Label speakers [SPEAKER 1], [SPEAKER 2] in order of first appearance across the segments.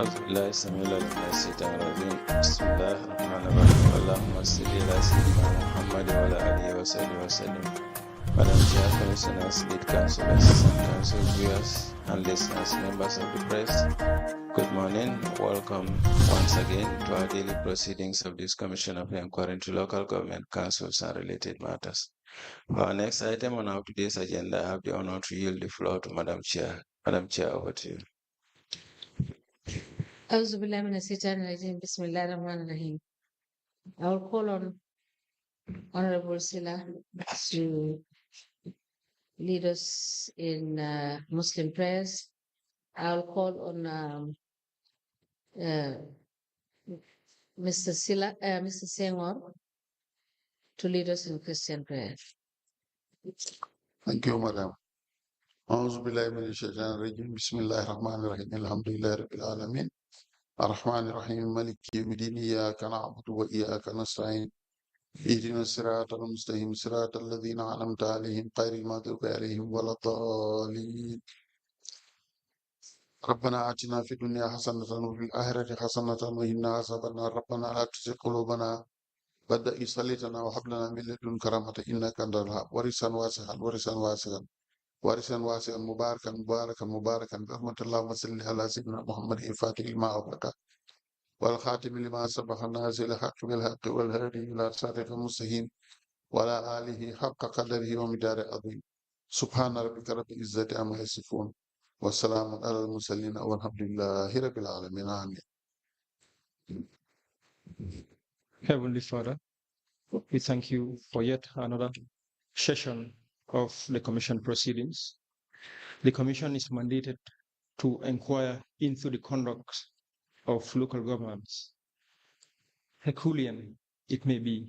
[SPEAKER 1] أعوذ بالله السميع العليم من الشيطان الرجيم بسم الله الرحمن الرحيم اللهم صل على سيدنا محمد وعلى آله وصحبه وسلم. Madam Chair, Commissioners, Lead Councillors, Council viewers and listeners, members of the press, good morning. Welcome once again to our daily proceedings of this Commission of Inquiry into Local Government Councils and related matters. For our next item on our today's agenda, I have the honor to yield the floor to Madam Chair. Madam Chair, over to you.
[SPEAKER 2] أعوذ بالله من الشيطان الرجيم بسم الله الرحمن الرحيم. I will call on Honorable Sila to lead us in Muslim prayers. I will call on Mr. Sengor to lead us in Christian prayer.
[SPEAKER 3] Thank you, Madam. أعوذ بالله من الشيطان الرجيم بسم الله الرحمن الرحيم الحمد لله رب العالمين الرحمن الرحيم مالك يوم الدين إياك نعبد وإياك نستعين اهدنا الصراط المستقيم صراط الذين أنعمت عليهم غير المغضوب عليهم ولا الضالين ربنا آتنا في الدنيا حسنة وفي الآخرة حسنة وقنا عذاب النار ربنا لا تزغ قلوبنا بعد إذ هديتنا وهب لنا من لدنك رحمة إنك أنت الوهاب وارثا واسعا مباركا برحمة الله صل على سيدنا محمد الفاتح لما أغلق والخاتم لما سبق الناصر الحق بالحق والهادي إلى صراطك المستقيم وعلى آله حق قدره ومقداره العظيم سبحان ربك رب العزة عما يصفون والسلام على المرسلين والحمد لله رب العالمين آمين.
[SPEAKER 4] Heavenly Father, we thank you for yet another session of the Commission proceedings. The Commission is mandated to inquire into the conduct of local governments. Herculean it may be,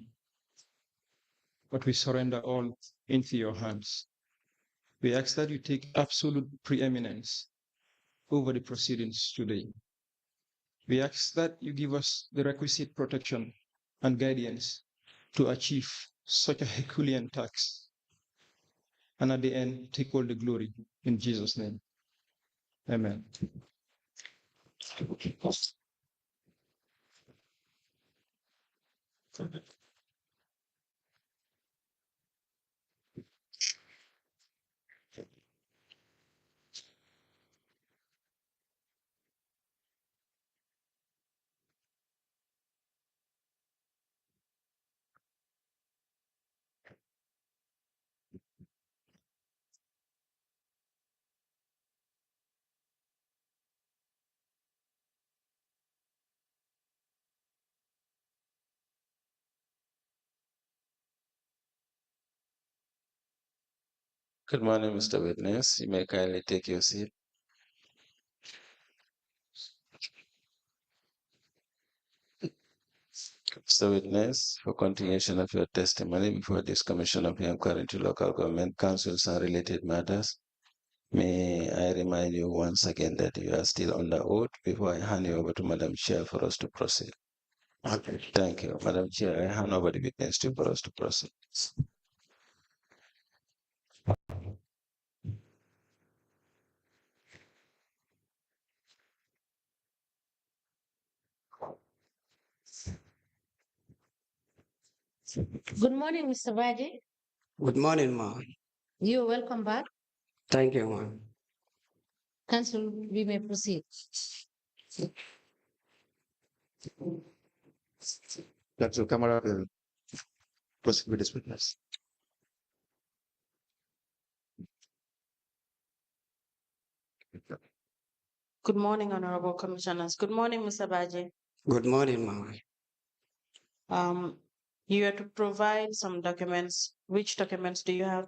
[SPEAKER 4] but we surrender all into your hands. We ask that you take absolute preeminence over the proceedings today. We ask that you give us the requisite protection and guidance to achieve such a Herculean task, and at the end, take all the glory in Jesus' name. Amen.
[SPEAKER 1] Good morning, Mr. Witness. You may kindly take your seat. Mr. Witness, for continuation of your testimony before this Commission of Inquiry into Local Government Councils and related matters, may I remind you once again that you are still under oath before I hand you over to Madam Chair for us to proceed. Okay. Thank you. Madam Chair, I hand over the witness to you for us to proceed.
[SPEAKER 2] Good morning, Mr. Badjie.
[SPEAKER 5] Good morning, ma.
[SPEAKER 2] You're welcome back.
[SPEAKER 5] Thank you, ma.
[SPEAKER 2] Council, we may proceed.
[SPEAKER 6] Council Camara will proceed with this witness.
[SPEAKER 7] Good morning, Honorable Commissioners. Good morning, Mr. Badjie.
[SPEAKER 5] Good morning, ma.
[SPEAKER 7] You are to provide some documents. Which documents do you have?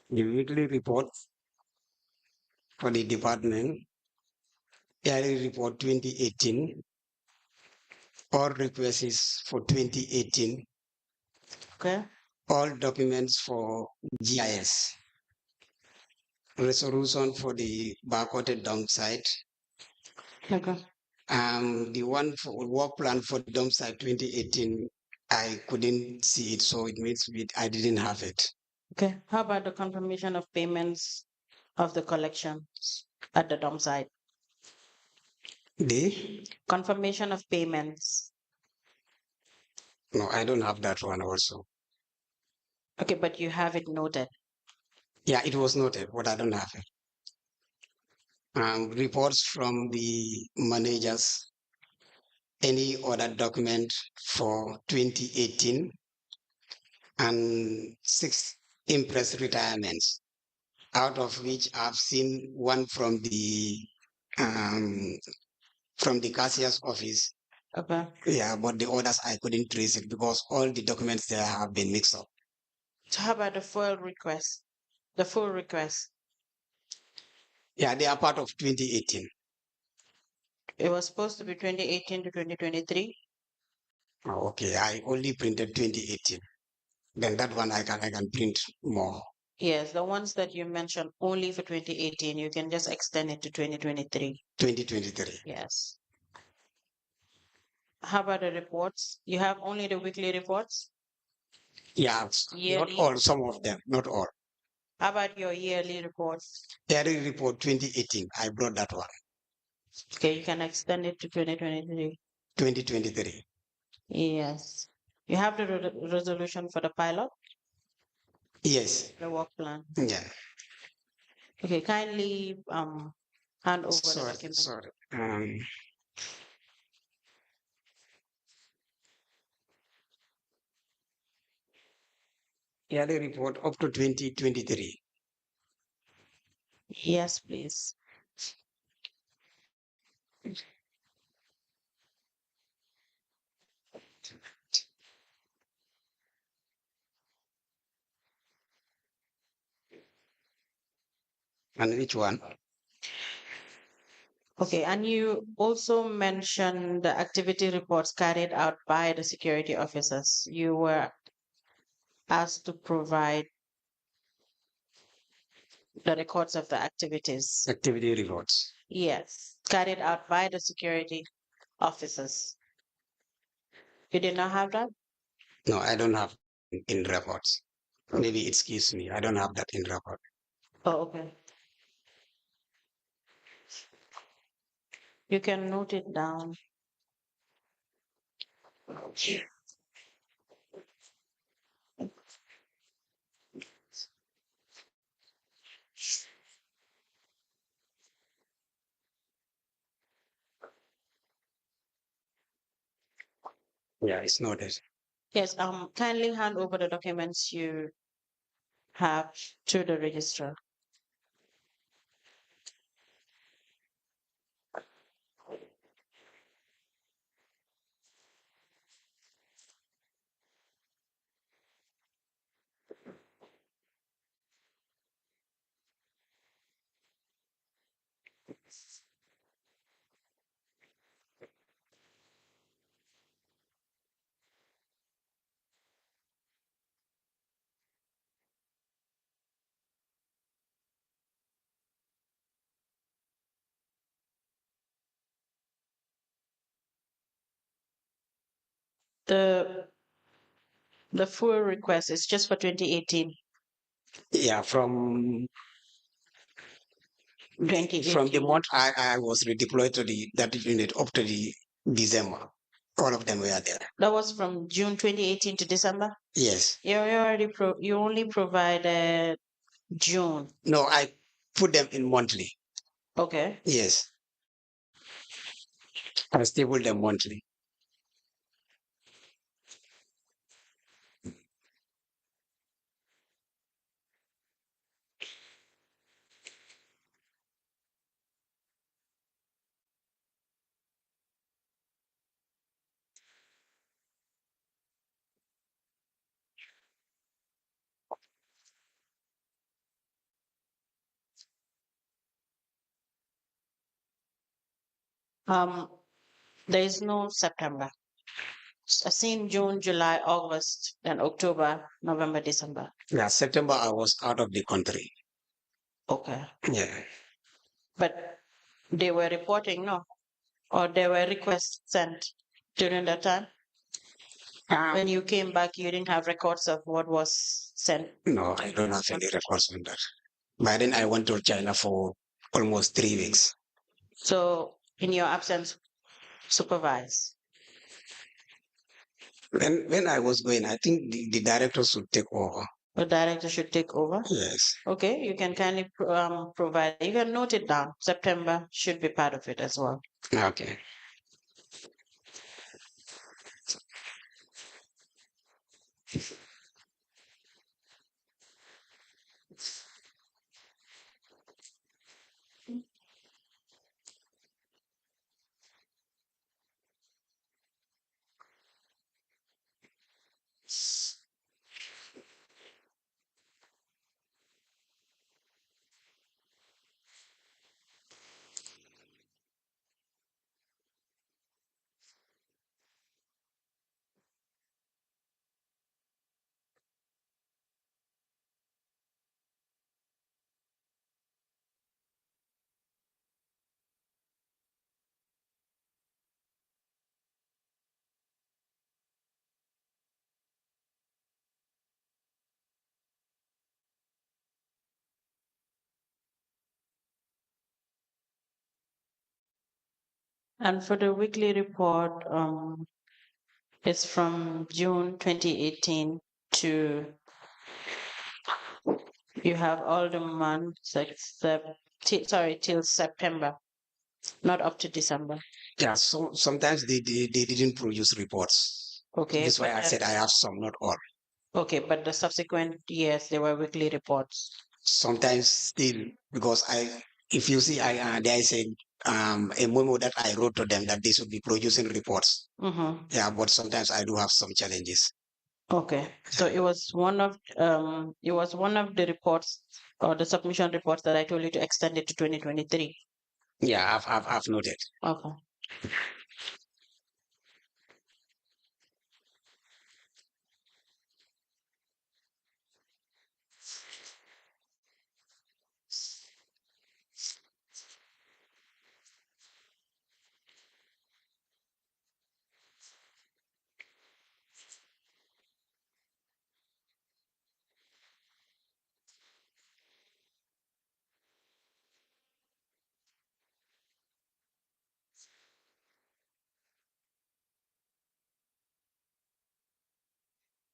[SPEAKER 5] The weekly report for the department, yearly report 2018, all requests for 2018,
[SPEAKER 7] Okay.
[SPEAKER 5] all documents for GIS, resolution for the barcoded dump site,
[SPEAKER 7] Okay.
[SPEAKER 5] the one for work plan for the dump site 2018, I couldn't see it, so it means I didn't have it.
[SPEAKER 7] Okay. How about the confirmation of payments of the collections at the dump site?
[SPEAKER 5] The
[SPEAKER 7] Confirmation of payments.
[SPEAKER 5] no, I don't have that one also.
[SPEAKER 7] Okay, but you have it noted.
[SPEAKER 5] Yeah, it was noted, but I don't have it. Reports from the managers, any other document for 2018, and 6 impress retirements, out of which I've seen one from the cashier's office.
[SPEAKER 7] Okay.
[SPEAKER 5] Yeah, but the others I couldn't trace it because all the documents there have been mixed up.
[SPEAKER 7] So how about the full request? The full request.
[SPEAKER 5] Yeah, they are part of 2018.
[SPEAKER 7] It was supposed to be 2018 to 2023.
[SPEAKER 5] Oh, okay, I only printed 2018. Then that one I can print more.
[SPEAKER 7] Yes, the ones that you mentioned only for 2018, you can just extend it to 2023.
[SPEAKER 5] 2023.
[SPEAKER 7] Yes. How about the reports? You have only the weekly reports?
[SPEAKER 5] Yeah, not
[SPEAKER 7] Yearly?
[SPEAKER 5] all, some of them, not all.
[SPEAKER 7] How about your yearly reports?
[SPEAKER 5] Yearly report 2018, I brought that one.
[SPEAKER 7] Okay, you can extend it to 2023.
[SPEAKER 5] 2023.
[SPEAKER 7] Yes. You have the resolution for the pilot,
[SPEAKER 5] Yes.
[SPEAKER 7] the work plan.
[SPEAKER 5] Yeah.
[SPEAKER 7] Okay, kindly hand over the
[SPEAKER 5] Sorry,
[SPEAKER 7] document.
[SPEAKER 5] sorry. Yearly report up to 2023.
[SPEAKER 7] Yes, please.
[SPEAKER 5] And which one?
[SPEAKER 7] Okay, and you also mentioned the activity reports carried out by the security officers. You were asked to provide the records of the activities.
[SPEAKER 5] Activity reports.
[SPEAKER 7] Yes, carried out by the security officers. You did not have that?
[SPEAKER 5] No, I don't have in reports. Maybe excuse me. I don't have that in report.
[SPEAKER 7] Oh, okay. You can note it down.
[SPEAKER 5] Yeah, it's noted.
[SPEAKER 7] Yes, kindly hand over the documents you have to the registrar. The full request is just for 2018.
[SPEAKER 5] Yeah, from
[SPEAKER 7] 2018.
[SPEAKER 5] the month I was redeployed to that unit up to the December. All of them were there.
[SPEAKER 7] That was from June 2018 to December.
[SPEAKER 5] Yes.
[SPEAKER 7] You already you only provided June.
[SPEAKER 5] No, I put them in monthly.
[SPEAKER 7] Okay.
[SPEAKER 5] Yes. I stable them monthly.
[SPEAKER 7] There is no September. I've seen June, July, August, then October, November, December.
[SPEAKER 5] Yeah, September I was out of the country.
[SPEAKER 7] Okay.
[SPEAKER 5] Yeah.
[SPEAKER 7] But they were reporting, no? Or there were requests sent during that time? When you came back, you didn't have records of what was sent?
[SPEAKER 5] No, I don't have any records on that. By then, I went to China for almost 3 weeks.
[SPEAKER 7] So in your absence, supervise.
[SPEAKER 5] When I was going, I think the director should take over.
[SPEAKER 7] The director should take over.
[SPEAKER 5] Yes.
[SPEAKER 7] Okay, you can kindly provide. You can note it down. September should be part of it as well.
[SPEAKER 5] Okay.
[SPEAKER 7] And for the weekly report, it's from June 2018 to, you have all the months except, till September, not up to December.
[SPEAKER 5] Yeah, so sometimes they didn't produce reports.
[SPEAKER 7] Okay.
[SPEAKER 5] That's why
[SPEAKER 7] but
[SPEAKER 5] I said I have some, not all.
[SPEAKER 7] Okay, but the subsequent years, there were weekly reports.
[SPEAKER 5] Sometimes still, because if you see, there is a memo that I wrote to them that they should be producing reports.
[SPEAKER 7] Mm-hmm.
[SPEAKER 5] Yeah, but sometimes I do have some challenges.
[SPEAKER 7] Okay, so it was one of the reports or the submission reports that I told you to extend it to 2023.
[SPEAKER 5] Yeah, I've noted.
[SPEAKER 7] Okay.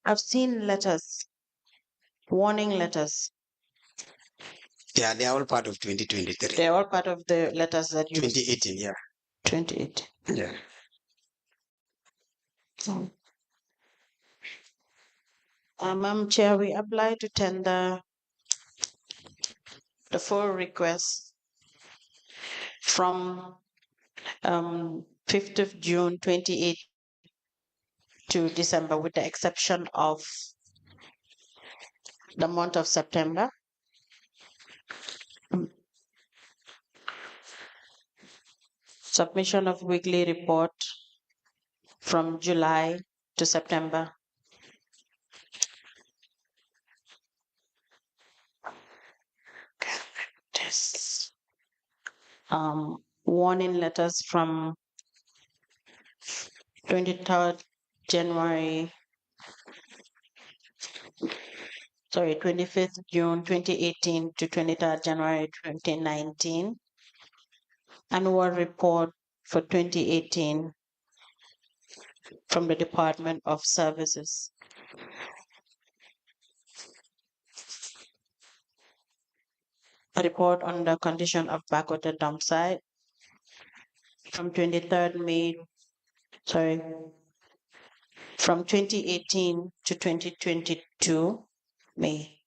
[SPEAKER 7] I've seen letters, warning letters.
[SPEAKER 5] Yeah, they are all part of 2023.
[SPEAKER 7] They're all part of the letters that you
[SPEAKER 5] 2018, yeah.
[SPEAKER 7] 28.
[SPEAKER 5] Yeah.
[SPEAKER 7] Madam Chair, we apply to tender the full request from 5th of June 28 to December, with the exception of the month of September. Submission of weekly report from July to September. Warning letters from 23rd January, 25th June 2018 to 23rd January 2019. Annual report for 2018 from the Department of Services. A report on the condition of backwater dump site from 23rd May, from 2018 to 2022 May.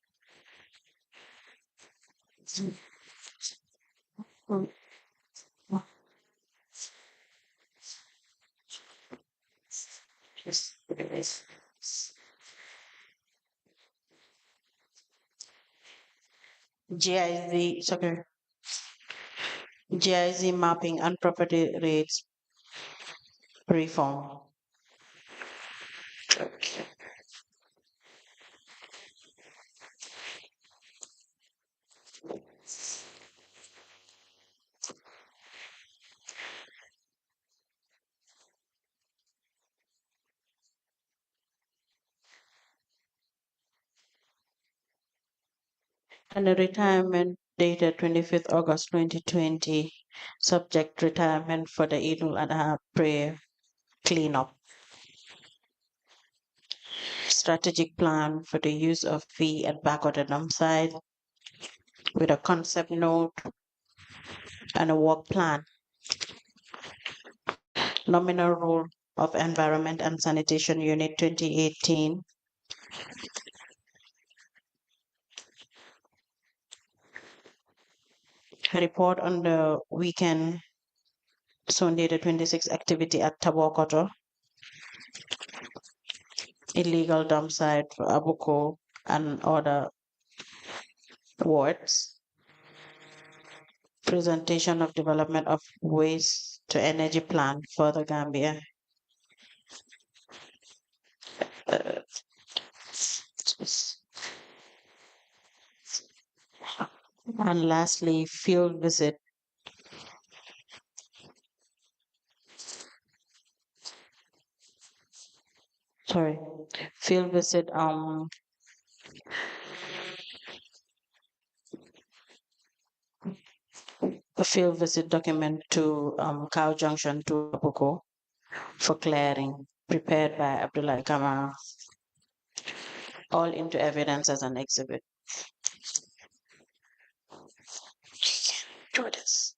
[SPEAKER 7] GIZ mapping and property rates reform. And a retirement dated 25th August 2020, subject retirement for the Idul Adha prayer cleanup. Strategic plan for the use of fee at back of the dump site with a concept note and a work plan. Nominal role of Environment and Sanitation Unit 2018. Report on the weekend Sunday the 26th activity at Tabokoto. Illegal dump site for Abuko and other wards. Presentation of development of waste to energy plan for the Gambia. And lastly, field visit. Sorry, field visit. A field visit document to Cow Junction to Abuko for clearing, prepared by Abdullah Kamara. All into evidence as an exhibit. Do this.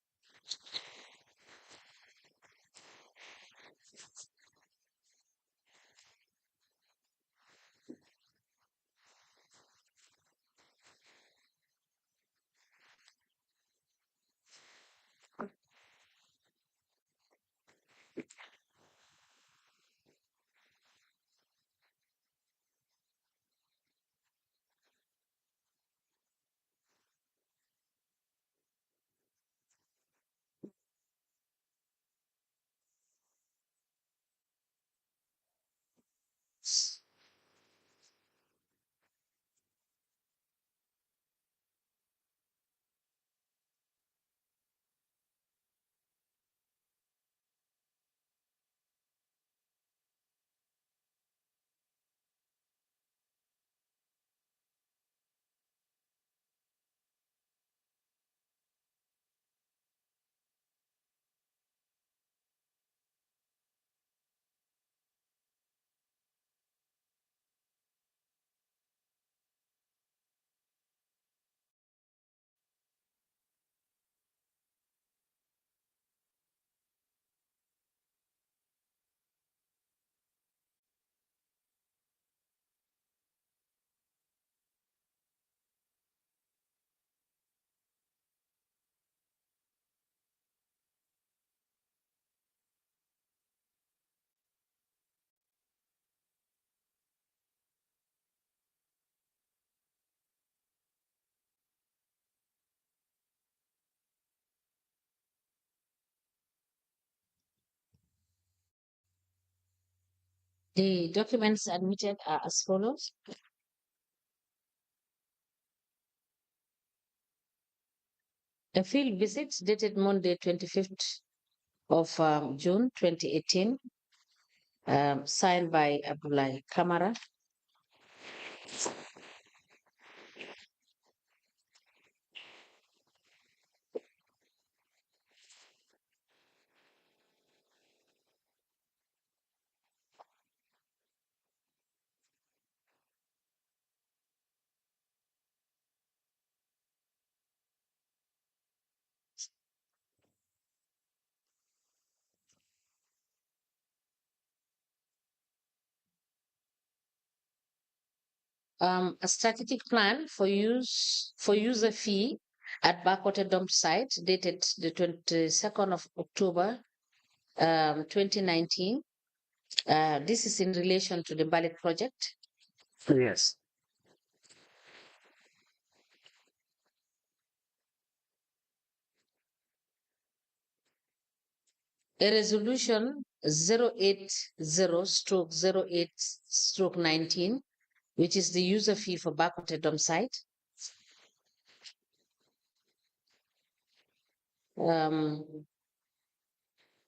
[SPEAKER 2] The documents admitted are as follows. A field visit dated Monday, 25th of June 2018, signed by Abdullah Kamara. A strategic plan for user fee at Backwater Dump Site dated the 22nd of October 2019. This is in relation to the ballot project.
[SPEAKER 5] Yes.
[SPEAKER 2] A resolution 080/08/19, which is the user fee for Backwater Dump Site.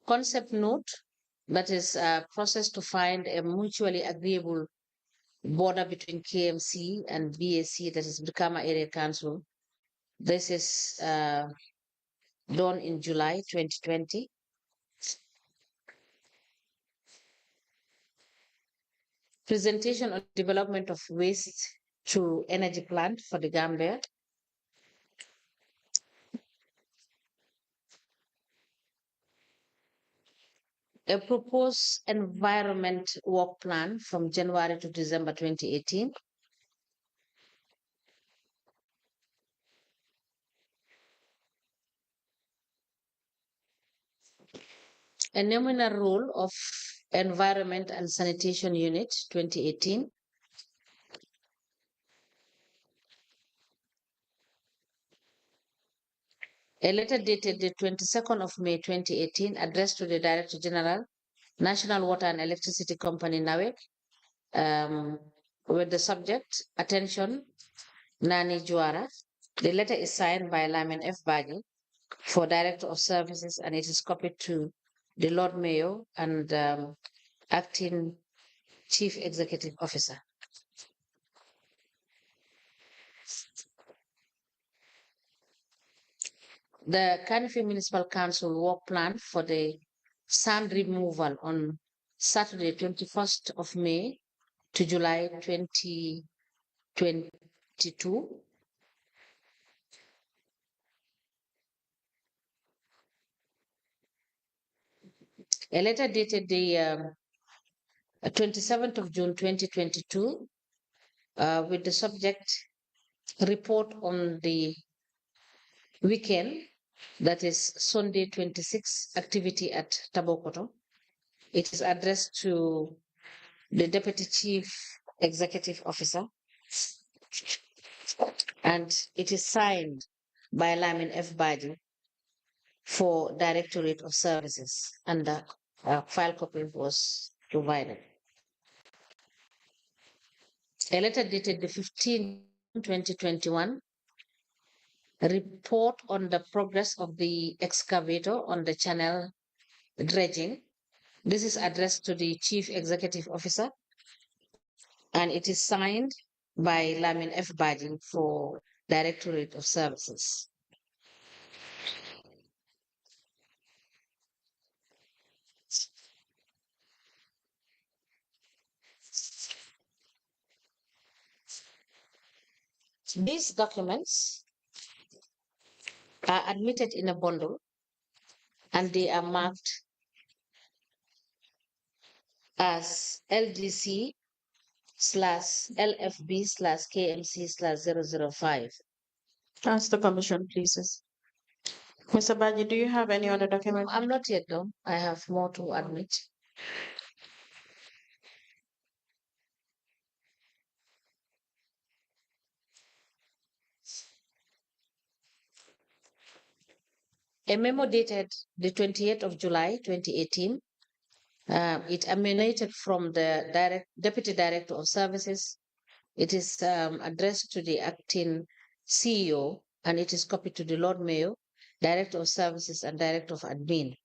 [SPEAKER 2] Concept note, that is a process to find a mutually agreeable border between KMC and BAC, that is Brikama Area Council, This is done in July 2020. Presentation on development of waste to energy plant for the Gambia. A proposed environment work plan from January to December 2018. A nominal role of Environment and Sanitation Unit 2018. A letter dated the 22nd of May 2018 addressed to the Director General, National Water and Electricity Company, NAWEC, with the subject, attention, Nani Juara. The letter is signed by Lamin F. BADJIE for Director of Services, and it is copied to the Lord Mayor and Acting Chief Executive Officer. The Kanifi Municipal Council work plan for the sand removal on Saturday, 21st of May to July 2022. A letter dated the 27th of June 2022 with the subject, report on the weekend, that is Sunday 26 activity at Tabokoto. It is addressed to the Deputy Chief Executive Officer, and it is signed by Lamin F. BADJIE for Directorate of Services, and the file copy was provided. A letter dated the 15th, 2021, report on the progress of the excavator on the channel dredging. This is addressed to the Chief Executive Officer, and it is signed by Lamin F. BADJIE for Directorate of Services. These documents are admitted in a bundle, and they are marked as LDC/LFB/KMC/005.
[SPEAKER 7] Ask the commission, please. Mr. BADJIE, do you have any other document?
[SPEAKER 2] I'm not yet done. I have more to admit. A memo dated the 28th of July 2018. It emanated from the Deputy Director of Services. It is addressed to the acting CEO, and it is copied to the Lord Mayor, Director of Services, and Director of Admin.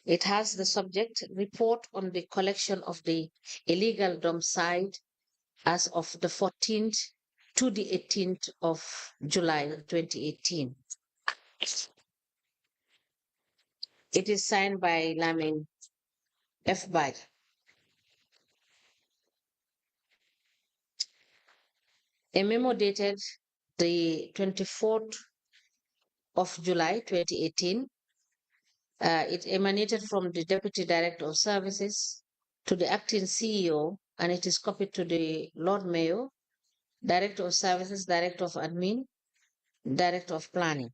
[SPEAKER 2] It has the subject, report on the collection of the illegal dump site as of the 14th to the 18th of July 2018. It is signed by Lamin F. BADJIE. A memo dated the 24th of July 2018. It emanated from the Deputy Director of Services to the acting CEO, and it is copied to the Lord Mayor, Director of Services, Director of Admin, Director of Planning.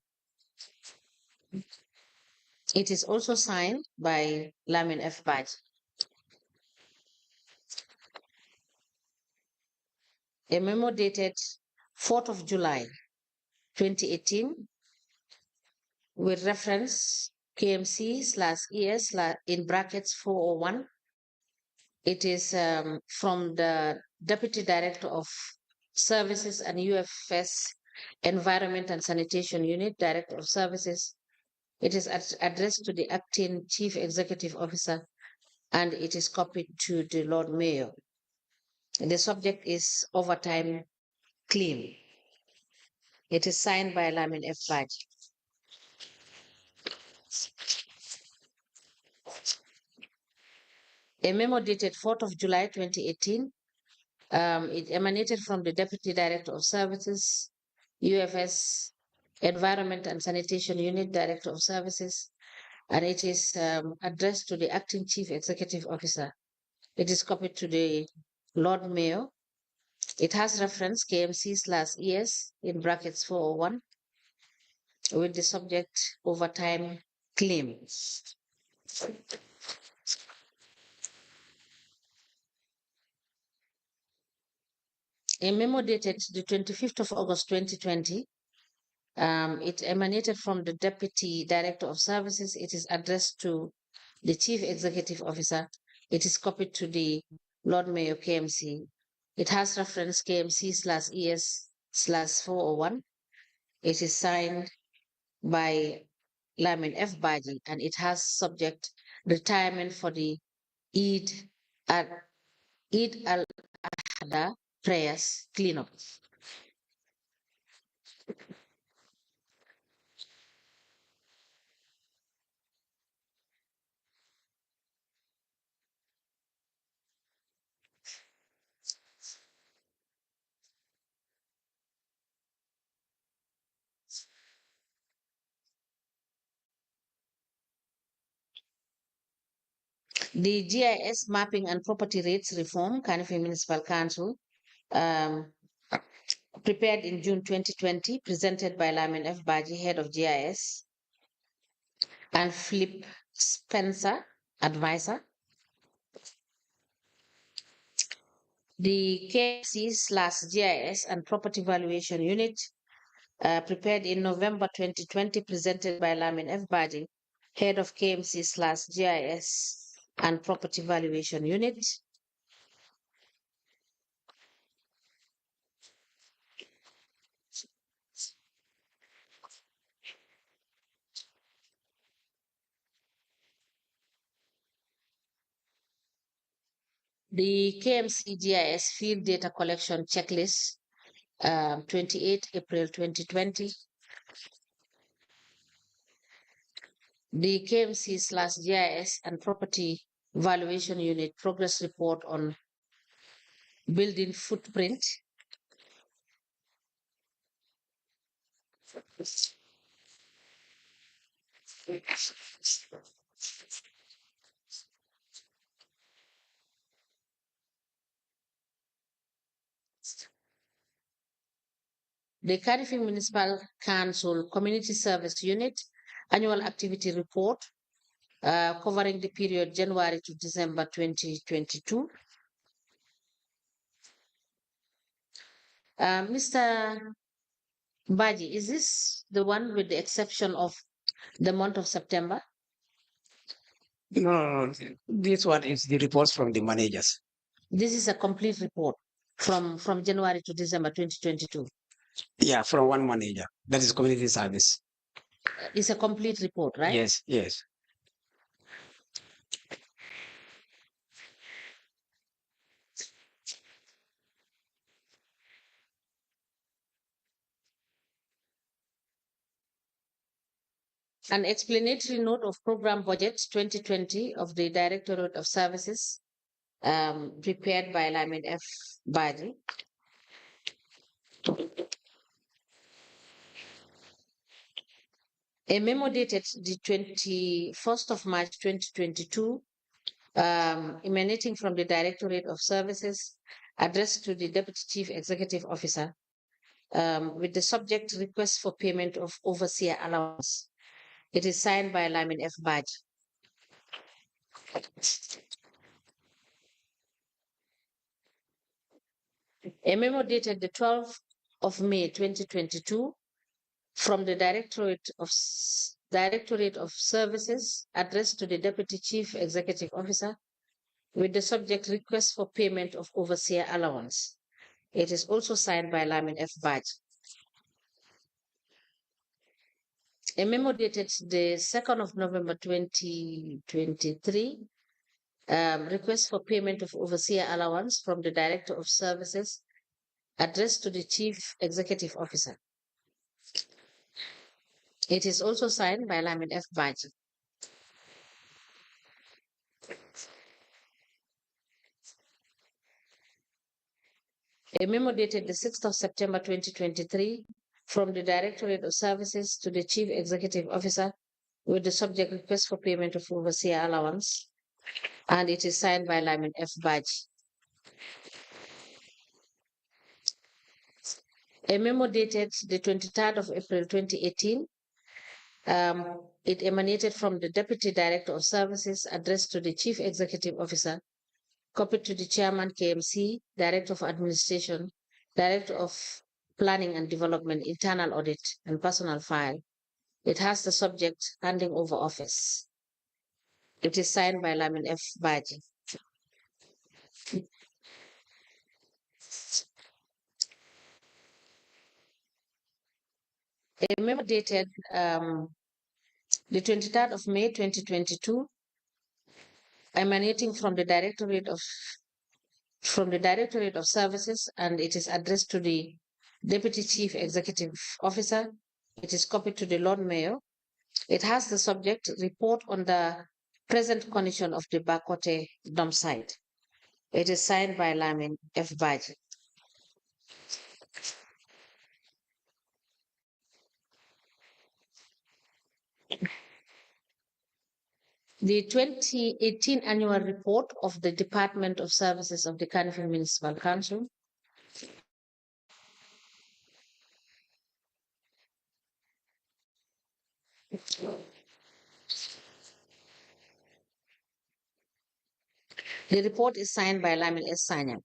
[SPEAKER 2] It is also signed by Lamin F. BADJIE. A memo dated 4th of July 2018 with reference KMC/ES in brackets 401. It is from the Deputy Director of Services and UFS Environment and Sanitation Unit, Director of Services. It is addressed to the Acting Chief Executive Officer, and it is copied to the Lord Mayor. The subject is overtime claim. It is signed by Lamin F. Badjie. A memo dated 4th of July 2018. It emanated from the Deputy Director of Services, UFS, Environment and Sanitation Unit Director of Services, and it is addressed to the Acting Chief Executive Officer. It is copied to the Lord Mayor. It has reference KMC/ES in brackets 401 with the subject overtime claims. A memo dated the 25th of August 2020. It emanated from the Deputy Director of Services. It is addressed to the Chief Executive Officer. It is copied to the Lord Mayor KMC. It has reference KMC/ES/401. It is signed by Lamin F. Badjie, and it has subject retirement for the Eid al-Adha prayers cleanup. The GIS mapping and property rates reform, Kanifi Municipal Council, prepared in June 2020, presented by Lamin F. Badjie, Head of GIS, and Flip Spencer, Advisor. The KFC/GIS and Property Valuation Unit, prepared in November 2020, presented by Lamin F. Badjie, Head of KMC/GIS and Property Valuation Unit. The KMC GIS Field Data Collection Checklist, 28 April 2020. The KMC/GIS and Property Valuation Unit Progress Report on Building Footprint. The Kanifi Municipal Council Community Service Unit Annual Activity Report, covering the period January to December 2022. Mr. Badjie, is this the one with the exception of the month of September?
[SPEAKER 5] No, this one is the reports from the managers.
[SPEAKER 2] This is a complete report from January to December 2022.
[SPEAKER 5] Yeah, from one manager. That is community service.
[SPEAKER 2] It's a complete report, right?
[SPEAKER 5] Yes, yes.
[SPEAKER 2] An explanatory note of program budget 2020 of the Directorate of Services, prepared by Lamin F. Badjie. A memo dated the 21st of March 2022, emanating from the Directorate of Services, addressed to the Deputy Chief Executive Officer, with the subject request for payment of overseer allowance. It is signed by Lamin F. Badjie. A memo dated the 12th of May 2022 from the Directorate of Services, addressed to the Deputy Chief Executive Officer with the subject request for payment of overseer allowance. It is also signed by Lamin F. Badjie. A memo dated the 2nd of November 2023, request for payment of overseer allowance from the Director of Services, addressed to the Chief Executive Officer. It is also signed by Lamin F. Badjie. A memo dated the 6th of September 2023 from the Directorate of Services to the Chief Executive Officer with the subject request for payment of overseer allowance, and it is signed by Lamin F. Badjie. A memo dated the 23rd of April 2018, it emanated from the Deputy Director of Services addressed to the Chief Executive Officer, copied to the Chairman KMC, Director of Administration, Director of Planning and Development, Internal Audit, and Personal File. It has the subject handing over office. It is signed by Lamin F. Badjie. A memo dated the 23rd of May 2022, emanating from the Directorate of Services, and it is addressed to the Deputy Chief Executive Officer. It is copied to the Lord Mayor. It has the subject report on the present condition of the Bakote dump site. It is signed by Lamin F. Badjie. The 2018 annual report of the Department of Services of the Kanifing Municipal Council. The report is signed by Lamin S. Sanyang.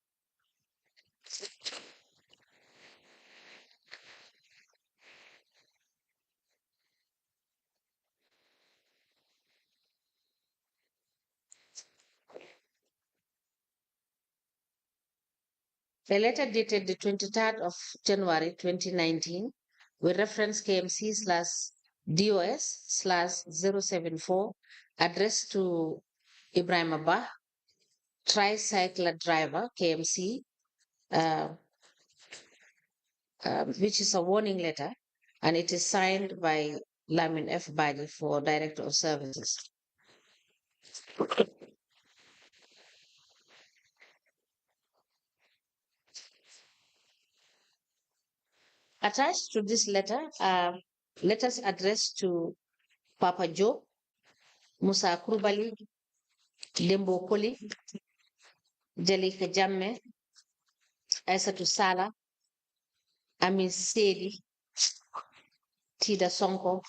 [SPEAKER 2] A letter dated the 23rd of January 2019 with reference KMC/DOS/074 addressed to Ibrahim Abba, tricycle driver, KMC, which is a warning letter, and it is signed by Lamin F. Badjie for Director of Services. Attached to this letter are letters addressed to Papa Joe, Musa Krubali, Dembo Koli, Jalika Jamme, Aissatou Sala, Amin Sedi, Tida Sonko,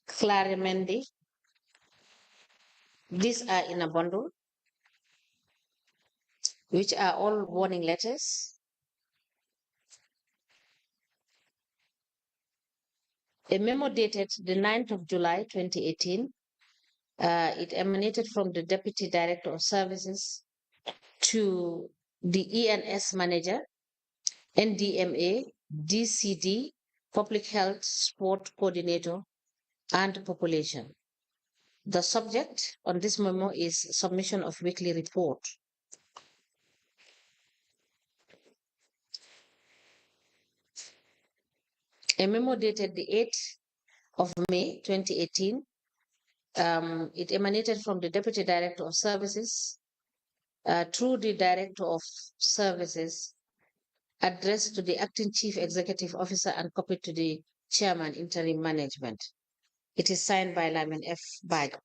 [SPEAKER 2] Clara Mendy. These are in a bundle, which are all warning letters. A memo dated the 9th of July 2018, it emanated from the Deputy Director of Services to the ENS Manager, NDMA, DCD, Public Health Sport Coordinator, and Population. The subject on this memo is submission of weekly report. A memo dated the 8th of May 2018, it emanated from the Deputy Director of Services through the Director of Services, addressed to the Acting Chief Executive Officer and copied to the Chairman, Interim Management. It is signed by Lamin F. Badjie.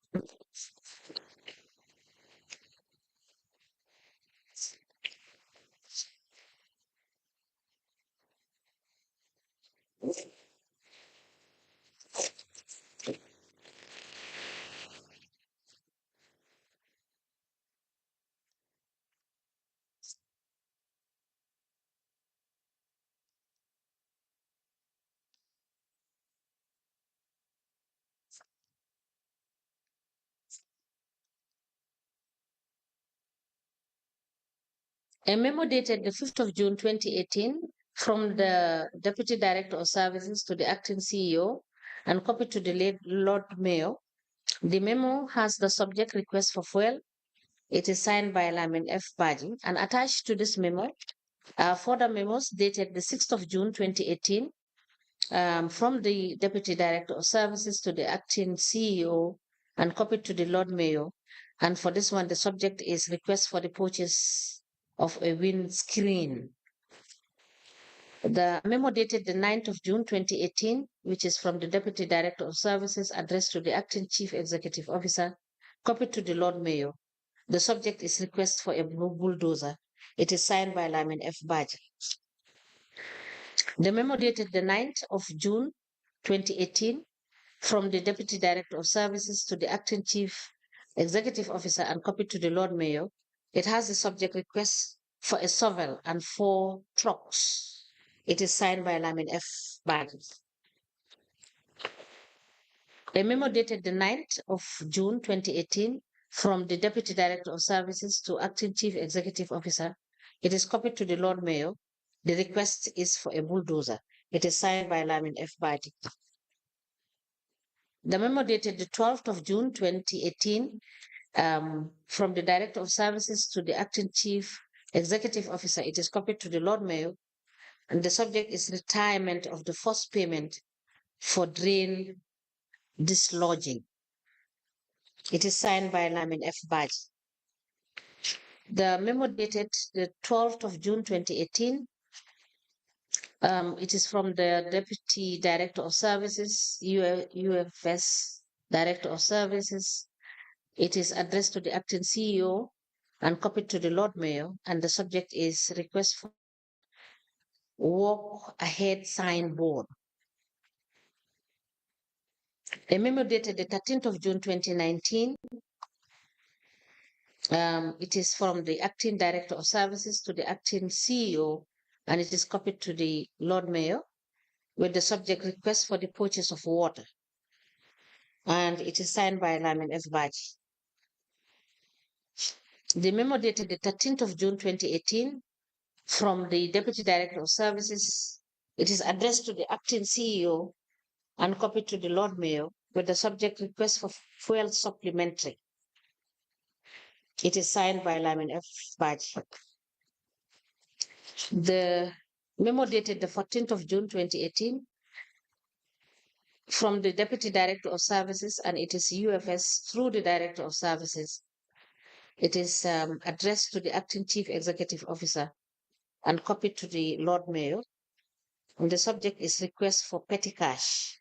[SPEAKER 2] A memo dated the 5th of June 2018 from the Deputy Director of Services to the Acting CEO and copied to the Lord Mayor. The memo has the subject request for fuel. It is signed by Lamin F. Badjie, and attached to this memo Further memos dated the 6th of June 2018 from the Deputy Director of Services to the Acting CEO and copied to the Lord Mayor. And for this one, the subject is request for the purchase of a windscreen. The memo dated the 9th of June 2018, which is from the Deputy Director of Services addressed to the Acting Chief Executive Officer, copied to the Lord Mayor. The subject is request for a bulldozer. It is signed by Lamin F. BADJIE. The memo dated the 9th of June 2018 from the Deputy Director of Services to the Acting Chief Executive Officer and copied to the Lord Mayor. It has the subject request for a shovel and 4 trucks. It is signed by Lamin F. BADJIE. A memo dated the 9th of June 2018 from the Deputy Director of Services to Acting Chief Executive Officer. It is copied to the Lord Mayor. The request is for a bulldozer. It is signed by Lamin F. BADJIE. The memo dated the 12th of June 2018 from the Director of Services to the Acting Chief Executive Officer. It is copied to the Lord Mayor, and the subject is retirement of the first payment for drain dislodging. It is signed by Lamin F. BADJIE. The memo dated the 12th of June 2018. It is from the Deputy Director of Services, UFS Director of Services. It is addressed to the Acting CEO and copied to the Lord Mayor, and the subject is request for walk ahead signboard. A memo dated the 13th of June 2019. It is from the Acting Director of Services to the Acting CEO, and it is copied to the Lord Mayor with the subject request for the purchase of water. And it is signed by Lamin F. BADJIE. The memo dated the 13th of June 2018 from the Deputy Director of Services. It is addressed to the Acting CEO and copied to the Lord Mayor with the subject request for fuel supplementary. It is signed by Lamin F. BADJIE. The memo dated the 14th of June 2018 from the Deputy Director of Services, and it is UFS through the Director of Services. It is addressed to the Acting Chief Executive Officer and copied to the Lord Mayor. And the subject is request for petty cash,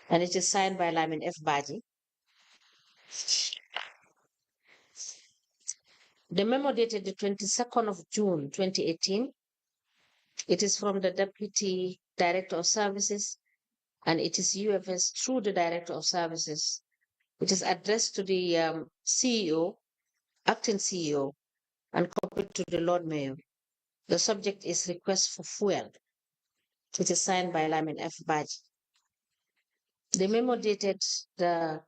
[SPEAKER 2] and it is signed by Lamin F. BADJIE. The memo dated the 22nd of June 2018. It is from the Deputy Director of Services, and it is UFS through the Director of Services. It is addressed to the CEO, Acting CEO, and copied to the Lord Mayor. The subject is request for fuel. It is signed by Lamin F. BADJIE. The memo dated the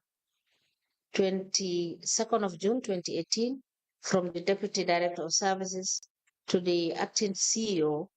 [SPEAKER 2] 22nd of June 2018 from the Deputy Director of Services to the Acting CEO.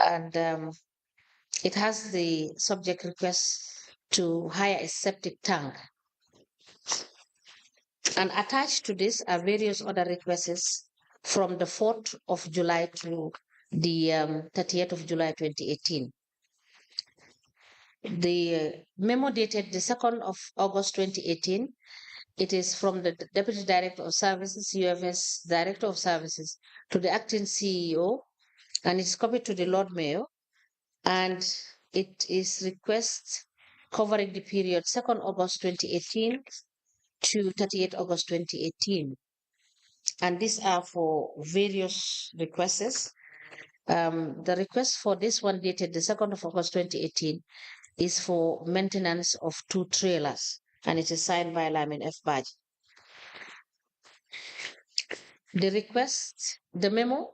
[SPEAKER 2] And it has the subject request to hire a septic tank. And attached to this are various other requests from the 4th of July to the 30th of July 2018. The memo dated the 2nd of August 2018, it is from the Deputy Director of Services, UFS Director of Services, to the acting CEO, and it's copied to the Lord Mayor, and it is request covering the period 2nd August 2018 to 30th August 2018. And these are for various requests. The request for this one dated the 2nd of August 2018 is for maintenance of 2 trailers, and it is signed by Lamin F. Badjie. The request, the memo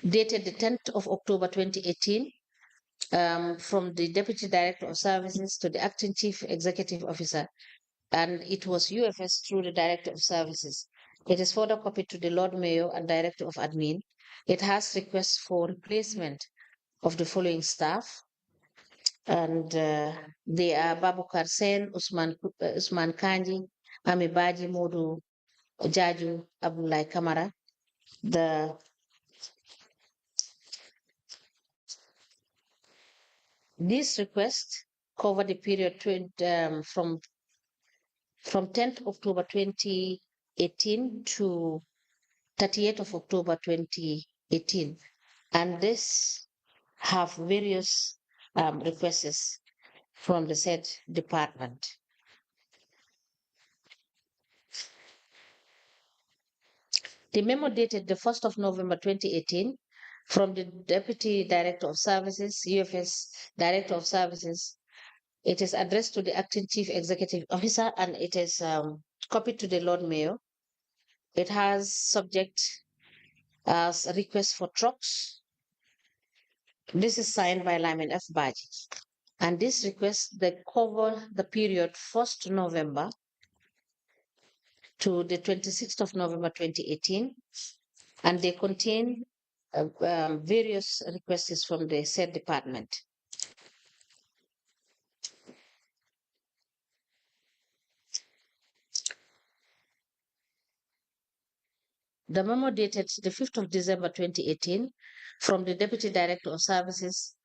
[SPEAKER 2] dated the 10th of October 2018 from the Deputy Director of Services to the Acting Chief Executive Officer, and it was UFS through the Director of Services. It is further copied to the Lord Mayor and Director of Admin. It has requests for replacement of the following staff, and they are Babukar Sen, Usman Kanji, Ami Badjie, Modu Jaju, Abdullah Kamara. These requests cover the period from 10th October 2018 to 30th of October 2018, and this have various requests from the said department. The memo dated the 1st of November 2018 from the Deputy Director of Services, UFS Director of Services. It is addressed to the Acting Chief Executive Officer, and it is copied to the Lord Mayor. It has subject as a request for trucks. This is signed by Lamin F. Badjie. And this request, they cover the period 1st November to the 26th of November 2018, and they contain various requests from the said department. The memo dated the 5th of December 2018 from the Deputy Director of Services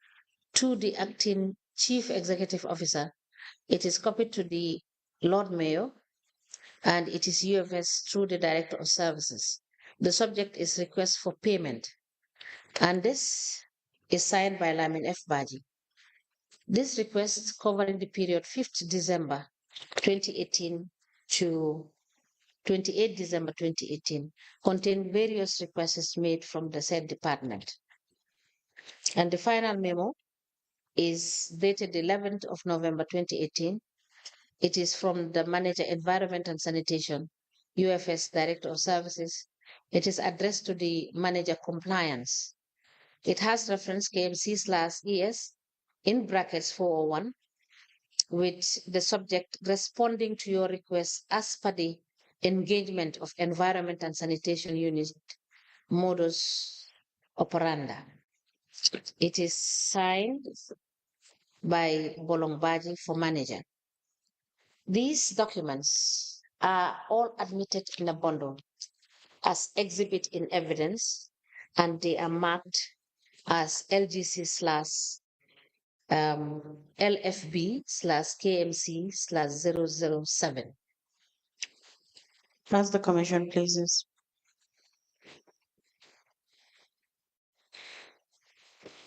[SPEAKER 2] to the Acting Chief Executive Officer. It is copied to the Lord Mayor, and it is UFS through the Director of Services. The subject is request for payment, and this is signed by Lamin F. Badjie. This request, covering the period 5th December 2018 to 28 December 2018, contained various requests made from the said department. And the final memo is dated 11th of November 2018. It is from the Manager, Environment and Sanitation, UFS Director of Services. It is addressed to the Manager, Compliance. It has reference KMC/ES in brackets 401, with the subject responding to your request as per the engagement of Environment and Sanitation Unit modus operandi. It is signed by Bolong Badjie for manager. These documents are all admitted in a bundle as exhibit in evidence, and they are marked as LFB/KMC/007.
[SPEAKER 7] As the commission pleases.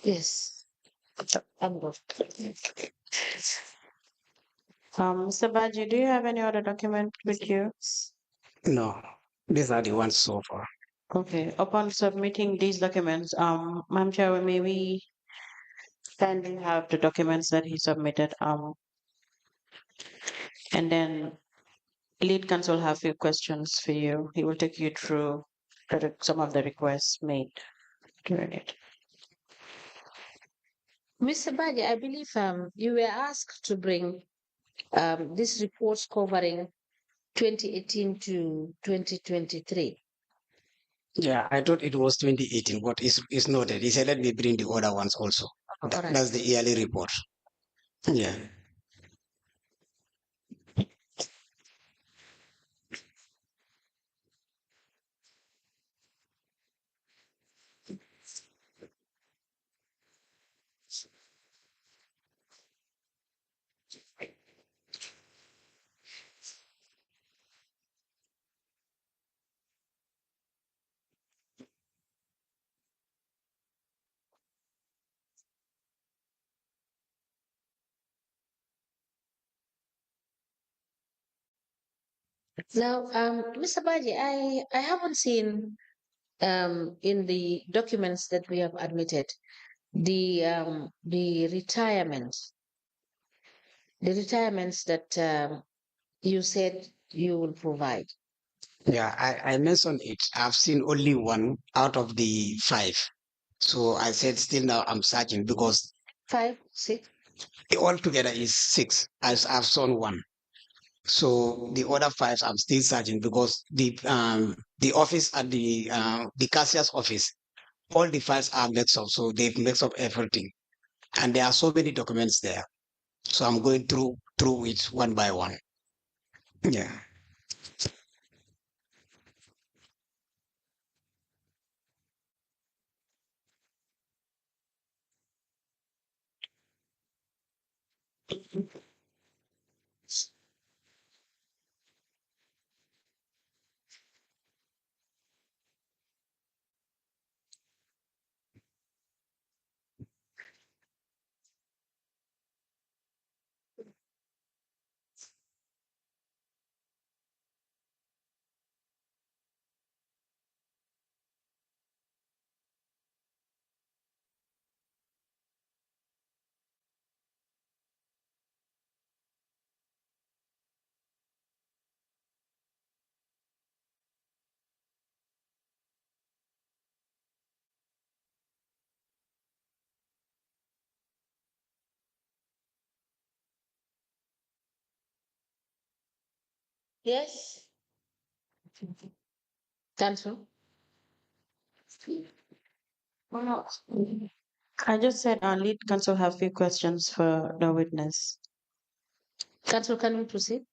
[SPEAKER 2] Yes. I'm good.
[SPEAKER 7] Mr. Badjie, do you have any other document with you?
[SPEAKER 5] No, these are the ones so far.
[SPEAKER 7] Okay, upon submitting these documents, Madam Chair, may we kindly have the documents that he submitted, and then lead counsel have few questions for you. He will take you through some of the requests made during it.
[SPEAKER 2] Mr. Badjie, I believe you were asked to bring these reports covering 2018 to 2023.
[SPEAKER 5] Yeah, I thought it was 2018, but it's noted. He said, let me bring the other ones also.
[SPEAKER 2] Alright.
[SPEAKER 5] That's the yearly report. Yeah.
[SPEAKER 2] Now, Mr. Badjie, I haven't seen in the documents that we have admitted the retirements that you said you will provide.
[SPEAKER 5] Yeah, I mentioned it. I've seen only one out of the 5. So I said, still now I'm searching because
[SPEAKER 2] 5, 6.
[SPEAKER 5] altogether is 6. I've shown one. So the other 5 I'm still searching because the office at the cashier's office, all the files are mixed up. So they've mixed up everything, and there are so many documents there. So I'm going through it one by one. Yeah.
[SPEAKER 2] Yes. Counsel.
[SPEAKER 7] I just said our lead counsel have few questions for the witness.
[SPEAKER 2] Counsel, can we proceed?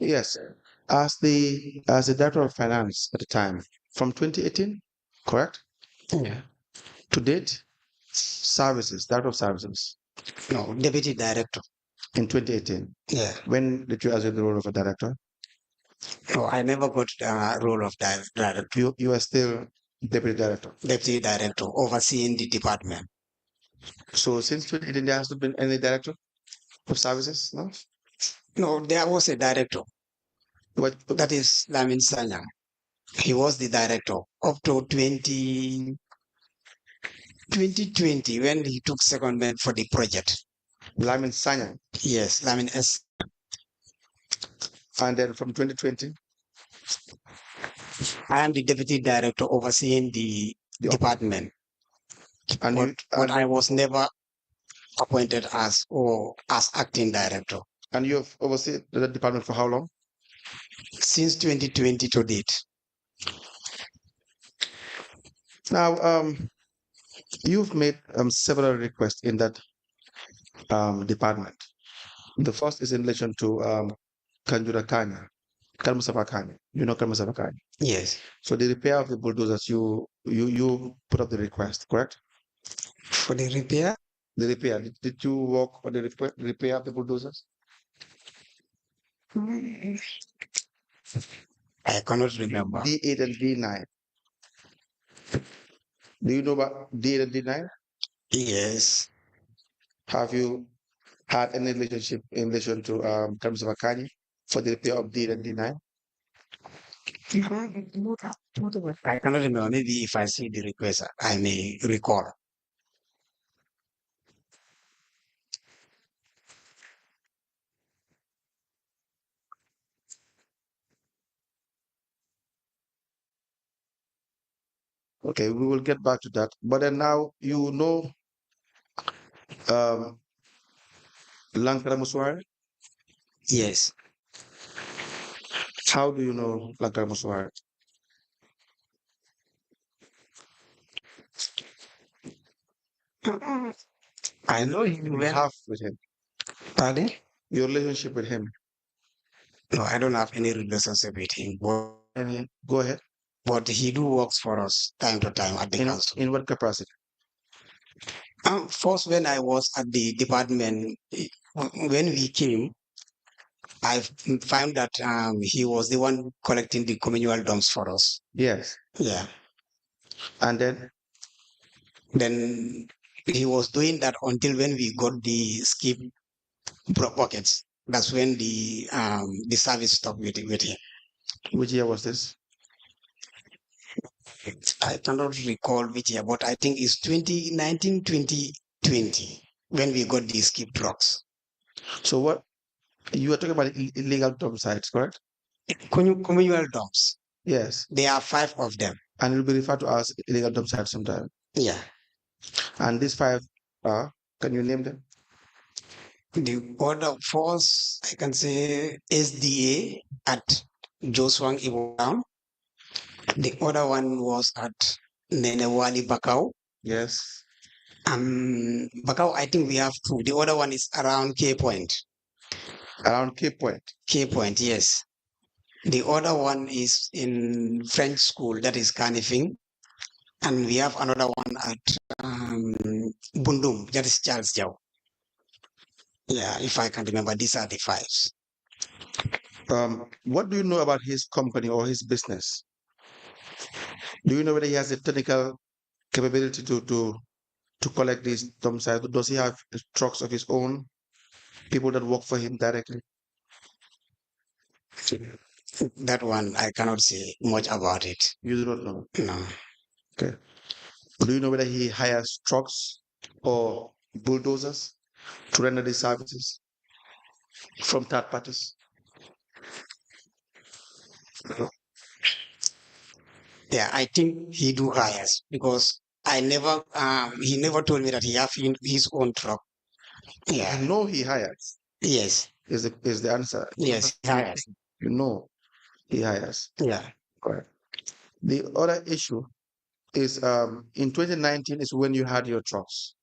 [SPEAKER 6] Yes, as the director of finance at the time, from 2018, correct?
[SPEAKER 5] Yeah.
[SPEAKER 6] To date, services, director of services,
[SPEAKER 5] No, deputy director.
[SPEAKER 6] in 2018.
[SPEAKER 5] Yeah.
[SPEAKER 6] When did you assume the role of a director?
[SPEAKER 5] No, I never got role of director.
[SPEAKER 6] You are still deputy director.
[SPEAKER 5] Deputy director overseeing the department.
[SPEAKER 6] So since 2018, there hasn't been any director of services, no?
[SPEAKER 5] No, there was a director.
[SPEAKER 6] What?
[SPEAKER 5] That is Lamin Sanyang. He was the director up to 2020 when he took secondment for the project.
[SPEAKER 6] Lamin Sanyang.
[SPEAKER 5] Yes, Lamin S.
[SPEAKER 6] And then from 2020,
[SPEAKER 5] I am the deputy director overseeing the department.
[SPEAKER 6] and
[SPEAKER 5] But I was never appointed as acting director.
[SPEAKER 6] And you have overseen the department for how long?
[SPEAKER 5] Since 2020 to date.
[SPEAKER 6] Now, you've made several requests in that department. The first is in relation to Kanjura Kanya, Kalmusaba Kanya. You know Kalmusaba Kanya?
[SPEAKER 5] Yes.
[SPEAKER 6] So the repair of the bulldozers, you put up the request, correct?
[SPEAKER 5] For the repair?
[SPEAKER 6] The repair. Did you work on the repair of the bulldozers?
[SPEAKER 5] I cannot remember.
[SPEAKER 6] D8 and D9. Do you know about D8 and D9?
[SPEAKER 5] Yes.
[SPEAKER 6] Have you had any relationship in relation to Kalmusaba Kanya for the repair of D8 and D9?
[SPEAKER 5] I cannot remember. Maybe if I see the request, I may recall.
[SPEAKER 6] Okay, we will get back to that. But then now you know KARAMO SUWAREH?
[SPEAKER 5] Yes.
[SPEAKER 6] How do you know KARAMO SUWAREH?
[SPEAKER 5] I know him
[SPEAKER 6] You
[SPEAKER 5] well.
[SPEAKER 6] have with him.
[SPEAKER 5] Pardon?
[SPEAKER 6] Your relationship with him.
[SPEAKER 5] No, I don't have any relationship with him.
[SPEAKER 6] Go ahead.
[SPEAKER 5] But he do works for us time to time at the council.
[SPEAKER 6] In what capacity?
[SPEAKER 5] First, when I was at the department, when we came, I found that he was the one collecting the communal dumps for us.
[SPEAKER 6] Yes.
[SPEAKER 5] Yeah.
[SPEAKER 6] And
[SPEAKER 5] then he was doing that until when we got the skip buckets. That's when the service stopped with him.
[SPEAKER 6] Which year was this?
[SPEAKER 5] I cannot recall which year, but I think it's 2019, 2020 when we got the skip trucks.
[SPEAKER 6] So what you are talking about illegal dump sites, correct?
[SPEAKER 5] Communal dumps.
[SPEAKER 6] Yes.
[SPEAKER 5] There are 5 of them.
[SPEAKER 6] And it will be referred to as illegal dump sites sometime.
[SPEAKER 5] Yeah.
[SPEAKER 6] And these 5 are, can you name them?
[SPEAKER 5] The other first, I can say SDA at Joswang Ibo Town. The other one was at Nenewali Bakau.
[SPEAKER 6] Yes.
[SPEAKER 5] Bakau, I think we have 2. The other one is around K Point.
[SPEAKER 6] Around K Point? K
[SPEAKER 5] Point, yes. The other one is in French school, that is Kanifing. And we have another one at Bundum, that is Charles Jau. Yeah, if I can remember, these are the 5s.
[SPEAKER 6] What do you know about his company or his business? Do you know whether he has the technical capability to collect these dump sites? Does he have trucks of his own? People that work for him directly?
[SPEAKER 5] That one, I cannot say much about it.
[SPEAKER 6] You do not know?
[SPEAKER 5] No.
[SPEAKER 6] Okay. Do you know whether he hires trucks or bulldozers to render these services from third parties?
[SPEAKER 5] Yeah, I think he do hires because I never, he never told me that he have his own truck. Yeah.
[SPEAKER 6] You know he hires?
[SPEAKER 5] Yes.
[SPEAKER 6] Is the answer?
[SPEAKER 5] Yes, he hires.
[SPEAKER 6] You know he hires?
[SPEAKER 5] Yeah.
[SPEAKER 6] Correct. The other issue is in 2019 is when you had your trucks,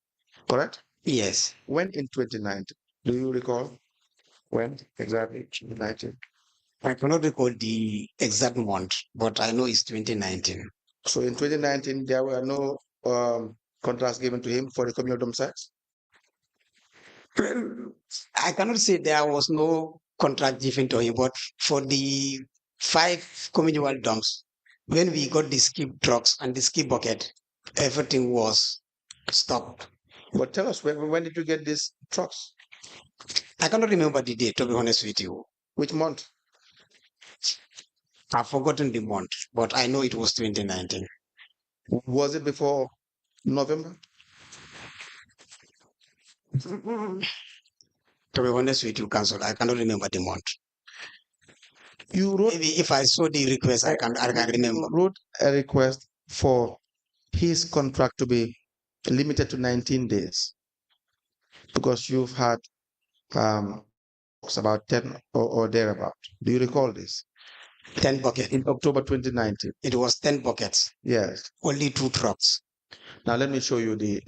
[SPEAKER 6] correct?
[SPEAKER 5] Yes.
[SPEAKER 6] When in 2019? Do you recall? When exactly? 2019?
[SPEAKER 5] I cannot recall the exact month, but I know it's 2019.
[SPEAKER 6] So in 2019, there were no contracts given to him for the communal dump sites?
[SPEAKER 5] I cannot say there was no contract given to him, but for the 5 communal dumps, when we got the skip trucks and the skip bucket, everything was stopped.
[SPEAKER 6] But tell us, when did you get these trucks?
[SPEAKER 5] I cannot remember the date, to be honest with you.
[SPEAKER 6] Which month?
[SPEAKER 5] I've forgotten the month, but I know it was 2019.
[SPEAKER 6] Was it before November?
[SPEAKER 5] To be honest with you, Council, I cannot remember the month.
[SPEAKER 6] You wrote,
[SPEAKER 5] Maybe if I saw the request, I can remember.
[SPEAKER 6] You wrote a request for his contract to be limited to 19 days because you've had about 10 or thereabout. Do you recall this?
[SPEAKER 5] 10 buckets.
[SPEAKER 6] In October 2019.
[SPEAKER 5] It was 10 buckets.
[SPEAKER 6] Yes.
[SPEAKER 5] Only 2 trucks.
[SPEAKER 6] Now let me show you the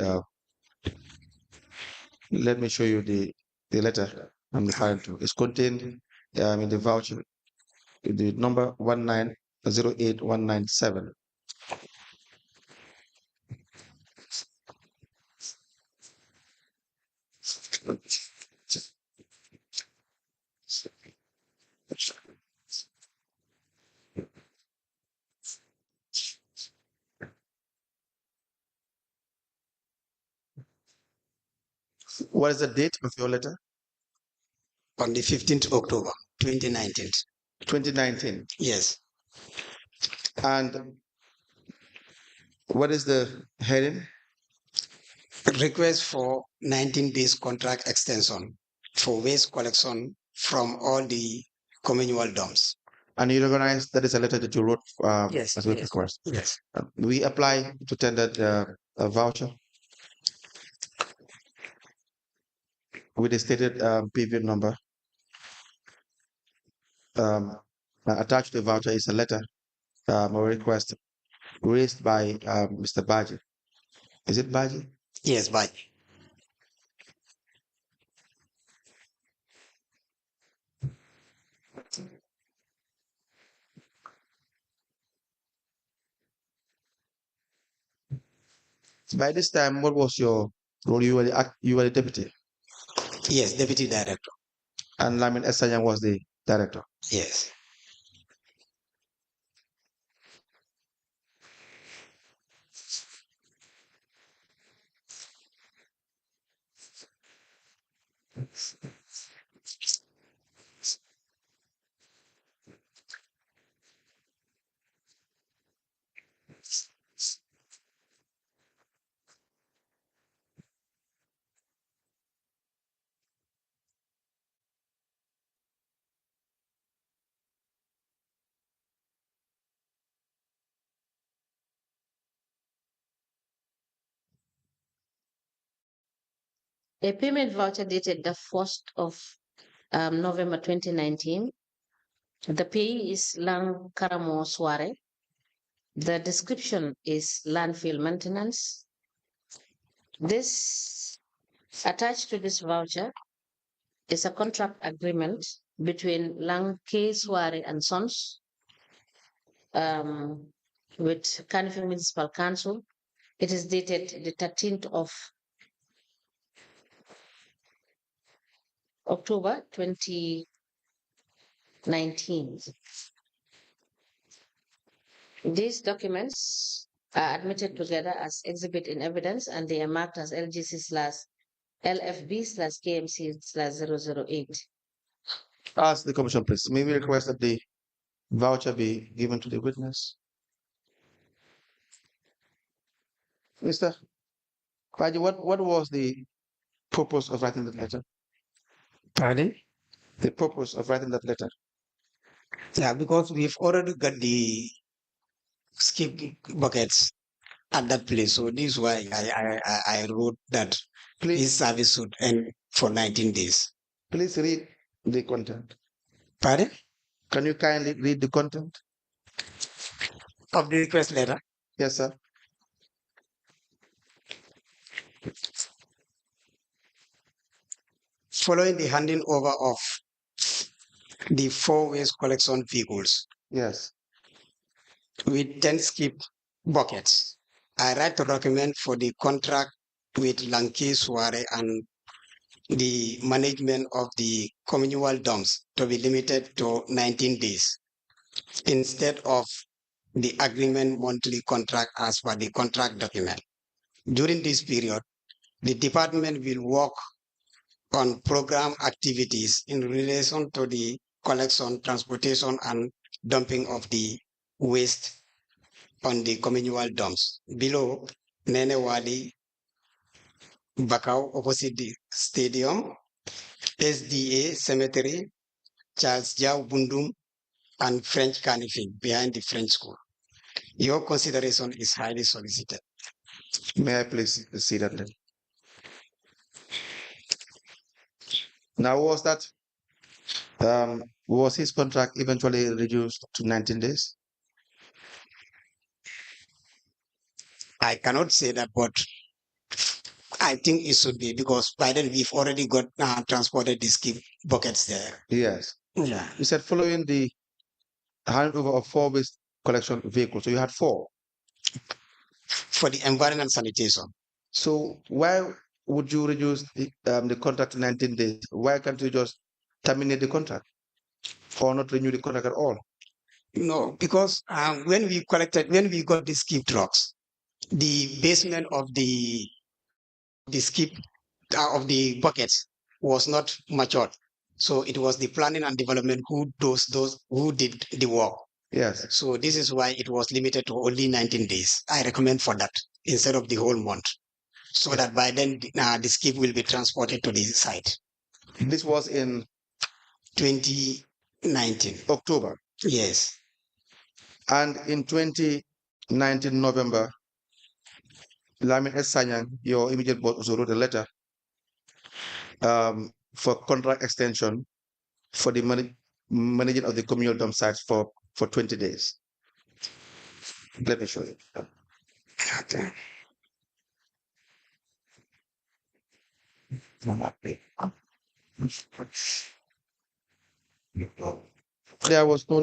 [SPEAKER 6] letter I'm referring to. It's contained in the voucher, the number 1908197. What is the date of your letter?
[SPEAKER 5] On the 15th October, 2019.
[SPEAKER 6] 2019.
[SPEAKER 5] Yes.
[SPEAKER 6] And what is the heading?
[SPEAKER 5] Request for 19 days contract extension for waste collection from all the communal dumps.
[SPEAKER 6] And you recognize that is a letter that you wrote
[SPEAKER 5] Yes,
[SPEAKER 6] as a
[SPEAKER 5] yes,
[SPEAKER 6] request.
[SPEAKER 5] yes.
[SPEAKER 6] We apply to tender a voucher with the stated PV number. Attached to the voucher is a letter or request raised by Mr. BADJIE. Is it BADJIE?
[SPEAKER 5] Yes, BADJIE.
[SPEAKER 6] By this time, what was your role? You were the deputy.
[SPEAKER 5] Yes, deputy director.
[SPEAKER 6] And Lamin Essayang was the director.
[SPEAKER 5] Yes.
[SPEAKER 2] A payment voucher dated the 1st of November 2019. The payee is KARAMO SUWAREH. The description is landfill maintenance. This attached to this voucher is a contract agreement between K. SUWAREH and Sons with Kanifing Municipal Council. It is dated the 13th of October 2019. These documents are admitted together as exhibit in evidence and they are marked as LGC/LFB/KMC/008.
[SPEAKER 6] Ask the commission, please. May we request that the voucher be given to the witness? Mr. Baji, what was the purpose of writing that letter?
[SPEAKER 5] Pardon?
[SPEAKER 6] The purpose of writing that letter?
[SPEAKER 5] Yeah, because we've already got the skip buckets at that place. So this is why I wrote that this service should end for 19 days.
[SPEAKER 6] Please read the content.
[SPEAKER 5] Pardon?
[SPEAKER 6] Can you kindly read the content
[SPEAKER 5] of the request letter?
[SPEAKER 6] Yes, sir.
[SPEAKER 5] Following the handing over of the 4 waste collection vehicles.
[SPEAKER 6] Yes.
[SPEAKER 5] With 10 skip buckets. I write a document for the contract with KARAMO Suwareh and the management of the communal dumps to be limited to 19 days instead of the agreement monthly contract as per the contract document. During this period, the department will work on program activities in relation to the collection, transportation, and dumping of the waste on the communal dumps. Below, Nenewali, Bakau, opposite the stadium, SDA Cemetery, Charles Jau Bundum, and French Carnival behind the French school. Your consideration is highly solicited.
[SPEAKER 6] May I please see that then? Now, was his contract eventually reduced to 19 days?
[SPEAKER 5] I cannot say that, but I think it should be, because by then we've already got transported the skip buckets there.
[SPEAKER 6] Yes.
[SPEAKER 5] Yeah.
[SPEAKER 6] You said following the handover of 4 waste collection vehicles. So you had 4.
[SPEAKER 5] For the environment and sanitation.
[SPEAKER 6] So why would you reduce the contract to 19 days? Why can't you just terminate the contract or not renew the contract at all?
[SPEAKER 5] No, because when we got the skip trucks, the basement of the skip of the buckets was not matured. So it was the planning and development who did the work.
[SPEAKER 6] Yes.
[SPEAKER 5] So this is why it was limited to only 19 days. I recommend for that instead of the whole month, so that by then the skip will be transported to the site.
[SPEAKER 6] This was in
[SPEAKER 5] 2019.
[SPEAKER 6] October.
[SPEAKER 5] Yes.
[SPEAKER 6] And in 2019 November, Lamin S. Sanyang, your immediate boss, also wrote a letter for contract extension for the managing of the communal dump sites for 20 days. Let me show you.
[SPEAKER 5] Okay.
[SPEAKER 6] There was no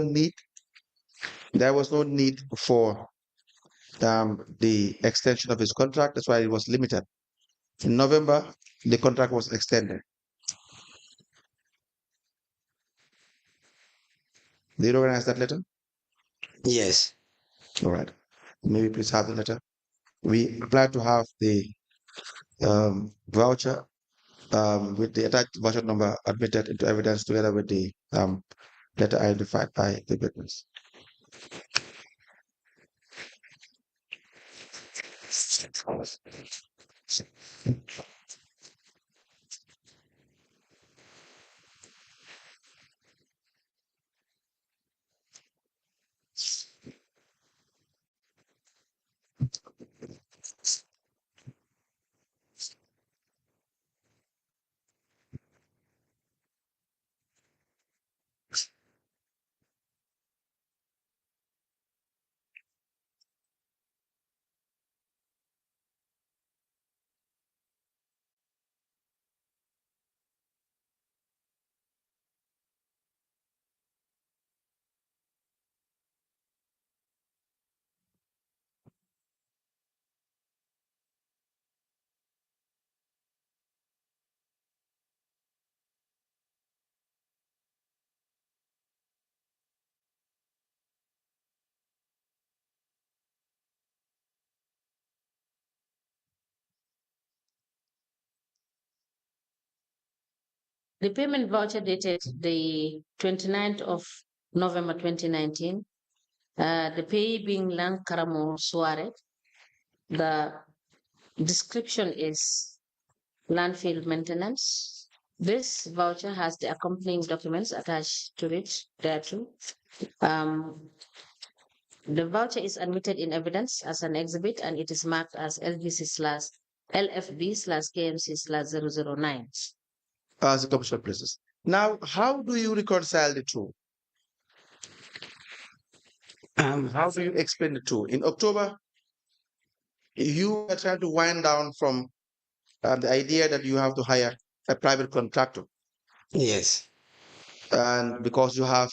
[SPEAKER 6] need for the extension of his contract. That's why it was limited. In November, the contract was extended. Do you recognize that letter?
[SPEAKER 5] Yes.
[SPEAKER 6] All right. Maybe please have the letter. We apply to have the voucher with the attached voucher number admitted into evidence together with the letter identified by the witness.
[SPEAKER 2] The payment voucher dated the 29th of November 2019, the payee being KARAMO SUWAREH. The description is landfill maintenance. This voucher has the accompanying documents attached to it thereto. The voucher is admitted in evidence as an exhibit, and it is marked as LFB/KMC/009.
[SPEAKER 6] As the commission places. Now, how do you reconcile the two? How do you explain the two? In October, you are trying to wind down from the idea that you have to hire a private contractor.
[SPEAKER 5] Yes.
[SPEAKER 6] And because you have,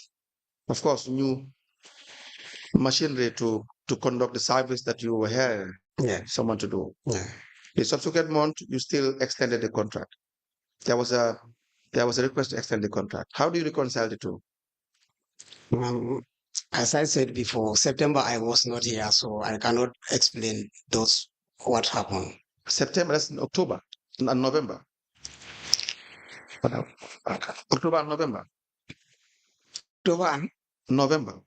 [SPEAKER 6] of course, new machinery to to conduct the service that you were hiring someone to do. The subsequent month, you still extended the contract. There was a request to extend the contract. How do you reconcile the two?
[SPEAKER 5] As I said before, September I was not here, so I cannot explain what happened.
[SPEAKER 6] September, that's in October and November. October and November.
[SPEAKER 5] October and
[SPEAKER 6] November.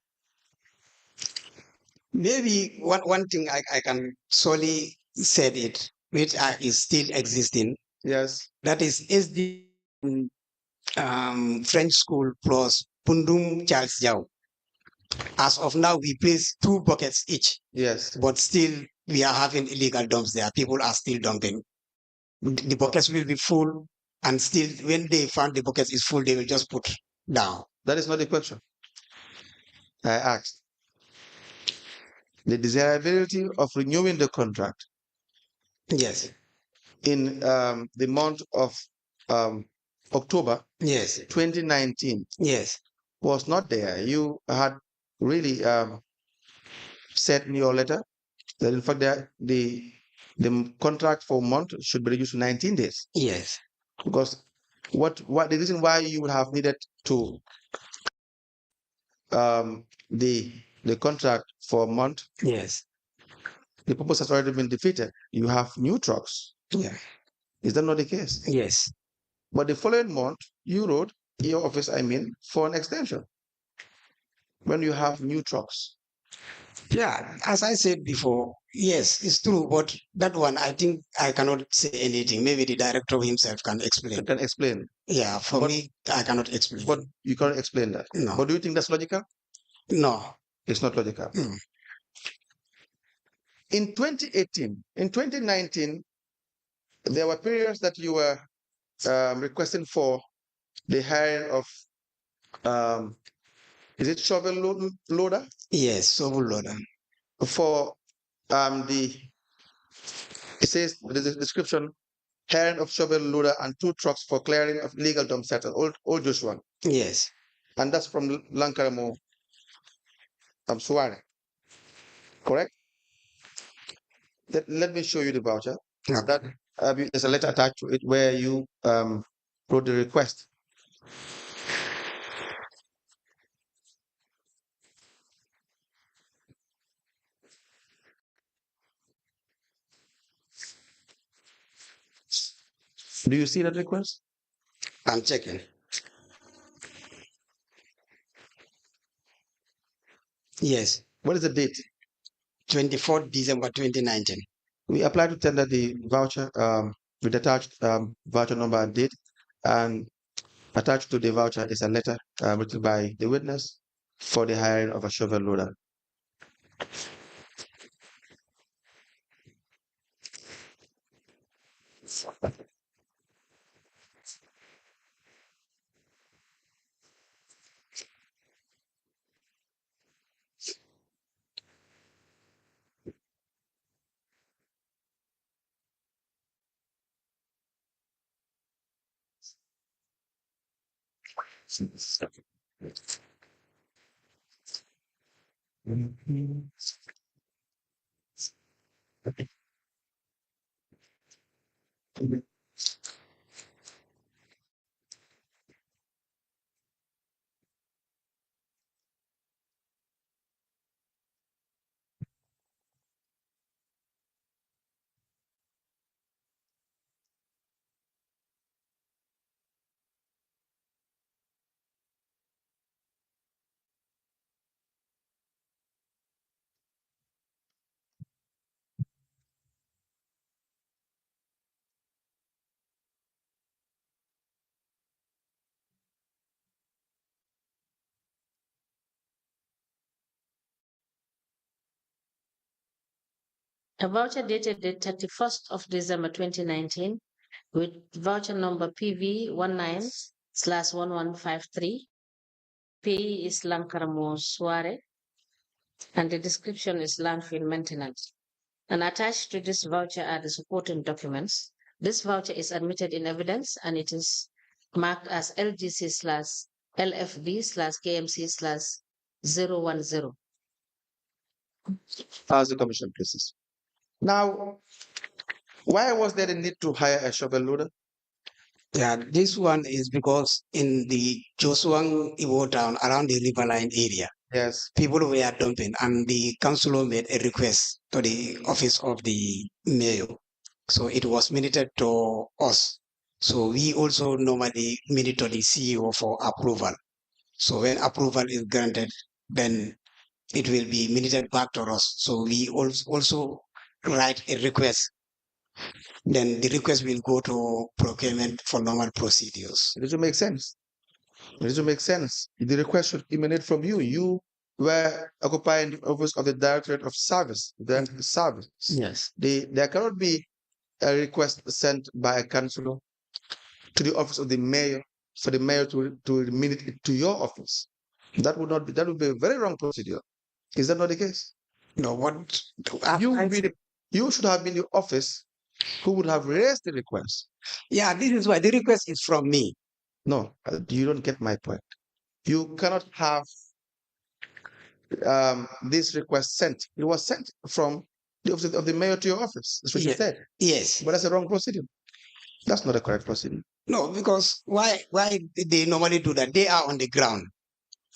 [SPEAKER 5] Maybe one thing I can solely say it, which is still existing.
[SPEAKER 6] Yes.
[SPEAKER 5] That is SD French school plus Pundum Charles Jau. As of now, we place 2 buckets each.
[SPEAKER 6] Yes.
[SPEAKER 5] But still, we are having illegal dumps there. People are still dumping. The buckets will be full, and still, when they find the bucket is full, they will just put down.
[SPEAKER 6] That is not the question. I asked. The desirability of renewing the contract.
[SPEAKER 5] Yes.
[SPEAKER 6] In the month of October.
[SPEAKER 5] Yes.
[SPEAKER 6] 2019.
[SPEAKER 5] Yes.
[SPEAKER 6] Was not there. You had really said in your letter that in fact the contract for a month should be reduced to 19 days.
[SPEAKER 5] Yes.
[SPEAKER 6] Because what the reason why you would have needed to the contract for a month.
[SPEAKER 5] Yes.
[SPEAKER 6] The purpose has already been defeated. You have new trucks.
[SPEAKER 5] Yeah.
[SPEAKER 6] Is that not the case?
[SPEAKER 5] Yes.
[SPEAKER 6] But the following month, you wrote, your office, for an extension. When you have new trucks.
[SPEAKER 5] Yeah, as I said before, yes, it's true. But that one, I think I cannot say anything. Maybe the director himself can explain.
[SPEAKER 6] You can explain.
[SPEAKER 5] Yeah, for me, I cannot explain.
[SPEAKER 6] But you cannot explain that.
[SPEAKER 5] No.
[SPEAKER 6] But do you think that's logical?
[SPEAKER 5] No.
[SPEAKER 6] It's not logical. In 2018, in 2019, there were periods that you were requesting for the hiring of, is it shovel loader?
[SPEAKER 5] Yes, shovel loader.
[SPEAKER 6] For it says, there's a description, hiring of shovel loader and 2 trucks for clearing of illegal dump sites, old Joshua.
[SPEAKER 5] Yes.
[SPEAKER 6] And that's from KARAMO Suwareh. Correct? Let me show you the voucher.
[SPEAKER 5] Okay.
[SPEAKER 6] There's a letter attached to it where you wrote the request. Do you see that request?
[SPEAKER 5] I'm checking. Yes.
[SPEAKER 6] What is the date?
[SPEAKER 5] 24th December 2019.
[SPEAKER 6] We applied to tender the voucher with attached voucher number and date, and attached to the voucher is a letter written by the witness for the hiring of a shovel loader.
[SPEAKER 2] A voucher dated the 31st of December 2019 with voucher number PV19/1153. P is KARAMO SUWAREH, and the description is landfill maintenance. And attached to this voucher are the supporting documents. This voucher is admitted in evidence and it is marked as LGC/LFB/KMC/010.
[SPEAKER 6] as the commission places. Now, why was there a need to hire a shovel loader?
[SPEAKER 5] Yeah, this one is because in the Josuang Iwo town around the riverline area,
[SPEAKER 6] Yes.
[SPEAKER 5] people were dumping, and the councillor made a request to the office of the mayor. So it was minuted to us. So we also normally minute to the CEO for approval. So when approval is granted, then it will be minuted back to us. So we also write a request. Then the request will go to procurement for normal procedures.
[SPEAKER 6] It doesn't make sense. It doesn't make sense. The request should emanate from you. You were occupying the office of the Directorate of Service. Service.
[SPEAKER 5] Yes.
[SPEAKER 6] There cannot be a request sent by a councillor to the office of the mayor for the mayor to remit it to your office. That would not be. That would be a very wrong procedure. Is that not the case?
[SPEAKER 5] No, what
[SPEAKER 6] You should have been the office who would have raised the request.
[SPEAKER 5] Yeah, this is why the request is from me.
[SPEAKER 6] No, you don't get my point. You cannot have this request sent. It was sent from the office of the mayor to your office. That's what you said.
[SPEAKER 5] Yes.
[SPEAKER 6] But that's a wrong procedure. That's not a correct procedure.
[SPEAKER 5] No, because why they normally do that? They are on the ground.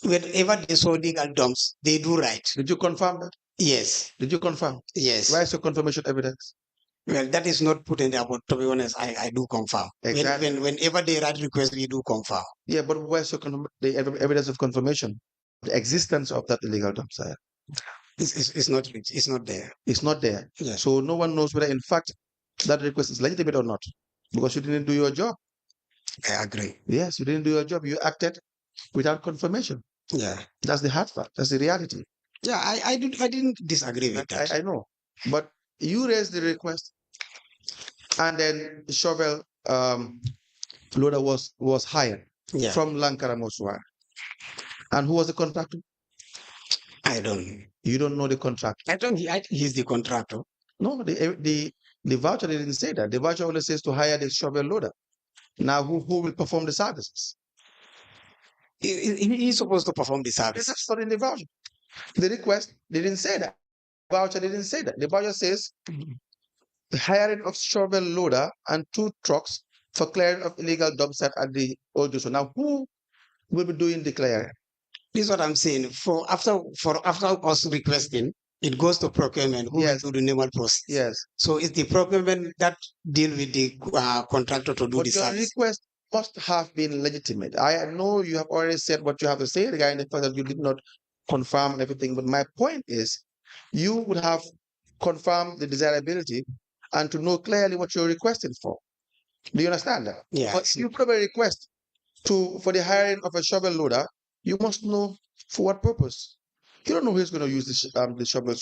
[SPEAKER 5] Whenever they saw legal dumps, they do right.
[SPEAKER 6] Did you confirm that?
[SPEAKER 5] Yes.
[SPEAKER 6] Did you confirm?
[SPEAKER 5] Yes.
[SPEAKER 6] Where is your confirmation evidence?
[SPEAKER 5] Well, that is not put in there, but to be honest, I do confirm.
[SPEAKER 6] Exactly.
[SPEAKER 5] Whenever they write requests, we do confirm.
[SPEAKER 6] Yeah, but where's your the evidence of confirmation? The existence of that illegal dump site.
[SPEAKER 5] It's not there.
[SPEAKER 6] It's not there.
[SPEAKER 5] Yeah.
[SPEAKER 6] So no one knows whether in fact that request is legitimate or not, because you didn't do your job.
[SPEAKER 5] I agree.
[SPEAKER 6] Yes, you didn't do your job. You acted without confirmation.
[SPEAKER 5] Yeah.
[SPEAKER 6] That's the hard fact. That's the reality.
[SPEAKER 5] Yeah, I didn't disagree with that.
[SPEAKER 6] I know. But you raised the request, and then the shovel loader was hired from KARAMO SUWAREH. And who was the contractor?
[SPEAKER 5] I don't know.
[SPEAKER 6] You don't know the contractor?
[SPEAKER 5] I think he's the contractor.
[SPEAKER 6] No, the voucher didn't say that. The voucher only says to hire the shovel loader. Now, who will perform the services?
[SPEAKER 5] He's supposed to perform the service.
[SPEAKER 6] That's not in the voucher. The request didn't say that. The voucher didn't say that. The voucher says the hiring of shovel loader and 2 trucks for clearing of illegal dump site at the old Joshua. Now, who will be doing the clearing?
[SPEAKER 5] This is what I'm saying. After us requesting, it goes to procurement, who will do the normal process.
[SPEAKER 6] Yes.
[SPEAKER 5] So it's the procurement that deal with the contractor to do the service.
[SPEAKER 6] Your request must have been legitimate. I know you have already said what you have to say regarding the fact that you did not confirm everything, but my point is you would have confirmed the desirability and to know clearly what you're requesting for. Do you understand that?
[SPEAKER 5] Yeah.
[SPEAKER 6] But you put a request for the hiring of a shovel loader, you must know for what purpose. You don't know who's going to use the shovel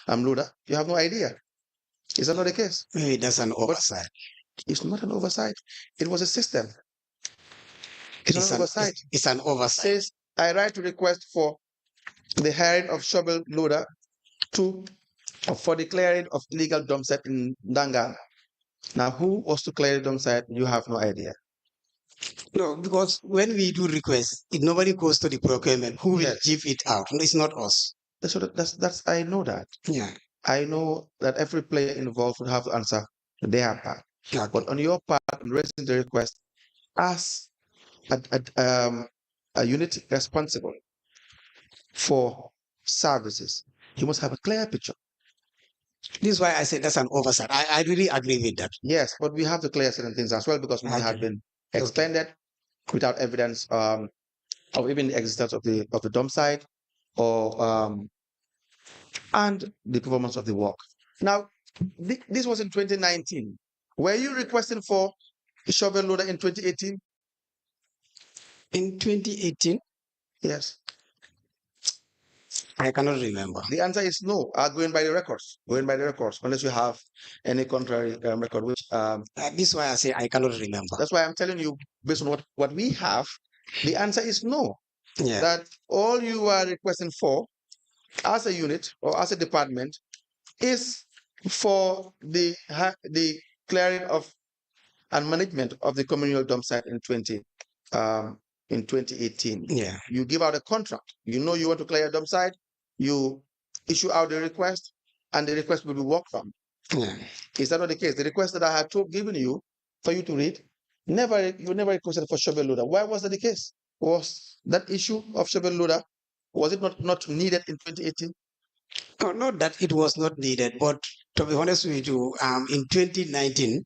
[SPEAKER 6] loader. You have no idea. Is that not the case?
[SPEAKER 5] Maybe that's an oversight.
[SPEAKER 6] It's not an oversight. It was a system. It's an oversight.
[SPEAKER 5] It's an oversight.
[SPEAKER 6] It says, I write to request for the hiring of shovel loader for the clearing of illegal dump site in Dangan. Now, who was to clear the dump site? You have no idea.
[SPEAKER 5] No, because when we do requests, it normally goes to the procurement. Who will give it out? No, it's not us.
[SPEAKER 6] That's I know that.
[SPEAKER 5] Yeah.
[SPEAKER 6] I know that every player involved would have to answer their part.
[SPEAKER 5] Okay.
[SPEAKER 6] But on your part, raising the request as a unit responsible for services, you must have a clear picture.
[SPEAKER 5] This is why I said that's an oversight. I really agree with that.
[SPEAKER 6] Yes, but we have to clear certain things as well, because we have been extended without evidence of even the existence of the dump site or and the performance of the work. Now, this was in 2019. Were you requesting for a shovel loader in 2018?
[SPEAKER 5] In 2018?
[SPEAKER 6] Yes.
[SPEAKER 5] I cannot remember.
[SPEAKER 6] The answer is no. Going by the records. Going by the records, unless you have any contrary record. Which
[SPEAKER 5] this is why I say I cannot remember.
[SPEAKER 6] That's why I'm telling you, based on what we have, the answer is no.
[SPEAKER 5] Yeah.
[SPEAKER 6] That all you are requesting for, as a unit or as a department, is for the clearing of and management of the communal dump site in 2018.
[SPEAKER 5] Yeah.
[SPEAKER 6] You give out a contract. You know you want to clear a dump site. You issue out the request, and the request will be worked on.
[SPEAKER 5] Yeah.
[SPEAKER 6] Is that not the case? The request that I had given you for you to read, you never requested for shovel loader. Why was that the case? Was that issue of shovel loader, was it not needed in 2018?
[SPEAKER 5] No, not that it was not needed, but to be honest with you, in 2019,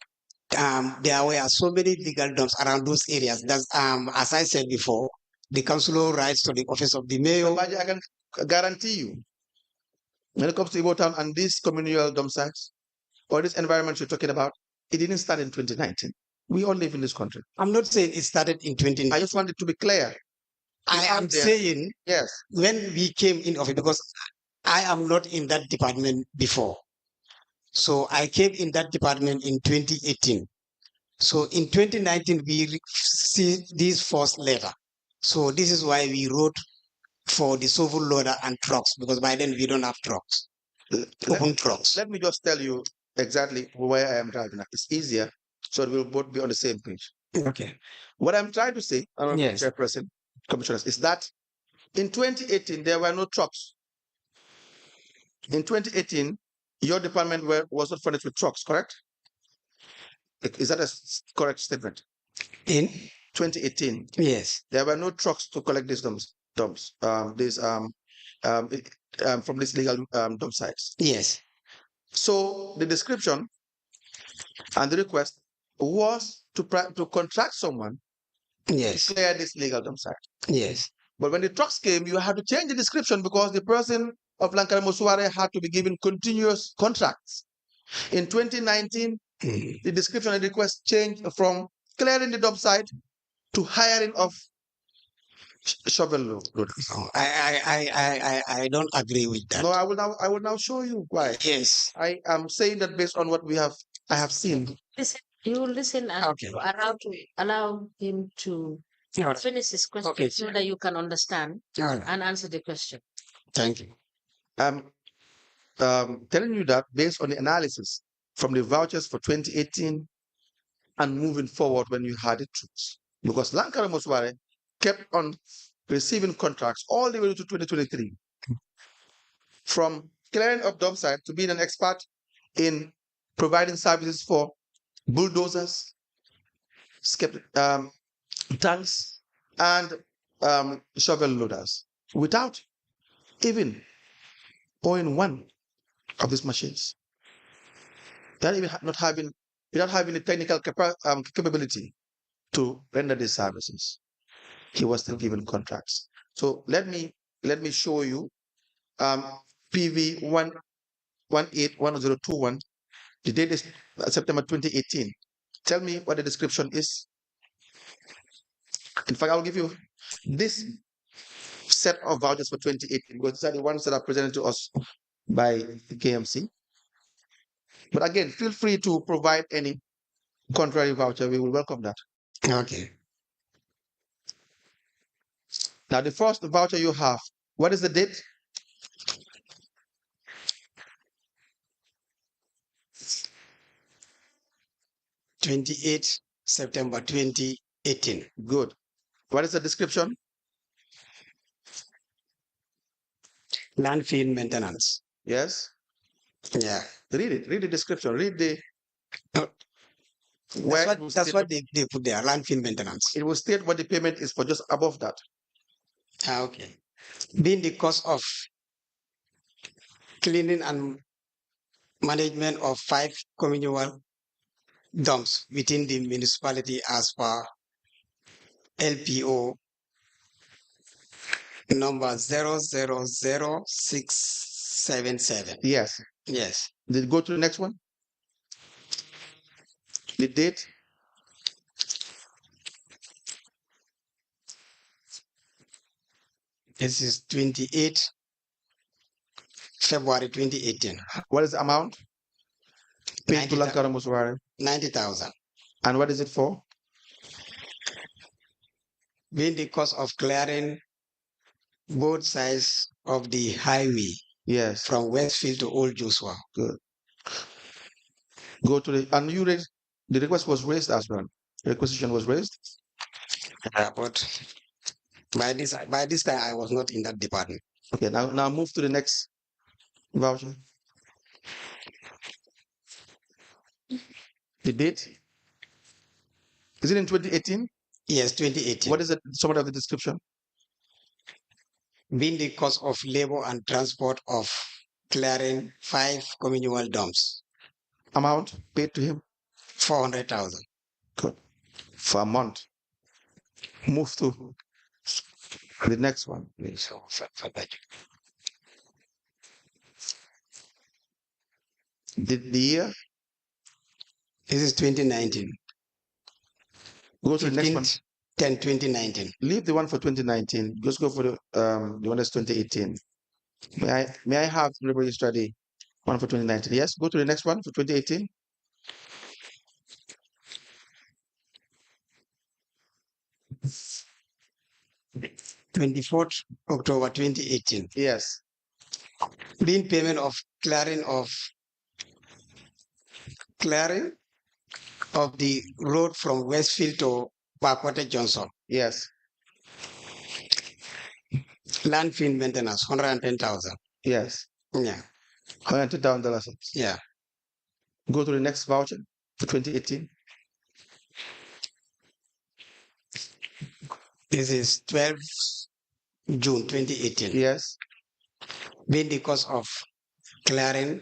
[SPEAKER 5] there were so many legal dumps around those areas. That's as I said before, the councillor writes to the office of the mayor.
[SPEAKER 6] But I can guarantee you, when it comes to Igbo Town and these communal dump sites, or this environment you're talking about, it didn't start in 2019. We all live in this country.
[SPEAKER 5] I'm not saying it started in 2019.
[SPEAKER 6] I just want it to be clear.
[SPEAKER 5] I am saying,
[SPEAKER 6] yes,
[SPEAKER 5] when we came in office, because I am not in that department before. So I came in that department in 2018. So in 2019, we received this first letter. So this is why we wrote for the shovel loader and trucks, because by then we don't have trucks, open trucks.
[SPEAKER 6] Let me just tell you exactly where I am driving at. It's easier, so we'll both be on the same page.
[SPEAKER 5] Okay.
[SPEAKER 6] What I'm trying to say,
[SPEAKER 5] Yes,
[SPEAKER 6] Chairperson, Commissioners, is that in 2018, there were no trucks. In 2018, your department was not furnished with trucks, correct? Is that a correct statement?
[SPEAKER 5] in
[SPEAKER 6] 2018,
[SPEAKER 5] yes,
[SPEAKER 6] there were no trucks to collect these from these legal dump sites.
[SPEAKER 5] yes,
[SPEAKER 6] So the description and the request was to contract someone
[SPEAKER 5] yes,
[SPEAKER 6] to clear this legal dump site.
[SPEAKER 5] yes,
[SPEAKER 6] But when the trucks came, you had to change the description because the person of KARAMO SUWAREH had to be given continuous contracts. In 2019, the description and request changed from clearing the dump site to hiring of shovel loaders.
[SPEAKER 5] No, I don't agree with that.
[SPEAKER 6] No, I will now show you why.
[SPEAKER 5] Yes.
[SPEAKER 6] I am saying that based on what I have seen.
[SPEAKER 2] Listen, you listen and
[SPEAKER 5] Okay.
[SPEAKER 2] allow him to
[SPEAKER 5] All right.
[SPEAKER 2] finish his question
[SPEAKER 5] Okay.
[SPEAKER 2] so that you can understand
[SPEAKER 5] All right.
[SPEAKER 2] and answer the question.
[SPEAKER 5] Thank you.
[SPEAKER 6] Telling you that based on the analysis from the vouchers for 2018 and moving forward when you had the troops, because KARAMO SUWAREH kept on receiving contracts all the way to 2023, from clearing up dump site to being an expert in providing services for bulldozers, tanks, and shovel loaders, without even owning one of these machines. Without having the technical capability to render these services, he was still given contracts. So let me show you PV 1181021. The date is September 2018. Tell me what the description is. In fact, I'll give you this set of vouchers for 2018 because these are the ones that are presented to us by the KMC. But again, feel free to provide any contrary voucher. We will welcome that.
[SPEAKER 5] Okay.
[SPEAKER 6] Now, the first voucher you have, what is the date?
[SPEAKER 5] September 2018.
[SPEAKER 6] Good. What is the description?
[SPEAKER 5] Landfill maintenance.
[SPEAKER 6] Yes.
[SPEAKER 5] Yeah.
[SPEAKER 6] Read it. Read the description. Read the.
[SPEAKER 5] That's what they put there, landfill maintenance.
[SPEAKER 6] It will state what the payment is for just above that.
[SPEAKER 5] Okay. Being the cost of cleaning and management of 5 communal dumps within the municipality as per LPO number 000677.
[SPEAKER 6] Yes.
[SPEAKER 5] Yes.
[SPEAKER 6] Did it go to the next one? The date?
[SPEAKER 5] This is 28 February 2018.
[SPEAKER 6] What is the amount? Paid to KARAMO SUWAREH.
[SPEAKER 5] 90,000.
[SPEAKER 6] And what is it for?
[SPEAKER 5] Being the cost of clearing both sides of the highway.
[SPEAKER 6] Yes.
[SPEAKER 5] From Westfield to Old Joshua.
[SPEAKER 6] Good. Go to the, and you raised, the request was raised as well. The requisition was raised.
[SPEAKER 5] But by this time I was not in that department.
[SPEAKER 6] Okay, now move to the next voucher? The date? Is it in 2018?
[SPEAKER 5] Yes, 2018.
[SPEAKER 6] What is the summary of the description?
[SPEAKER 5] Being the cost of labor and transport of clearing 5 communal dumps,
[SPEAKER 6] Amount paid to him?
[SPEAKER 5] 400,000.
[SPEAKER 6] Good. For a month. Move to the next one, please.
[SPEAKER 5] So for that.
[SPEAKER 6] The year?
[SPEAKER 5] This is 2019.
[SPEAKER 6] Go to the next one.
[SPEAKER 5] 10, 2019.
[SPEAKER 6] Leave the one for 2019. Just go for the one that's 2018. May I have the register the one for 2019? Yes. Go to the next one for 2018.
[SPEAKER 5] Twenty-fourth October 2018.
[SPEAKER 6] Yes.
[SPEAKER 5] Being payment of clearing of the road from Westfield to Backwater Johnson.
[SPEAKER 6] Yes.
[SPEAKER 5] Landfill maintenance, 110,000.
[SPEAKER 6] Yes.
[SPEAKER 5] Yeah.
[SPEAKER 6] $110,000.
[SPEAKER 5] Yeah.
[SPEAKER 6] Go to the next voucher for 2018.
[SPEAKER 5] This is 12th June 2018.
[SPEAKER 6] Yes.
[SPEAKER 5] Being the cost of clearing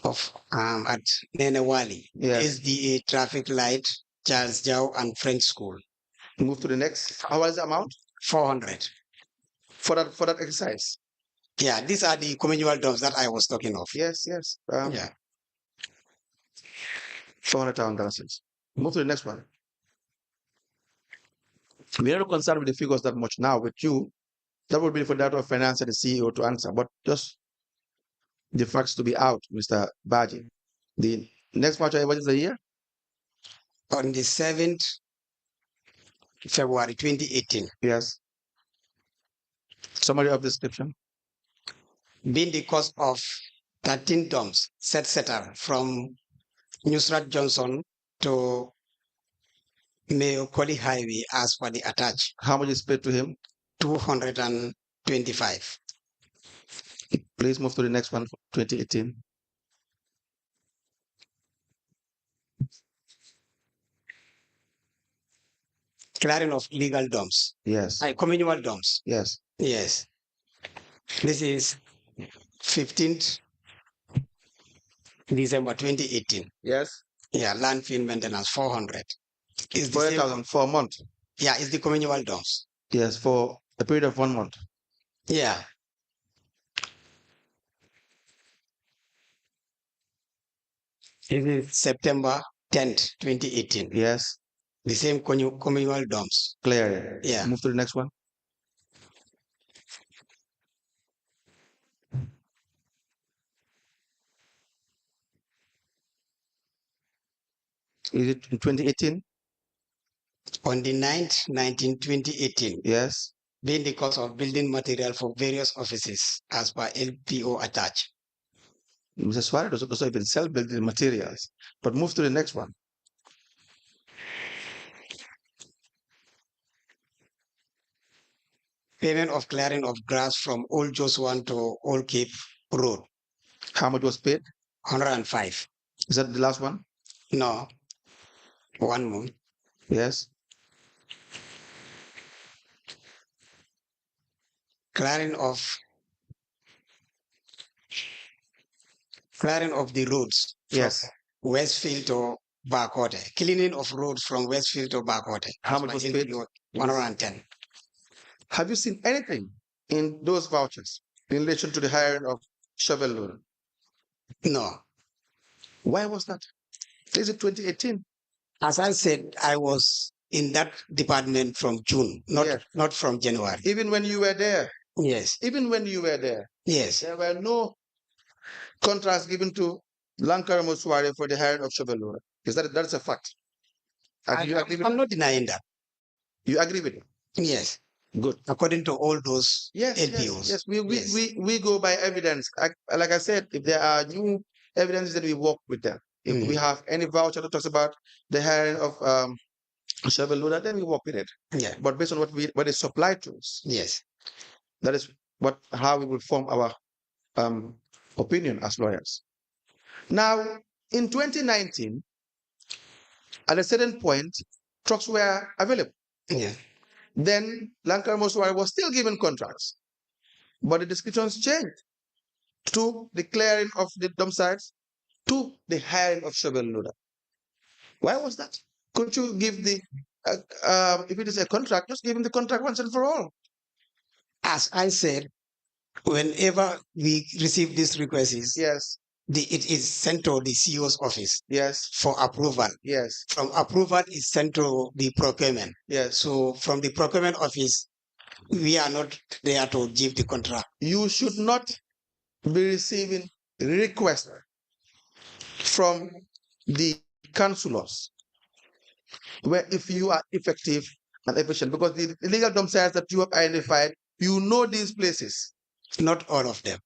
[SPEAKER 5] of at Nenewali,
[SPEAKER 6] Yes.
[SPEAKER 5] SDA traffic light, Charles Jow and French school.
[SPEAKER 6] Move to the next. How is the amount?
[SPEAKER 5] 400.
[SPEAKER 6] For that exercise?
[SPEAKER 5] Yeah, these are the communal dumps that I was talking of.
[SPEAKER 6] Yes, yes.
[SPEAKER 5] Yeah.
[SPEAKER 6] $400,000. Move to the next one. We are not concerned with the figures that much now. With you, that would be for that of finance and the CEO to answer. But just the facts to be out, Mr. Badjie. The next voucher, what is the year?
[SPEAKER 5] On the 7th February 2018.
[SPEAKER 6] Yes. Summary of description.
[SPEAKER 5] Being the cost of 13 dumps setter from Nusrat Johnson to Mayo Koli Highway as per the attached.
[SPEAKER 6] How much is paid to him?
[SPEAKER 5] 225.
[SPEAKER 6] Please move to the next one for 2018.
[SPEAKER 5] Clearing of legal dumps.
[SPEAKER 6] Yes.
[SPEAKER 5] Communal dumps.
[SPEAKER 6] Yes.
[SPEAKER 5] Yes. This is 15th December 2018.
[SPEAKER 6] Yes.
[SPEAKER 5] Yeah, landfill maintenance 400. Is the
[SPEAKER 6] 400,000 for a month.
[SPEAKER 5] Yeah, it's the communal dumps.
[SPEAKER 6] Yes, for a period of 1 month.
[SPEAKER 5] Yeah. It is September 10th, 2018.
[SPEAKER 6] Yes.
[SPEAKER 5] The same communal dumps.
[SPEAKER 6] Clear.
[SPEAKER 5] Yeah.
[SPEAKER 6] Move to the next one. Is it in 2018?
[SPEAKER 5] On the 9th, 2018.
[SPEAKER 6] Yes.
[SPEAKER 5] Being the cost of building material for various offices as per LPO attached.
[SPEAKER 6] Mr. Suarez does also even sell building materials. But move to the next one.
[SPEAKER 5] Payment of clearing of grass from Old Joshua to Old Cape Road.
[SPEAKER 6] How much was paid?
[SPEAKER 5] 105.
[SPEAKER 6] Is that the last one?
[SPEAKER 5] No. 1 more.
[SPEAKER 6] Yes.
[SPEAKER 5] Clearing of the roads.
[SPEAKER 6] Yes.
[SPEAKER 5] Westfield to Backwater. Cleaning of roads from Westfield to Backwater.
[SPEAKER 6] How much was paid?
[SPEAKER 5] 110.
[SPEAKER 6] Have you seen anything in those vouchers in relation to the hiring of shovel loader?
[SPEAKER 5] No.
[SPEAKER 6] Why was that? Is it 2018?
[SPEAKER 5] As I said, I was in that department from June, not from January.
[SPEAKER 6] Even when you were there?
[SPEAKER 5] Yes.
[SPEAKER 6] Even when you were there?
[SPEAKER 5] Yes.
[SPEAKER 6] There were no contracts given to KARAMO SUWAREH for the hiring of shovel loader. That's a fact?
[SPEAKER 5] I'm not denying that.
[SPEAKER 6] You agree with it?
[SPEAKER 5] Yes.
[SPEAKER 6] Good.
[SPEAKER 5] According to all those
[SPEAKER 6] LPOs. Yes. We go by evidence. Like I said, if there are new evidence, then we work with them. If we have any voucher that talks about the hiring of shovel loader, then we work with it.
[SPEAKER 5] Yeah.
[SPEAKER 6] But based on what is supplied to us.
[SPEAKER 5] Yes.
[SPEAKER 6] That is how we will form our opinion as lawyers. Now, in 2019, at a certain point, trucks were available.
[SPEAKER 5] Yeah.
[SPEAKER 6] Then KARAMO SUWAREH was still given contracts, but the descriptions changed to the clearing of the dump sites to the hiring of shovel loader. Why was that? Could you give the, if it is a contract, just give him the contract once and for all?
[SPEAKER 5] As I said, whenever we receive these requests,
[SPEAKER 6] Yes.
[SPEAKER 5] it is sent to the CEO's office.
[SPEAKER 6] Yes.
[SPEAKER 5] For approval.
[SPEAKER 6] Yes.
[SPEAKER 5] From approval is sent to the procurement.
[SPEAKER 6] Yes.
[SPEAKER 5] So from the procurement office, we are not there to give the contract.
[SPEAKER 6] You should not be receiving requests from the councillors where if you are effective and efficient, because the illegal dump sites that you have identified, you know these places.
[SPEAKER 5] Not all of them.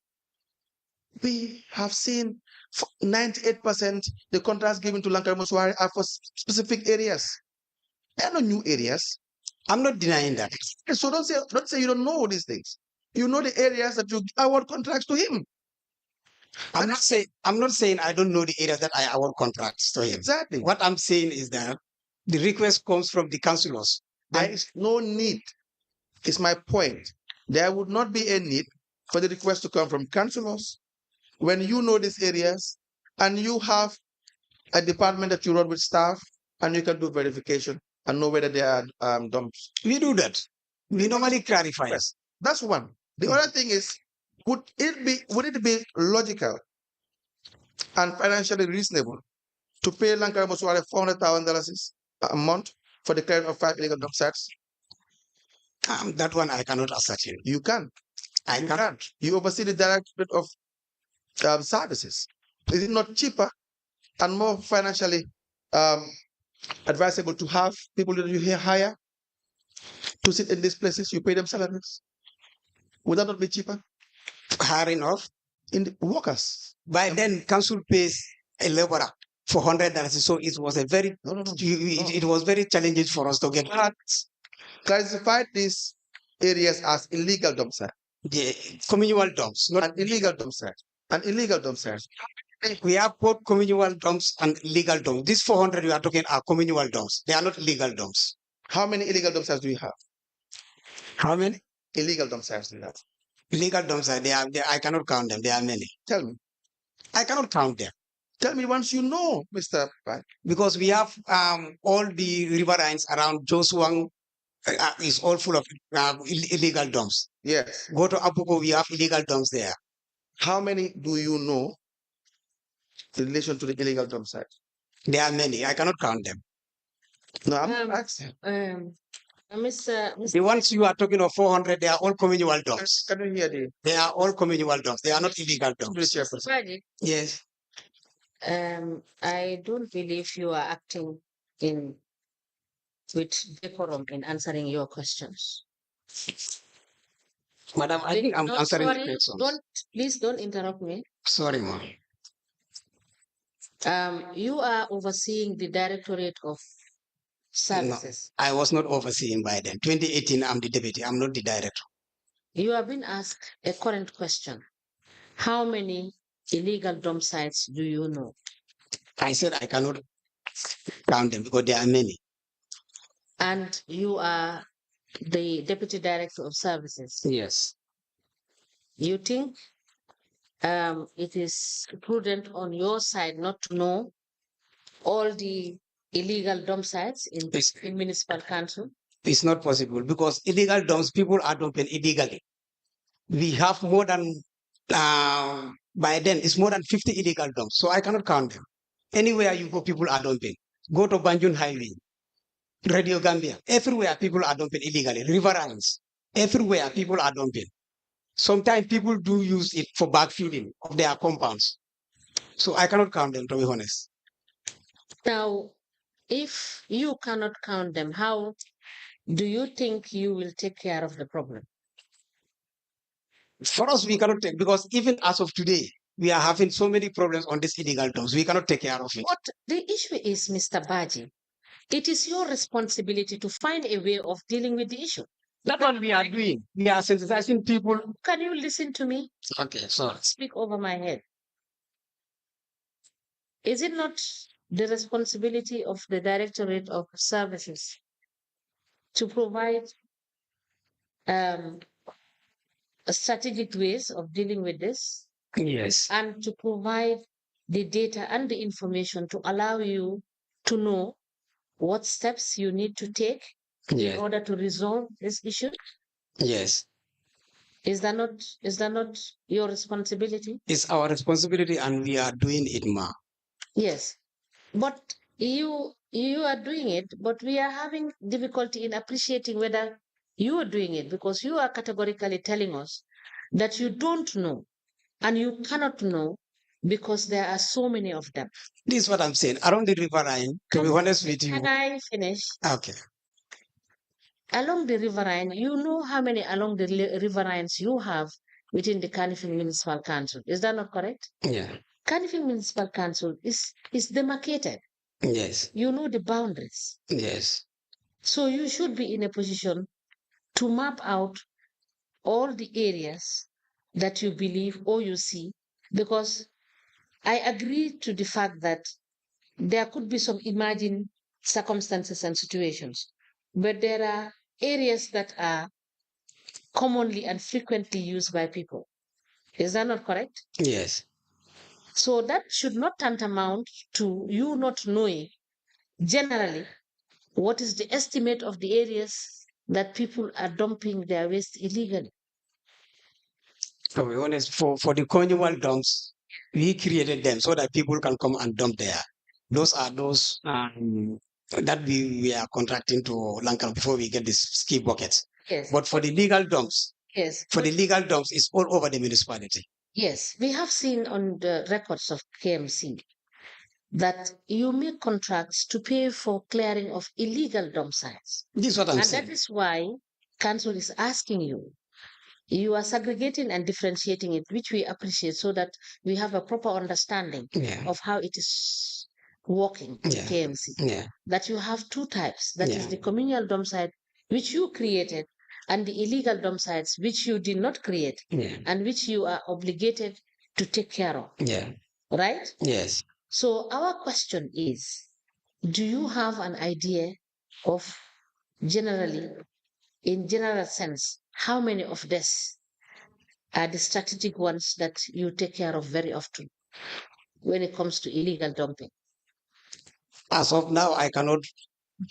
[SPEAKER 6] We have seen 98% the contracts given to KARAMO SUWAREH are for specific areas. There are no new areas.
[SPEAKER 5] I'm not denying that.
[SPEAKER 6] So don't say you don't know these things. You know the areas that you award contracts to him.
[SPEAKER 5] I'm not saying I don't know the areas that I award contracts to him.
[SPEAKER 6] Exactly.
[SPEAKER 5] What I'm saying is that the request comes from the councillors.
[SPEAKER 6] There is no need. Is my point. There would not be a need for the request to come from councillors when you know these areas and you have a department that you run with staff and you can do verification and know whether there are dumps.
[SPEAKER 5] We do that. We normally clarify.
[SPEAKER 6] Yes. That's one. The other thing is, would it be logical and financially reasonable to pay KARAMO SUWAREH $400,000 a month for the clearing of 5 illegal dump sites?
[SPEAKER 5] That one I cannot ascertain.
[SPEAKER 6] You can.
[SPEAKER 5] I can't.
[SPEAKER 6] You oversee the directorate of services. Is it not cheaper and more financially advisable to have people that you hire to sit in these places? You pay them salaries. Would that not be cheaper?
[SPEAKER 5] Hiring of
[SPEAKER 6] in the workers.
[SPEAKER 5] By then, council pays a laborer for $100. So it was a very it was very challenging for us to get.
[SPEAKER 6] Classified these areas as illegal dump sites.
[SPEAKER 5] The communal dumps, not
[SPEAKER 6] an illegal dump site. An illegal dump site.
[SPEAKER 5] We have both communal dumps and legal dumps. These 400 we are talking are communal dumps. They are not legal dumps.
[SPEAKER 6] How many illegal dump sites do you have?
[SPEAKER 5] How many?
[SPEAKER 6] Illegal dump sites do you have?
[SPEAKER 5] Illegal dumps, I cannot count them. There are many.
[SPEAKER 6] Tell me.
[SPEAKER 5] I cannot count them.
[SPEAKER 6] Tell me once you know, Mr. Pai.
[SPEAKER 5] Because we have all the riverines around Josuang is all full of illegal dumps.
[SPEAKER 6] Yes.
[SPEAKER 5] Go to Apuko, we have illegal dumps there.
[SPEAKER 6] How many do you know in relation to the illegal dump sites?
[SPEAKER 5] There are many. I cannot count them.
[SPEAKER 6] No, I'm asking.
[SPEAKER 2] Mr.
[SPEAKER 5] The ones you are talking of 400, they are all communal dumps.
[SPEAKER 6] Can you hear the?
[SPEAKER 5] They are all communal dumps. They are not illegal dumps. Yes.
[SPEAKER 2] I don't believe you are acting with decorum in answering your questions.
[SPEAKER 5] Madam, I think I'm answering the questions.
[SPEAKER 2] Please don't interrupt me.
[SPEAKER 5] Sorry, ma'am.
[SPEAKER 2] You are overseeing the Directorate of Services.
[SPEAKER 5] No, I was not overseeing by then. 2018, I'm the deputy. I'm not the director.
[SPEAKER 2] You have been asked a current question. How many illegal dump sites do you know?
[SPEAKER 5] I said I cannot count them because there are many.
[SPEAKER 2] And you are the Deputy Director of Services?
[SPEAKER 5] Yes.
[SPEAKER 2] You think it is prudent on your side not to know all the illegal dump sites in municipal council?
[SPEAKER 5] It's not possible because illegal dumps, people are dumping illegally. We have more than, by then, it's more than 50 illegal dumps. So I cannot count them. Anywhere you go, people are dumping. Go to Banjul Highway, Radio Gambia. Everywhere people are dumping illegally. Riverines. Everywhere people are dumping. Sometimes people do use it for backfilling of their compounds. So I cannot count them, to be honest.
[SPEAKER 2] Now, if you cannot count them, how do you think you will take care of the problem?
[SPEAKER 5] For us, we cannot take, because even as of today, we are having so many problems on these illegal dumps. We cannot take care of it.
[SPEAKER 2] What the issue is, Mr. Badjie, it is your responsibility to find a way of dealing with the issue.
[SPEAKER 5] That one we are doing. We are sensitizing people.
[SPEAKER 2] Can you listen to me?
[SPEAKER 5] Okay, sorry.
[SPEAKER 2] Speak over my head. Is it not the responsibility of the Directorate of Services to provide strategic ways of dealing with this
[SPEAKER 5] Yes.
[SPEAKER 2] and to provide the data and the information to allow you to know what steps you need to take in
[SPEAKER 5] Yes.
[SPEAKER 2] order to resolve this issue?
[SPEAKER 5] Yes.
[SPEAKER 2] Is that not your responsibility?
[SPEAKER 5] It's our responsibility and we are doing it, ma.
[SPEAKER 2] Yes. But you are doing it, but we are having difficulty in appreciating whether you are doing it because you are categorically telling us that you don't know and you cannot know because there are so many of them.
[SPEAKER 5] This is what I'm saying. Around the riverine, to be honest with you.
[SPEAKER 2] Can I finish?
[SPEAKER 5] Okay.
[SPEAKER 2] Along the riverine, you know how many along the riverines you have within the Kanifing Municipal Council. Is that not correct?
[SPEAKER 5] Yeah.
[SPEAKER 2] Kanifing Municipal Council is demarcated.
[SPEAKER 5] Yes.
[SPEAKER 2] You know the boundaries.
[SPEAKER 5] Yes.
[SPEAKER 2] So you should be in a position to map out all the areas that you believe or you see, because I agree to the fact that there could be some emerging circumstances and situations, but there are areas that are commonly and frequently used by people. Is that not correct?
[SPEAKER 5] Yes.
[SPEAKER 2] So that should not tantamount to you not knowing generally what is the estimate of the areas that people are dumping their waste illegally.
[SPEAKER 5] To be honest, for the communal dumps, we created them so that people can come and dump there. Those are those that we are contracting to Lankan before we get these ski buckets.
[SPEAKER 2] Yes.
[SPEAKER 5] But for the legal dumps,
[SPEAKER 2] Yes.
[SPEAKER 5] for the legal dumps, it's all over the municipality.
[SPEAKER 2] Yes, we have seen on the records of KMC that you make contracts to pay for clearing of illegal dump sites.
[SPEAKER 5] This is what I'm
[SPEAKER 2] And
[SPEAKER 5] saying.
[SPEAKER 2] that is why council is asking you. You are segregating and differentiating it, which we appreciate, so that we have a proper understanding of how it is working in KMC.
[SPEAKER 5] Yeah.
[SPEAKER 2] That you have two types. That is
[SPEAKER 5] Yeah.
[SPEAKER 2] the communal dump site, which you created, and the illegal dump sites, which you did not create,
[SPEAKER 5] Yeah.
[SPEAKER 2] and which you are obligated to take care of.
[SPEAKER 5] Yeah.
[SPEAKER 2] Right?
[SPEAKER 5] Yes.
[SPEAKER 2] So our question is, do you have an idea of generally, in general sense, how many of this are the strategic ones that you take care of very often when it comes to illegal dumping?
[SPEAKER 5] As of now, I cannot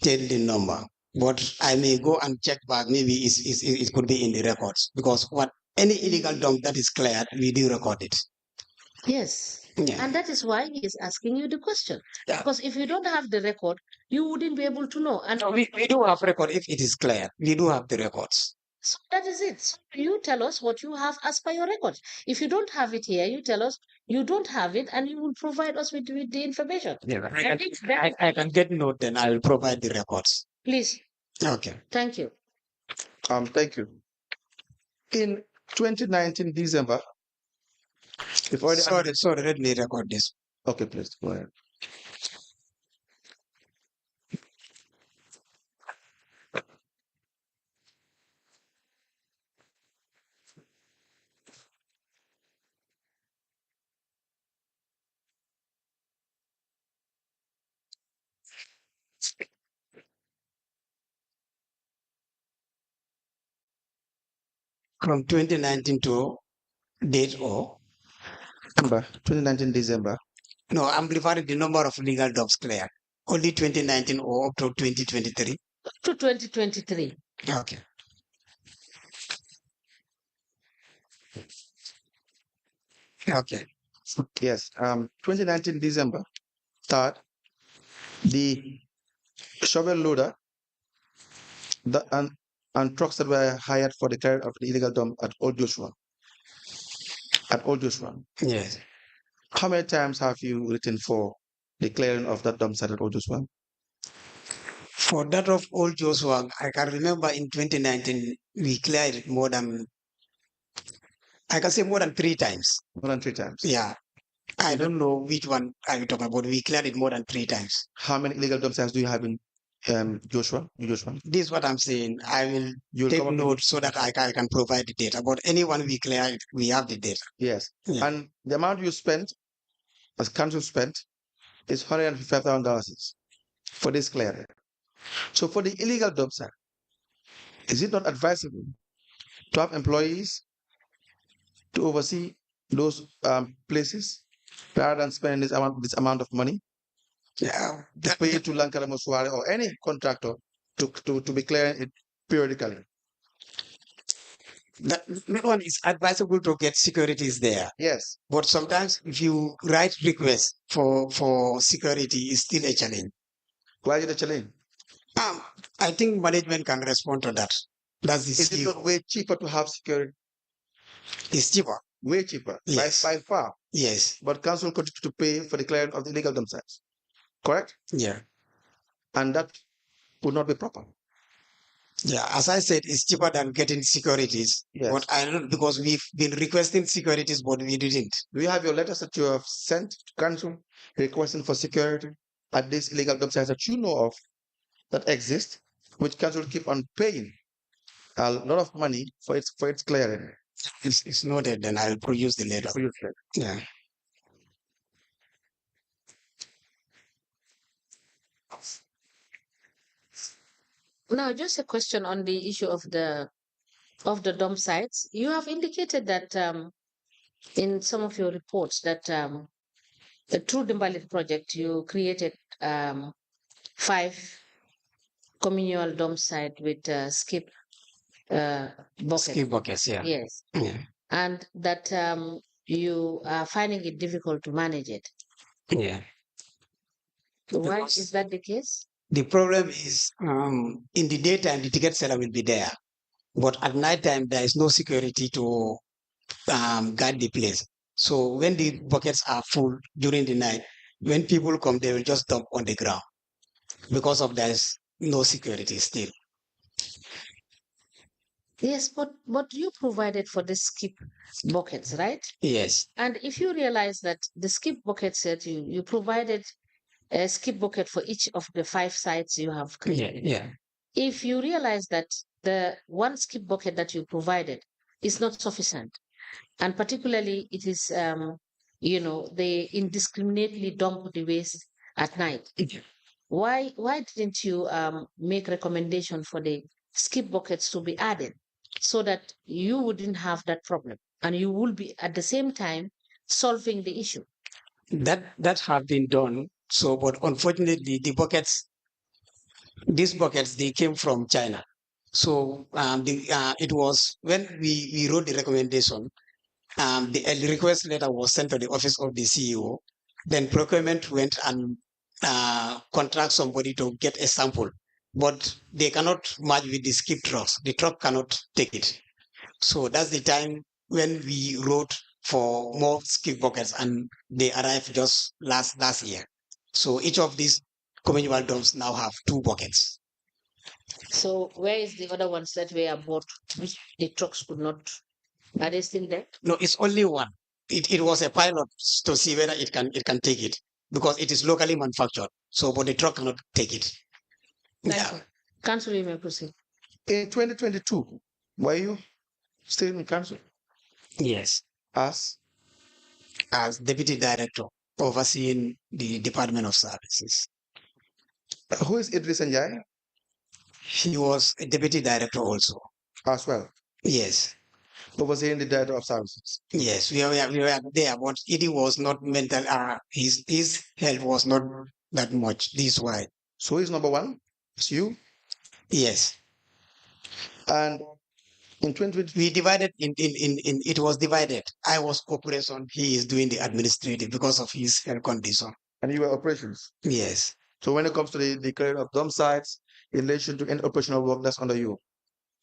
[SPEAKER 5] tell the number, but I may go and check back. Maybe it could be in the records, because what any illegal dump that is cleared, we do record it.
[SPEAKER 2] Yes.
[SPEAKER 5] Yeah.
[SPEAKER 2] And that is why he is asking you the question.
[SPEAKER 5] Yeah.
[SPEAKER 2] Because if you don't have the record, you wouldn't be able to know. And
[SPEAKER 5] No, we do have record if it is clear. We do have the records.
[SPEAKER 2] so that is it. So you tell us what you have as per your records. If you don't have it here, you tell us you don't have it, and you will provide us with the information.
[SPEAKER 5] Yeah,
[SPEAKER 2] I
[SPEAKER 5] I can get note, then I will provide the records.
[SPEAKER 2] Please.
[SPEAKER 5] Okay.
[SPEAKER 2] Thank you.
[SPEAKER 6] Thank you. In 2019 December,
[SPEAKER 5] Sorry, let me record this.
[SPEAKER 6] Okay, please go ahead.
[SPEAKER 5] From 2019 to date or?
[SPEAKER 6] 2019 December.
[SPEAKER 5] No, I'm referring the number of legal dumps cleared. Only 2019 or up to 2023?
[SPEAKER 2] To 2023.
[SPEAKER 5] Okay. Okay.
[SPEAKER 6] Yes. 2019 December 3rd, the shovel loader and trucks that were hired for the clearing of the illegal dump at Old Joshua.
[SPEAKER 5] Yes.
[SPEAKER 6] How many times have you written for the clearing of that dump site at Old Joshua?
[SPEAKER 5] For that of Old Joshua, I can remember in 2019, we cleared it more than, I can say more than 3 times.
[SPEAKER 6] More than 3 times?
[SPEAKER 5] Yeah. I don't know which one I'm talking about. We cleared it more than 3 times.
[SPEAKER 6] How many illegal dump sites do you have in Joshua.
[SPEAKER 5] This is what I'm saying. I will
[SPEAKER 6] You'll
[SPEAKER 5] take
[SPEAKER 6] come up with-
[SPEAKER 5] note so that I can provide the data. But anyone we clear, we have the data.
[SPEAKER 6] Yes.
[SPEAKER 5] Yeah.
[SPEAKER 6] And the amount you spent, as council spent, is $155,000 for this clearing. So for the illegal dump site, is it not advisable to have employees to oversee those places rather than spending this amount of money
[SPEAKER 5] Yeah,
[SPEAKER 6] to pay to KARAMO SUWAREH or any contractor to be clearing it periodically?
[SPEAKER 5] that one is advisable to get securities there.
[SPEAKER 6] Yes.
[SPEAKER 5] But sometimes if you write requests for security, is still a challenge.
[SPEAKER 6] Why is it a challenge?
[SPEAKER 5] I think management can respond to that. That's the
[SPEAKER 6] Is it not way cheaper to have security?
[SPEAKER 5] It's cheaper.
[SPEAKER 6] Way cheaper.
[SPEAKER 5] Yes.
[SPEAKER 6] By far.
[SPEAKER 5] Yes.
[SPEAKER 6] But council continue to pay for the clearing of the illegal dump sites. Correct?
[SPEAKER 5] Yeah.
[SPEAKER 6] And that would not be proper.
[SPEAKER 5] Yeah, as I said, it's cheaper than getting securities.
[SPEAKER 6] Yes.
[SPEAKER 5] But I don't, because we've been requesting securities, but we didn't.
[SPEAKER 6] Do you have your letters that you have sent to council requesting for security at these illegal dump sites that you know of that exist, which council keep on paying a lot of money for its clearing?
[SPEAKER 5] It's noted, then I'll produce the letter. Yeah.
[SPEAKER 2] Now, just a question on the issue of the dump sites. You have indicated that in some of your reports that through the Mbalit project, you created 5 communal dump site with skip buckets.
[SPEAKER 5] Skip buckets, yeah.
[SPEAKER 2] Yes.
[SPEAKER 5] Yeah.
[SPEAKER 2] And that you are finding it difficult to manage it.
[SPEAKER 5] Yeah.
[SPEAKER 2] Why
[SPEAKER 5] Because
[SPEAKER 2] is that the case?
[SPEAKER 5] the problem is in the daytime, the ticket seller will be there. But at night time, there is no security to guard the place. So when the buckets are full during the night, when people come, they will just dump on the ground because of there's no security still.
[SPEAKER 2] Yes, but you provided for the skip buckets, right?
[SPEAKER 5] Yes.
[SPEAKER 2] And if you realize that the skip buckets that you provided a skip bucket for each of the 5 sites you have created.
[SPEAKER 5] Yeah.
[SPEAKER 2] If you realize that the one skip bucket that you provided is not sufficient, and particularly it is, they indiscriminately dump the waste at night. Why didn't you make recommendation for the skip buckets to be added so that you wouldn't have that problem and you will be at the same time solving the issue?
[SPEAKER 5] That have been done. So, but unfortunately, these buckets, they came from China. So it was when we wrote the recommendation, the request letter was sent to the office of the CEO. Then procurement went and contract somebody to get a sample, but they cannot match with the skip trucks. The truck cannot take it. So that's the time when we wrote for more skip buckets, and they arrived just last year. So each of these communal dumps now have 2 buckets.
[SPEAKER 2] So where is the other ones that were bought, which the trucks could not? Are they still there?
[SPEAKER 5] No, it's only one. It was a pilot to see whether it can take it, because it is locally manufactured. So, but the truck cannot take it.
[SPEAKER 2] Thank you. Council, you may proceed.
[SPEAKER 6] In 2022, were you still in council?
[SPEAKER 5] Yes.
[SPEAKER 6] As
[SPEAKER 5] Deputy Director overseeing the Department of Services.
[SPEAKER 6] who is Idris Njai?
[SPEAKER 5] He was a Deputy Director also.
[SPEAKER 6] As well.
[SPEAKER 5] Yes.
[SPEAKER 6] Overseeing the Director of Services.
[SPEAKER 5] Yes, we were there, but it was not mental. His health was not that much. This is why.
[SPEAKER 6] So he's number 1. It's you.
[SPEAKER 5] Yes.
[SPEAKER 6] And in 2020,
[SPEAKER 5] we divided in it was divided. I was operation. He is doing the administrative because of his health condition.
[SPEAKER 6] And you were operations.
[SPEAKER 5] Yes.
[SPEAKER 6] So when it comes to the clearing of dump sites in relation to any operational work, that's under you.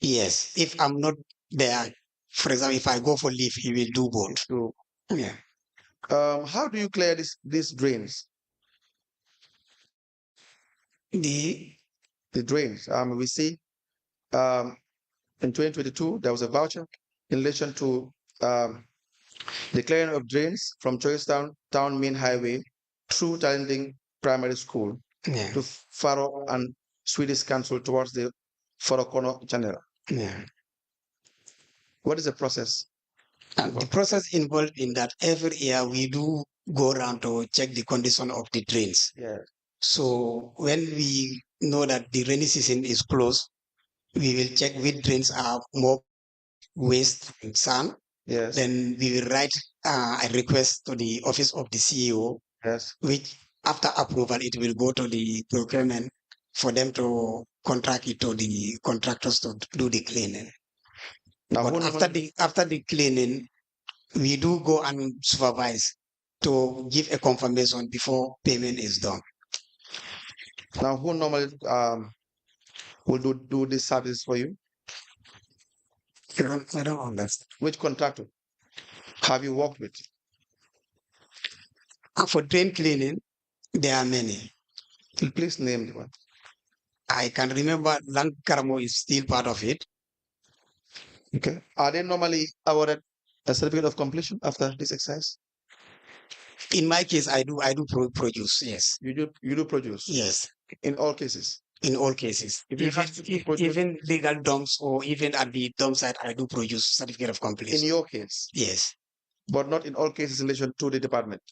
[SPEAKER 5] Yes. If I'm not there, for example, if I go for leave, he will do both.
[SPEAKER 6] So,
[SPEAKER 5] yeah.
[SPEAKER 6] How do you clear these drains?
[SPEAKER 5] The
[SPEAKER 6] drains. We see in 2022 there was a voucher in relation to the clearing of drains from Choistown Town Main Highway through Talending Primary School to Faro and Swedish consul towards the Forokono channel.
[SPEAKER 5] Yeah.
[SPEAKER 6] What is the process?
[SPEAKER 5] The process involved in that every year we do go around to check the condition of the drains.
[SPEAKER 6] Yeah.
[SPEAKER 5] So when we know that the rainy season is close, we will check which drains are more waste and sand.
[SPEAKER 6] Yes.
[SPEAKER 5] Then we will write a request to the office of the CEO,
[SPEAKER 6] Yes.
[SPEAKER 5] which after approval, it will go to the procurement for them to contract it to the contractors to do the cleaning.
[SPEAKER 6] Now,
[SPEAKER 5] But after the cleaning, we do go and supervise to give a confirmation before payment is done.
[SPEAKER 6] Now, who normally will do this service for you?
[SPEAKER 5] I don't understand.
[SPEAKER 6] Which contractor have you worked with?
[SPEAKER 5] For drain cleaning, there are many.
[SPEAKER 6] Please name the one.
[SPEAKER 5] I can remember KARAMO is still part of it.
[SPEAKER 6] Okay. Are they normally awarded a certificate of completion after this exercise?
[SPEAKER 5] In my case, I do produce. Yes.
[SPEAKER 6] You do produce.
[SPEAKER 5] Yes.
[SPEAKER 6] In all cases.
[SPEAKER 5] In all cases, even legal dumps or even at the dump site, I do produce certificate of completion.
[SPEAKER 6] In your case.
[SPEAKER 5] Yes.
[SPEAKER 6] But not in all cases in relation to the department.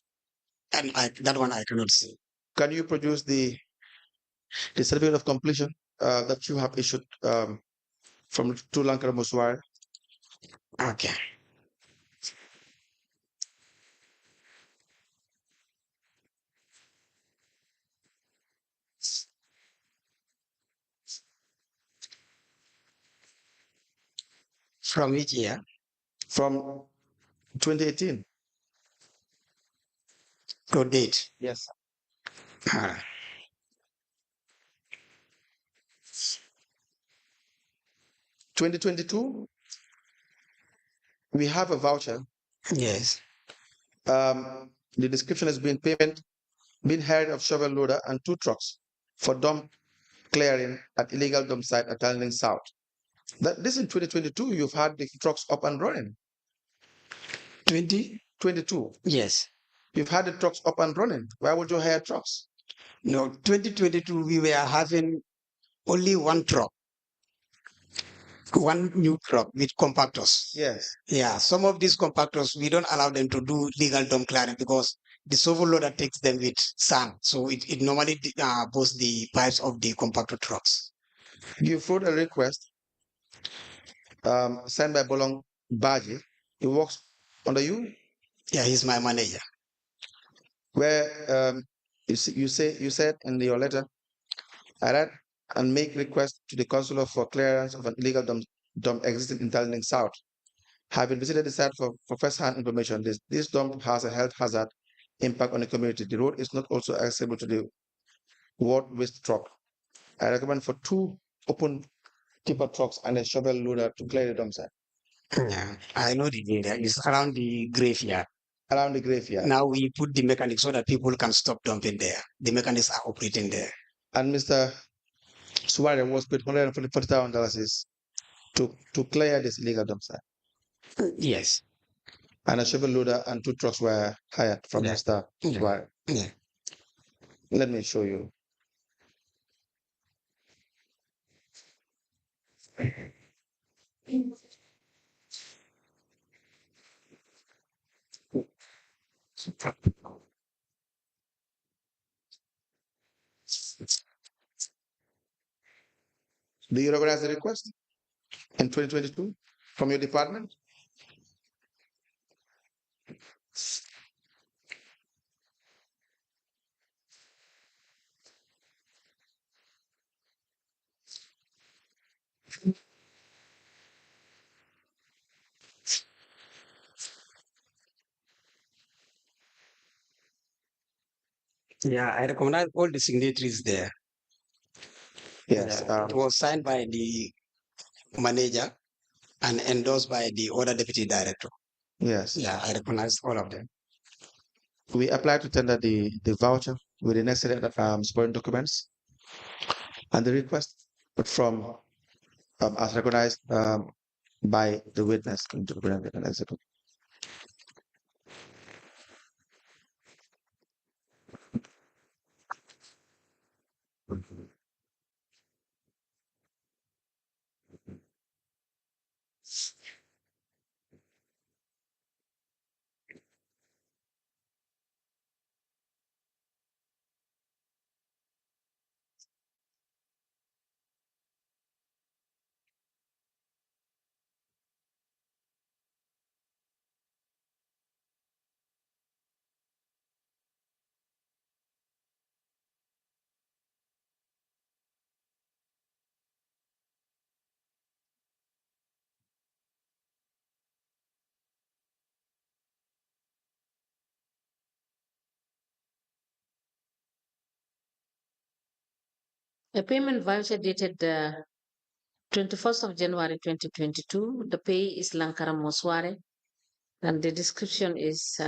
[SPEAKER 5] And that one I cannot say.
[SPEAKER 6] Can you produce the certificate of completion that you have issued from to KARAMO SUWAREH?
[SPEAKER 5] Okay. From which year?
[SPEAKER 6] From 2018.
[SPEAKER 5] To date.
[SPEAKER 6] Yes. 2022, we have a voucher.
[SPEAKER 5] Yes.
[SPEAKER 6] The description has been payment, being hired of shovel loader and 2 trucks for dump clearing at illegal dump site at Tanning South. This in 2022, you've had the trucks up and running. 2022.
[SPEAKER 5] Yes.
[SPEAKER 6] You've had the trucks up and running. Why would you hire trucks?
[SPEAKER 5] No, 2022, we were having only 1 truck. 1 new truck with compactors.
[SPEAKER 6] Yes.
[SPEAKER 5] Yeah, some of these compactors, we don't allow them to do legal dump clearing because the shovel loader takes them with sand. So it normally boosts the pipes of the compactor trucks.
[SPEAKER 6] You wrote a request signed by BADJIE. He works under you?
[SPEAKER 5] Yeah, he's my manager.
[SPEAKER 6] Where you said in your letter, I read and make request to the consular for clearance of an illegal dump existing in Tanning South. Having visited the site for first-hand information, this dump has a health hazard impact on the community. The road is not also accessible to the ward waste truck. I recommend for 2 open tipper trucks and a shovel loader to clear the dump site.
[SPEAKER 5] Yeah, I know the area. It's around the graveyard.
[SPEAKER 6] Around the graveyard.
[SPEAKER 5] Now we put the mechanics so that people can stop dumping there. The mechanics are operating there.
[SPEAKER 6] And Mr. Suwareh was paid $140,000 to clear this illegal dump site.
[SPEAKER 5] Yes.
[SPEAKER 6] And a shovel loader and 2 trucks were hired from Mr. Suwareh.
[SPEAKER 5] Yeah.
[SPEAKER 6] Let me show you. Do you recognize the request in 2022 from your department?
[SPEAKER 5] Yeah, I recognize all the signatories there.
[SPEAKER 6] Yes.
[SPEAKER 5] Yeah. It was signed by the manager and endorsed by the other deputy director.
[SPEAKER 6] Yes.
[SPEAKER 5] Yeah, I recognize all of them.
[SPEAKER 6] We applied to tender the voucher with the necessary supporting documents and the request from as recognized by the witness in the document and executive.
[SPEAKER 2] A payment voucher dated the 21st of January 2022. The pay is KARAMO SUWAREH, and the description is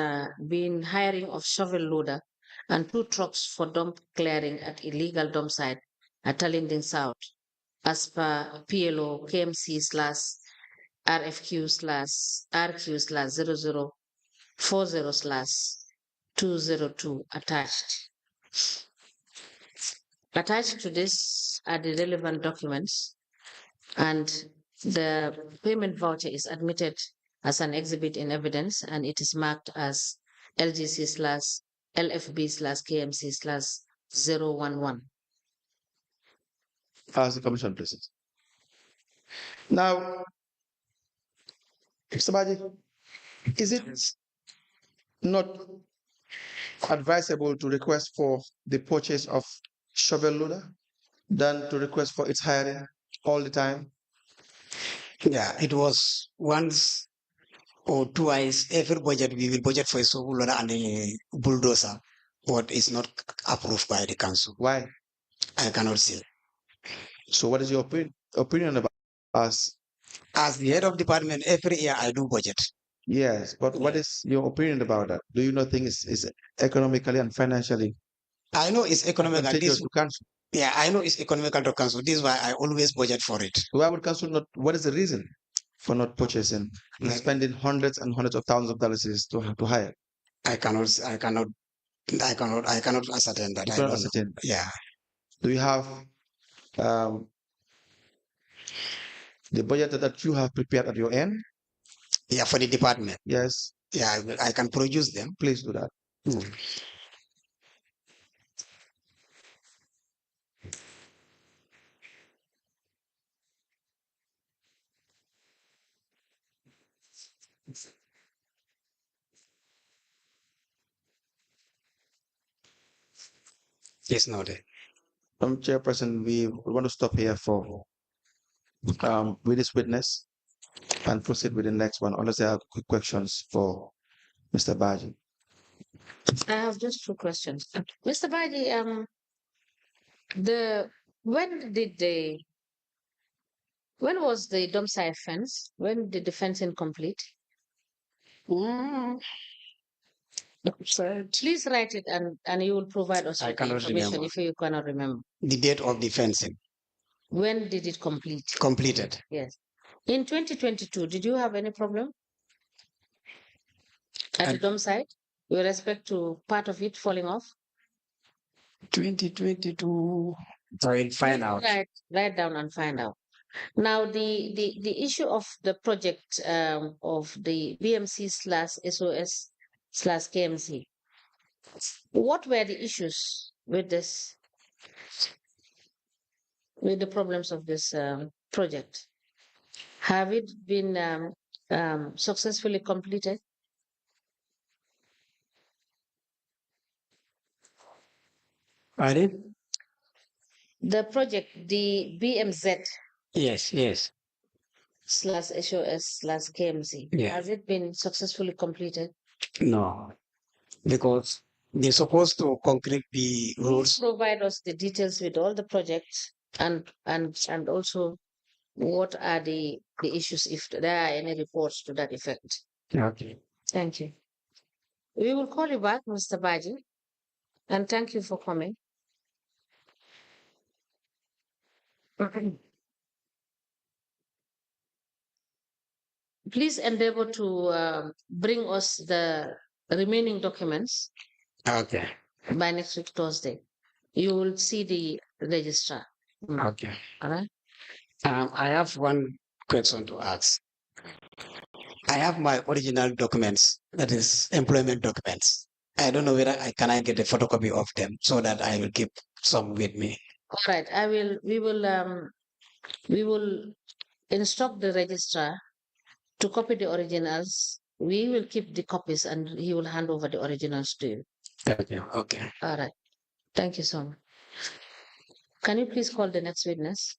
[SPEAKER 2] being hiring of shovel loader and 2 trucks for dump clearing at illegal dump site at Talinding South, as per PLO KMC / RFQ / RQ / 0040 / 202 attached. Attached to this are the relevant documents, and the payment voucher is admitted as an exhibit in evidence, and it is marked as LGC / LFB / KMC / 011.
[SPEAKER 6] As the commission places. Now, Mr. Badjie, is it not advisable to request for the purchase of shovel loader than to request for its hiring all the time?
[SPEAKER 5] Yeah, it was once or twice every budget we will budget for a shovel loader and a bulldozer, but it's not approved by the council.
[SPEAKER 6] Why?
[SPEAKER 5] I cannot say.
[SPEAKER 6] So what is your opinion about us?
[SPEAKER 5] As the head of department, every year I do budget.
[SPEAKER 6] Yes, but what is your opinion about that? Do you not think it's economically and financially
[SPEAKER 5] I know it's economical.
[SPEAKER 6] advantageous to council?
[SPEAKER 5] Yeah, I know it's economical to council. This is why I always budget for it.
[SPEAKER 6] Why would council not? What is the reason for not purchasing and spending hundreds and hundreds of thousands of dollars to hire?
[SPEAKER 5] I cannot ascertain that.
[SPEAKER 6] You
[SPEAKER 5] I
[SPEAKER 6] cannot
[SPEAKER 5] don't
[SPEAKER 6] ascertain.
[SPEAKER 5] know. Yeah.
[SPEAKER 6] Do you have the budget that you have prepared at your end?
[SPEAKER 5] Yeah, for the department.
[SPEAKER 6] Yes.
[SPEAKER 5] Yeah, I can produce them.
[SPEAKER 6] Please do that.
[SPEAKER 5] Yes, noted.
[SPEAKER 6] Chairperson, we want to stop here for with this witness and proceed with the next one, unless there are quick questions for Mr. Badjie.
[SPEAKER 2] I have just 2 questions. Mr. Badjie, when was the dump site fence? When did the fencing complete? Please write it, and you will provide us with the information if you cannot remember.
[SPEAKER 5] The date of the fencing.
[SPEAKER 2] When did it complete?
[SPEAKER 5] Completed.
[SPEAKER 2] Yes. In 2022, did you have any problem at the dump site with respect to part of it falling off?
[SPEAKER 5] 2022. I will find out.
[SPEAKER 2] Write down and find out. Now, the issue of the project of the BMC / SOS / KMC, what were the issues with this, with the problems of this project? Have it been successfully completed?
[SPEAKER 5] Pardon?
[SPEAKER 2] The project, the BMZ.
[SPEAKER 5] Yes.
[SPEAKER 2] / SOS / KMC.
[SPEAKER 5] Yeah.
[SPEAKER 2] Has it been successfully completed?
[SPEAKER 5] No, because they're supposed to concrete the roads.
[SPEAKER 2] Please provide us the details with all the projects and also what are the issues, if there are any reports to that effect.
[SPEAKER 5] Okay.
[SPEAKER 2] Thank you. We will call you back, Mr. Badjie, and thank you for coming. Please endeavor to bring us the remaining documents
[SPEAKER 5] Okay.
[SPEAKER 2] by next week, Thursday. You will see the registrar.
[SPEAKER 5] Okay.
[SPEAKER 2] All right.
[SPEAKER 5] I have one question to ask. I have my original documents, that is employment documents. I don't know whether I get a photocopy of them so that I will keep some with me.
[SPEAKER 2] All right. We will instruct the registrar to copy the originals. We will keep the copies and he will hand over the originals to you.
[SPEAKER 5] Okay. Okay.
[SPEAKER 2] All right. Thank you so much. Can you please call the next witness?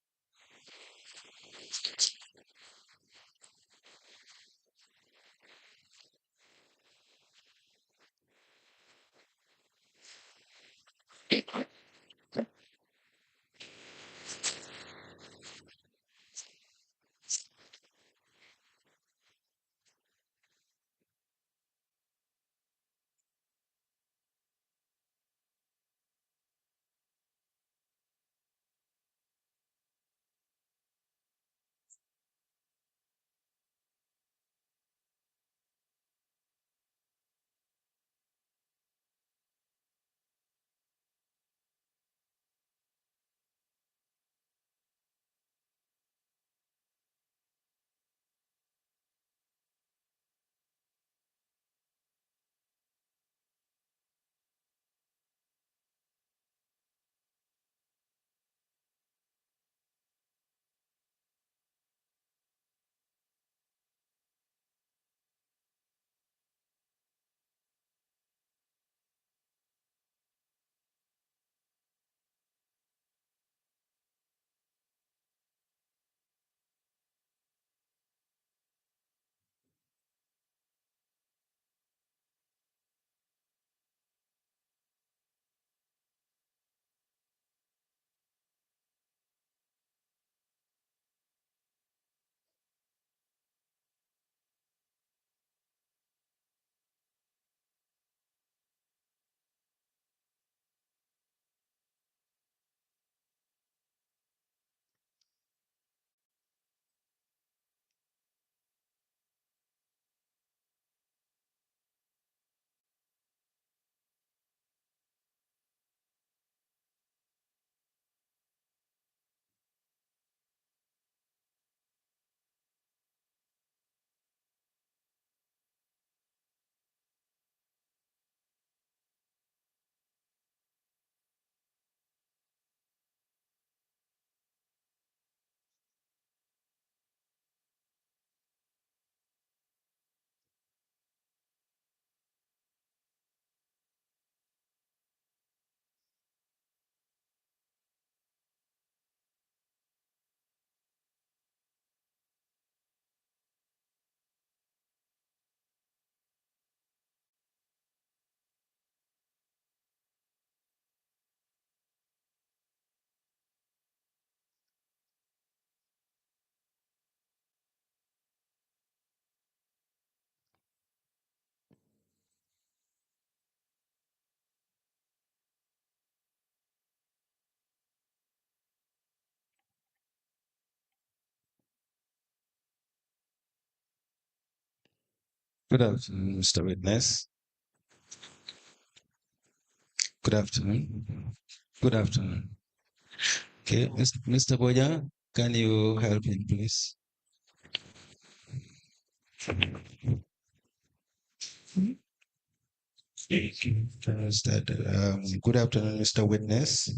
[SPEAKER 8] Good afternoon, Mr. Witness. Good afternoon. Good afternoon. Okay, Mr. Boya, can you help him, please? Good afternoon, Mr. Witness.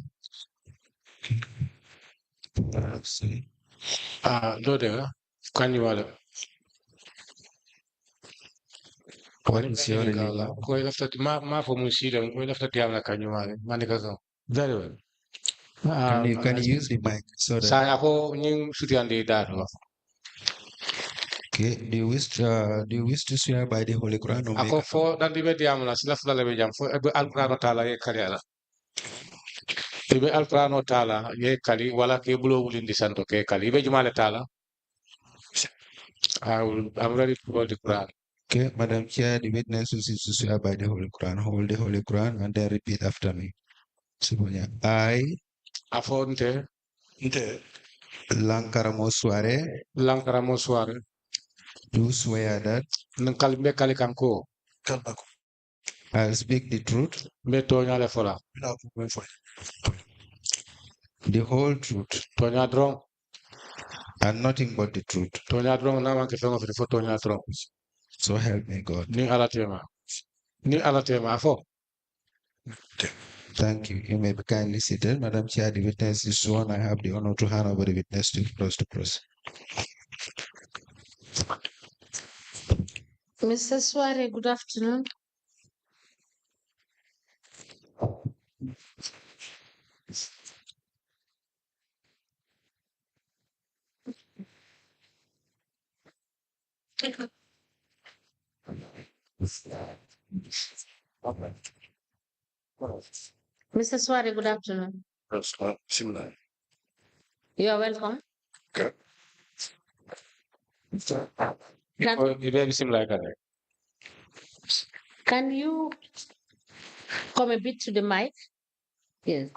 [SPEAKER 9] Lode, can you
[SPEAKER 8] What is your
[SPEAKER 9] Go after ma for Muslim, go after Tiana Kanyumale, Manikazo. Very well.
[SPEAKER 8] can you use the mic so that
[SPEAKER 9] Saya ako yung sutian di daro.
[SPEAKER 8] okay? Do you wish to swear by the Holy Quran or make
[SPEAKER 9] Ako
[SPEAKER 8] a
[SPEAKER 9] fo dan di be diam la sila fula lebe jam fo ebe alquran taala ye kali ala. Ebe alquran taala ye kali wala ke bulo wulin di santo ke kali ebe jumale taala. I'm ready to hold the Quran.
[SPEAKER 8] Okay, Madam Chair, the witness wishes to swear by the Holy Quran. Hold the Holy Quran and then repeat after me. Semuanya. I,
[SPEAKER 9] Afonte,
[SPEAKER 8] KARAMO SUWAREH,
[SPEAKER 9] KARAMO SUWAREH,
[SPEAKER 8] do swear that
[SPEAKER 9] nangkal be kali kanko.
[SPEAKER 8] I'll speak the truth,
[SPEAKER 9] Be tonya le fola.
[SPEAKER 8] the whole truth,
[SPEAKER 9] Tonya drong,
[SPEAKER 8] and nothing but the truth.
[SPEAKER 9] tonya drong na man ke fengo fo tonya drong.
[SPEAKER 8] So help me God.
[SPEAKER 9] Ni alatema. Ni alatema afo.
[SPEAKER 8] Thank you. You may be kindly seated. Madam Chair, the witness is sworn. I have the honor to hand over the witness to close the press.
[SPEAKER 2] Mr. Suare, good afternoon. Mr. Suare, good afternoon.
[SPEAKER 3] Similar.
[SPEAKER 2] You are welcome.
[SPEAKER 3] Okay.
[SPEAKER 2] Can you come a bit to the mic? Yes.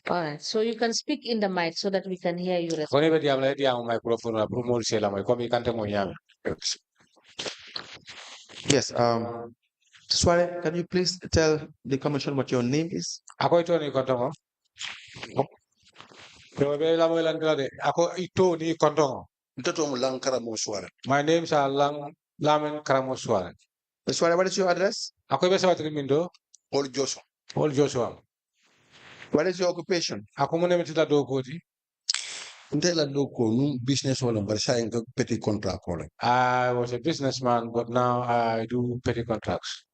[SPEAKER 2] All right. So you can speak in the mic so that we can hear you.
[SPEAKER 9] Kone be diam la diam microphone la promo se la mai komi kante mo nyame.
[SPEAKER 6] Yes. Suare, can you please tell the commission what your name is?
[SPEAKER 9] Ako ito ni konto mo. Pero be la mo lan de. Ako ito ni konto mo.
[SPEAKER 3] KARAMO SUWAREH.
[SPEAKER 9] My name is Lamin KARAMO SUWAREH.
[SPEAKER 6] Suare, what is your address?
[SPEAKER 9] Ako be sa mindo.
[SPEAKER 3] All Joshua.
[SPEAKER 9] All Joshua.
[SPEAKER 6] What is your occupation?
[SPEAKER 9] Ako mo nemeti la do kodi.
[SPEAKER 3] Ntela loko num business wala bar saying petit contract wala.
[SPEAKER 9] I was a businessman, but now I do petty contracts.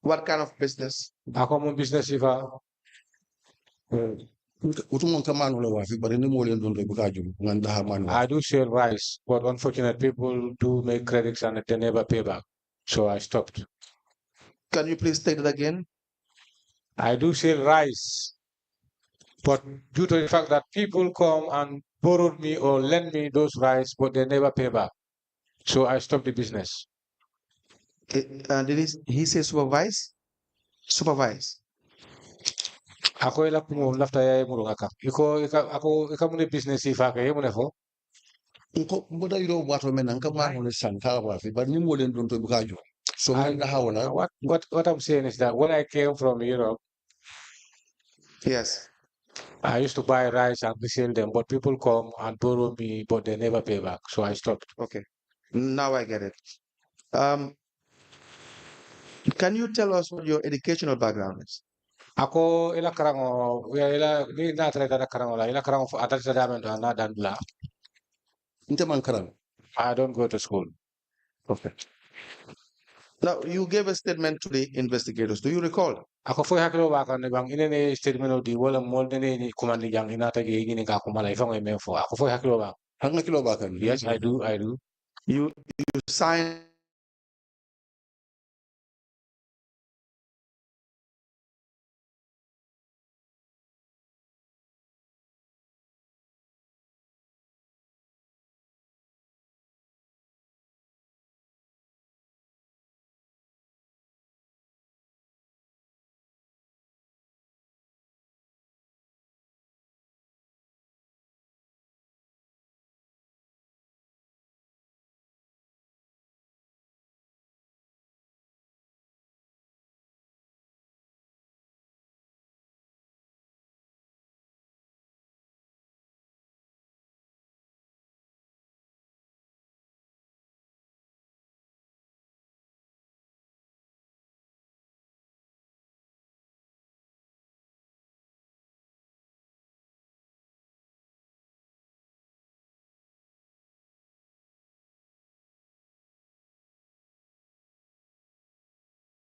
[SPEAKER 6] What kind of business?
[SPEAKER 9] Ako mo business ifa.
[SPEAKER 3] Utumon kaman wala wafi bar ni mo len don re bukaju nganda ha man
[SPEAKER 9] I do sell rice, but unfortunate people do make credits and they never pay back. So I stopped.
[SPEAKER 6] Can you please state it again?
[SPEAKER 9] I do sell rice, but due to the fact that people come and borrow me or lend me those rice, but they never pay back. So I stopped the business.
[SPEAKER 6] Did he say supervise? Supervise.
[SPEAKER 9] Ako ila kumo lafta ya muro ngaka. Ako mune business ifa ka yemune fo.
[SPEAKER 3] Nko mboda yiro wato men nka man wala san ka wafi bar ni mo len don to bukaju. So nganda ha wala.
[SPEAKER 9] What I'm saying is that when I came from Europe,
[SPEAKER 6] Yes.
[SPEAKER 9] I used to buy rice and resell them, but people come and borrow me, but they never pay back. So I stopped.
[SPEAKER 6] Okay. Now I get it. Can you tell us what your educational background is?
[SPEAKER 9] Ako ila karango, ila ni na try da karango la, ila karango atat sa damen na dandla.
[SPEAKER 3] Inte man karang.
[SPEAKER 9] I don't go to school.
[SPEAKER 6] Okay. Now you gave a statement to the investigators. Do you recall?
[SPEAKER 9] Ako foi hakilo ba kan bang ine ne statement di wala mol ne kumandi jang ina ta ge ni ka kumala ifang e menfo. Ako foi hakilo ba.
[SPEAKER 3] Hanga kilo ba kan.
[SPEAKER 9] Yes, I do.
[SPEAKER 6] You signed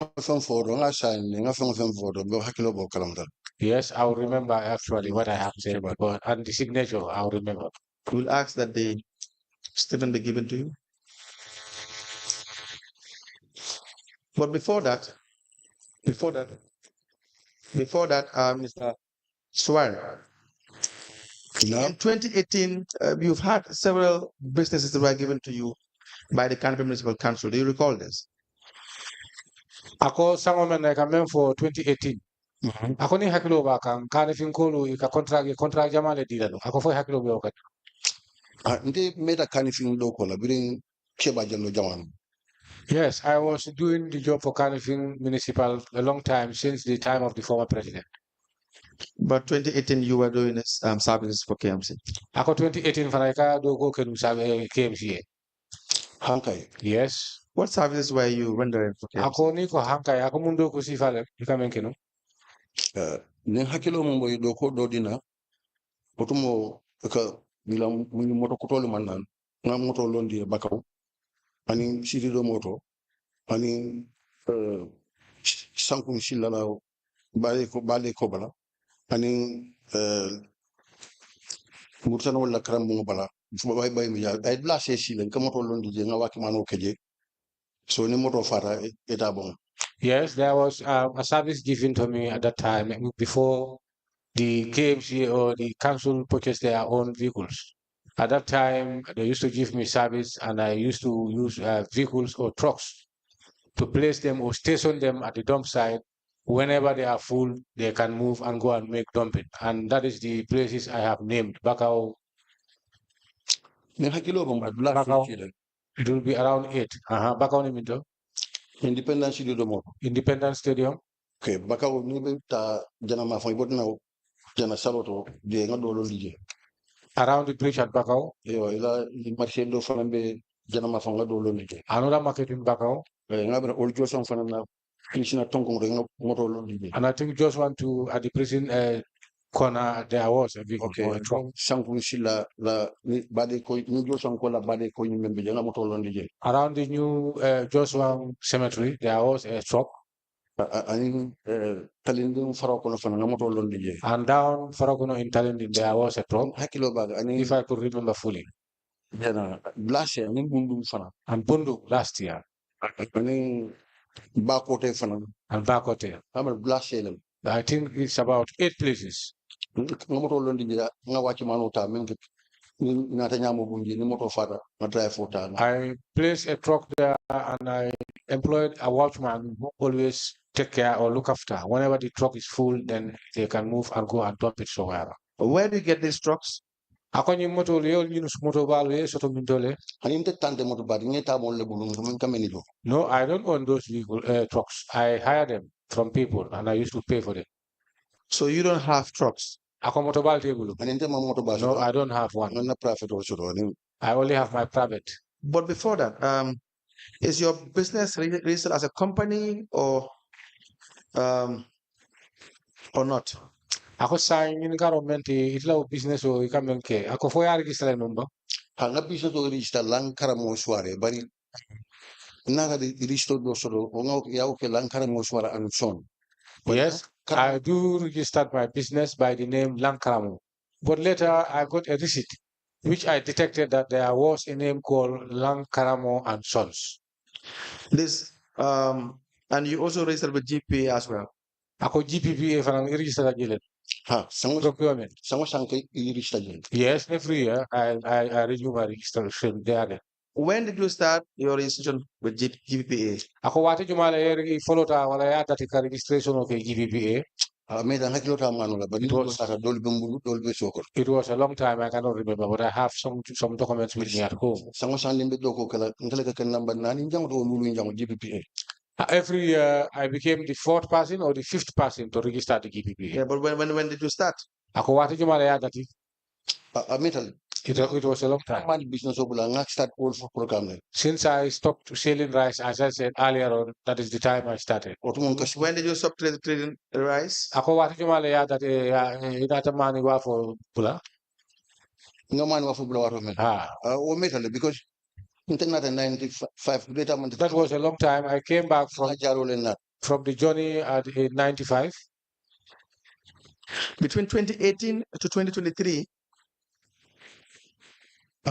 [SPEAKER 9] Yes, I'll remember actually what I have said, but and the signature, I'll remember.
[SPEAKER 6] We'll ask that the statement be given to you. But before that, Mr. Suarez, in 2018, you've had several businesses that were given to you by the Canopy Municipal Council. Do you recall this?
[SPEAKER 9] Ako sangomen na kamen for 2018. Ako ni hakilo ba kan fin kolu ka contract jamale dilano. Ako fo hakilo be okati.
[SPEAKER 3] Nde made a canifing local, bring Cheba Jalo Jawan.
[SPEAKER 9] Yes, I was doing the job for Canifing Municipal a long time since the time of the former president.
[SPEAKER 6] But 2018, you were doing services for KMC.
[SPEAKER 9] Ako 2018 fanaika do go kenu KMC.
[SPEAKER 3] Hankai.
[SPEAKER 9] Yes.
[SPEAKER 6] What services were you rendering for KMC?
[SPEAKER 9] Ako ni ko hankai ako mundo ko si fale ikamen kenu.
[SPEAKER 3] Ne hakilo mo do ko do dina. Otumo ka bilang mini moto kutolu manan. Nga moto londi bakaw. Ani siri do moto. Ani sankun shilala bale ko bala. Ani murtana wala kram mo bala. Bay mi ya ay blasé shilen ka moto londi je nga waki mano keje. So ni moto fara eta bon.
[SPEAKER 9] Yes, there was a service given to me at that time before the KMC or the council purchased their own vehicles. At that time, they used to give me service, and I used to use vehicles or trucks to place them or station them at the dump site. Whenever they are full, they can move and go and make dumping. And that is the places I have named. Bakau. It will be around 8. Bakau Niminto.
[SPEAKER 3] Independence Stadium.
[SPEAKER 9] Independence Stadium.
[SPEAKER 3] Okay, Bakau ni ta jana mafon ibot na jana saboto je ngadolo lije.
[SPEAKER 9] Around the bridge at Bakau.
[SPEAKER 3] Yo, ila marché do fanambe jana mafon ngadolo lije.
[SPEAKER 9] Another market in Bakau.
[SPEAKER 3] Ngabra all Johnson fanana finishing at Tongong ring moto lije.
[SPEAKER 9] And I think just want to at the prison corner there was a vehicle or a truck.
[SPEAKER 3] Sankun shila la bade ko ni Johnson ko la bade ko nyimbe jana moto lije.
[SPEAKER 9] Around the new Joshua Cemetery, there was a truck.
[SPEAKER 3] And down
[SPEAKER 9] Farakono in Talindin, there was a truck. If I could remember fully.
[SPEAKER 3] Last year, and
[SPEAKER 9] Bundu last year.
[SPEAKER 3] And
[SPEAKER 9] Bakote. I think it's about 8 places. I placed a truck there and I employed a watchman who always take care or look after. Whenever the truck is full, then they can move and go and dump it somewhere.
[SPEAKER 6] Where do you get these trucks?
[SPEAKER 9] No, I don't own those vehicle, trucks. I hire them from people and I used to pay for them.
[SPEAKER 6] So you don't have trucks?
[SPEAKER 9] No, I don't have one. I only have my private.
[SPEAKER 6] But before that, is your business registered as a company or not?
[SPEAKER 9] Ako sign in government itla business o ikamenke. Ako fo ya register number.
[SPEAKER 3] Hanga business o register lang KARAMO SUWAREH bari naga di register do solo onga ya ke lang KARAMO SUWAREH and son.
[SPEAKER 9] Yes, I do register my business by the name Lankaramo. But later I got a receipt which I detected that there was a name called Lankaramo and Sons.
[SPEAKER 6] This and you also registered with GPA as well.
[SPEAKER 9] Ako GPPA for an register again. Procurement. Yes, every year I renew my registration there.
[SPEAKER 6] When did you start your registration with GPPA?
[SPEAKER 9] Ako wate jumala follow ta wala ya that registration of GPPA. It was a long time, I cannot remember, but I have some documents with me at home. Every year, I became the 4th person or the 5th person to register the GPPA.
[SPEAKER 6] Yeah, but when did you start?
[SPEAKER 9] It was a long time. Since I stopped selling rice, as I said earlier on, that is the time I started.
[SPEAKER 6] When did you stop trading rice?
[SPEAKER 3] Because
[SPEAKER 9] that was a long time. I came back from from the journey at 95.
[SPEAKER 6] Between 2018 to 2023,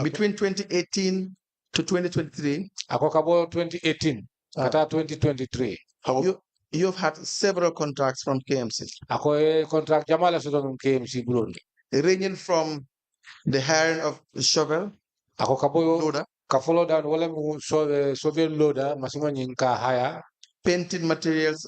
[SPEAKER 6] between 2018 to 2023,
[SPEAKER 9] ako kabo 2018 kata 2023.
[SPEAKER 6] You've had several contracts from KMC.
[SPEAKER 9] Ako contract jamala sa KMC Burundi.
[SPEAKER 6] Ranging from the hiring of shovel,
[SPEAKER 9] ako kabo
[SPEAKER 6] loader,
[SPEAKER 9] follow down wala mo shovel loader masingo ka haya,
[SPEAKER 6] painting materials,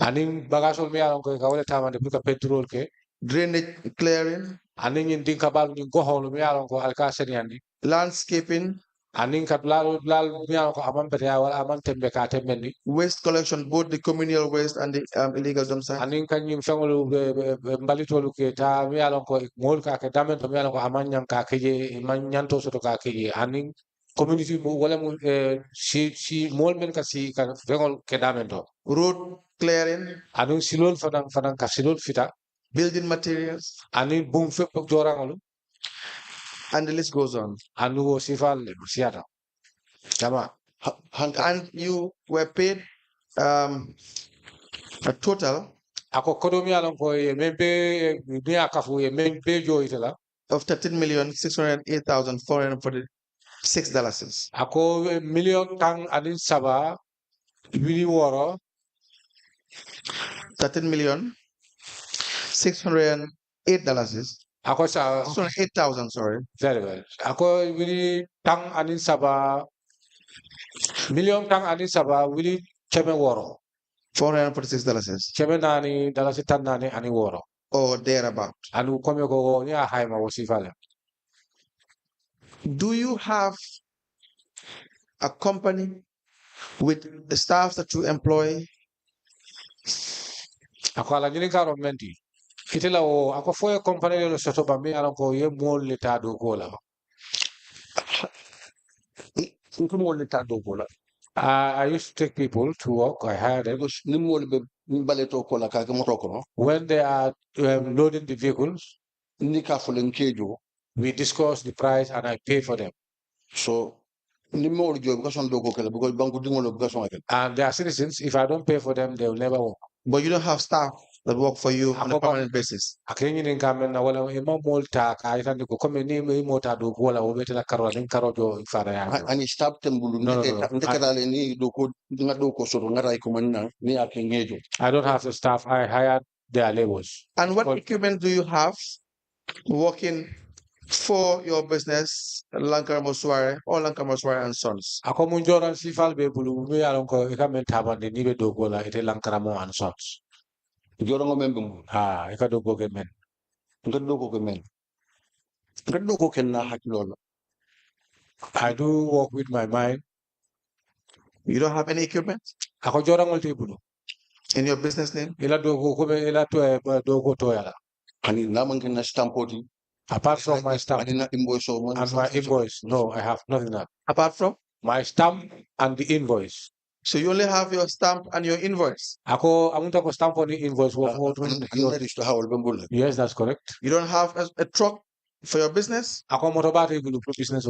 [SPEAKER 9] aning bagasol mi alon ko kawala tama de buka petrol ke,
[SPEAKER 6] drainage clearing,
[SPEAKER 9] aning yin dinka bal ni gohol mi alon ko alka seriandi,
[SPEAKER 6] landscaping,
[SPEAKER 9] aning kat lal mi alon ko amam bete wala amam tembe ka tembendi,
[SPEAKER 6] waste collection, both the communal waste and the illegal dump site.
[SPEAKER 9] aning kan yim fengolu mbalitolu ke ta mi alon ko mol ka ke damen to mi alon ko amanyam ka ke je manyanto soto ka ke je aning community wala mu si mol men ka si ka fengol ke damen to
[SPEAKER 6] road clearing,
[SPEAKER 9] aning silol fadang ka silol fita,
[SPEAKER 6] building materials,
[SPEAKER 9] aning bum fep jorangolu,
[SPEAKER 6] and the list goes on.
[SPEAKER 9] anu wo sifal siata jama.
[SPEAKER 6] And you were paid a total
[SPEAKER 9] ako kodomi alon ko ye membe ni akafu ye membe jo itela
[SPEAKER 6] of $13,608,446.
[SPEAKER 9] ako million tang anin saba wili woro
[SPEAKER 6] $13,608,000.
[SPEAKER 9] ako sa
[SPEAKER 6] 8,000, sorry.
[SPEAKER 9] very well. Ako wili tang anin saba million tang anin saba wili cheme woro
[SPEAKER 6] $446.
[SPEAKER 9] cheme nani dalasi tan nani ani woro
[SPEAKER 6] or thereabout.
[SPEAKER 9] anu kome go ni a haima wo sifale.
[SPEAKER 6] Do you have a company with the staff that you employ?
[SPEAKER 9] Ako ala nyini karo menti kitela o ako foye company lo soto ba mi alon ko ye mol leta do ko la. I used to take people to work. I hired them. When they are loading the vehicles, we discuss the price and I pay for them.
[SPEAKER 3] So, and
[SPEAKER 9] they are citizens. If I don't pay for them, they will never work.
[SPEAKER 6] But you don't have staff that work for you on a permanent basis.
[SPEAKER 9] And you
[SPEAKER 3] stop them.
[SPEAKER 9] No. I don't have the staff. I hired their labors.
[SPEAKER 6] And what equipment do you have working for your business, KARAMO SUWAREH or KARAMO SUWAREH and Sons?
[SPEAKER 9] Ako munjoran si falbe bulu mi alon ko ikamen tabande ni be dogo la ite KARAMO and Sons.
[SPEAKER 3] Jorango membe
[SPEAKER 9] ika dogo ke men. I do work with my mind.
[SPEAKER 6] You don't have any equipment?
[SPEAKER 9] Ako jorangol te bulu.
[SPEAKER 6] In your business name?
[SPEAKER 9] Ila dogo ko ila to dogo to yala.
[SPEAKER 3] Ani naman kin na stampoti.
[SPEAKER 9] Apart from my stamp and my invoice, no, I have nothing else.
[SPEAKER 6] Apart from
[SPEAKER 9] my stamp and the invoice.
[SPEAKER 6] So you only have your stamp and your invoice?
[SPEAKER 9] Ako amunta ko stamp on the invoice. Yes, that's correct.
[SPEAKER 6] You don't have a truck for your business?
[SPEAKER 9] Ako motobate gulu business.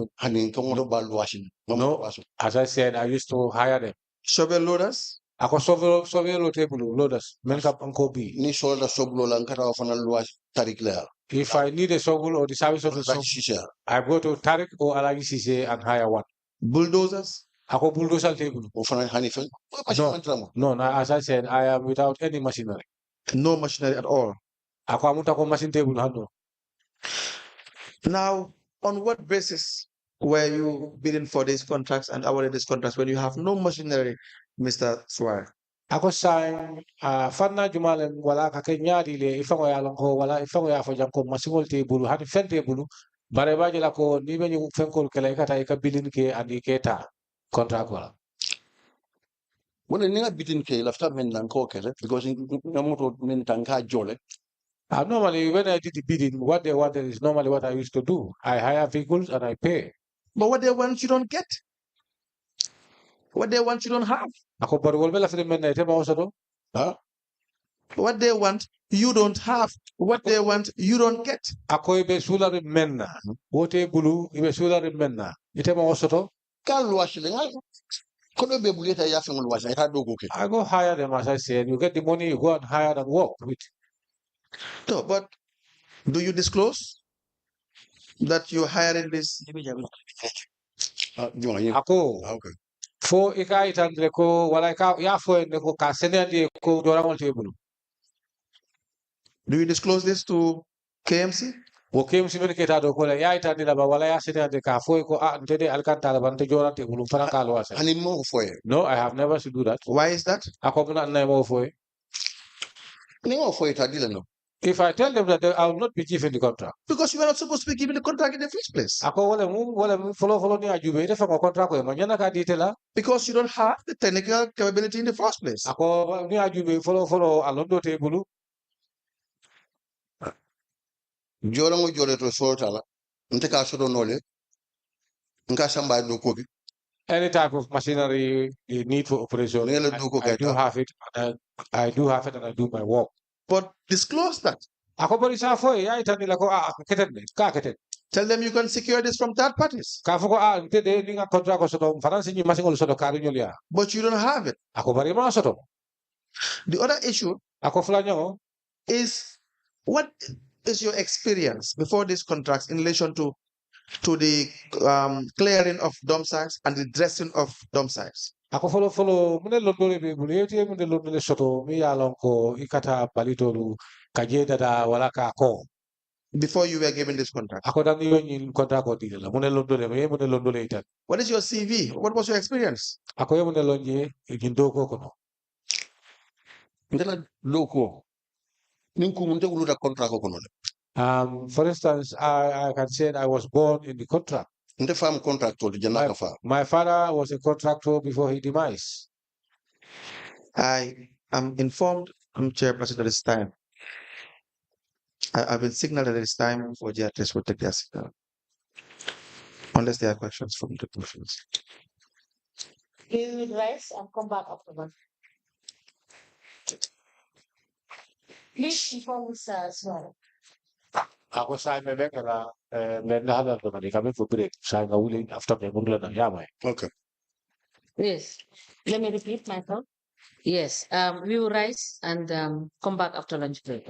[SPEAKER 9] No, as I said, I used to hire them.
[SPEAKER 6] Shovel loaders?
[SPEAKER 9] Ako shovel loaders. Men kap anko bi.
[SPEAKER 3] Ni shoulder shovel lankara ofana luas tarik le.
[SPEAKER 9] If I need a shovel or the service of the shovel, I go to Tarik or Alagi Sise and hire one.
[SPEAKER 6] Bulldozers?
[SPEAKER 9] Ako bulldozer table. No, as I said, I am without any machinery.
[SPEAKER 6] No machinery at all?
[SPEAKER 9] Ako amunta ko machine table hando.
[SPEAKER 6] Now, on what basis were you bidding for these contracts and awarded these contracts when you have no machinery, Mr. Suwareh?
[SPEAKER 9] Ako sign fanna jumalen wala ka kenyadi le ifango ya lonko wala ifango ya fojam ko masingol table hani fen table bare baje la ko ni be ñu fenkol kele kata ka bilin ke andi keta contract wala.
[SPEAKER 3] When a nigga bidding ke lafta men nan ko kele because namoto men tanka jole.
[SPEAKER 9] Normally when I did the bidding, what they wanted is normally what I used to do. I hire vehicles and I pay.
[SPEAKER 6] But what they want you don't get. What they want you don't have.
[SPEAKER 9] Ako barwolbe la men na itema osado.
[SPEAKER 6] What they want you don't have. What they want you don't get.
[SPEAKER 9] Ako ibe sulari menna. Wote bulu ibe sulari menna. Itema osado.
[SPEAKER 3] Kalu asile
[SPEAKER 9] I go hire them, as I said. You get the money, you go and hire and work with.
[SPEAKER 6] No, but do you disclose that you're hiring this?
[SPEAKER 9] Ako, fo ika itandre ko wala ika ya fo ende ko ka senende ko doramol tebulu.
[SPEAKER 6] Do you disclose this to KMC?
[SPEAKER 9] Wo KMC men keta do ko la ya itandre ba wala ya senende ka fo ko ntede alkantara ban te joran tebulu fana ka lo wasa. No, I have never to do that.
[SPEAKER 6] Why is that?
[SPEAKER 9] Ako muna na mo fo. If I tell them that I will not be given the contract.
[SPEAKER 6] Because you were not supposed to be given the contract in the first place.
[SPEAKER 9] Ako wala follow ni ajube ite fa contract ko manyana ka ditela.
[SPEAKER 6] Because you don't have the technical capability in the first place.
[SPEAKER 9] Ako ni ajube follow alondo tebulu.
[SPEAKER 3] Jorango jole to sortala. Nteka sodo nole. Nka samba do kobi.
[SPEAKER 9] Any type of machinery you need for operation, I do have it. I do have it, and I do my work.
[SPEAKER 6] But disclose that. Tell them you can secure this from third parties. But you don't have it. The other issue is, what is your experience before these contracts in relation to the clearing of dump sites and the dressing of dump sites?
[SPEAKER 9] Ako follow mune londole be bulete mune londole soto mi yalon ko ikata palitolu kajeda da wala ka ko.
[SPEAKER 6] Before you were given this contract?
[SPEAKER 9] Ako dan yo nyin contract ko digala mune londole itan.
[SPEAKER 6] What is your CV? What was your experience?
[SPEAKER 9] Ako yo mune lonje jindo ko kono.
[SPEAKER 3] Ndela loko. Ninku munte uluda contract ko kono.
[SPEAKER 9] For instance, I can say I was born in the contract. My father was a contractor before he demised.
[SPEAKER 6] I am informed, Chairperson, at this time. I've been signaled at this time for GRTS to take their signal. Unless there are questions from the persons.
[SPEAKER 2] We will rise and come back afterwards. Please inform us as well.
[SPEAKER 9] Ako sa may bekara mendahan to kami kami for break sa ngawili after may mungla na yamay.
[SPEAKER 3] Okay.
[SPEAKER 2] Yes. Let me repeat myself. Yes. We will rise and come back after lunch break.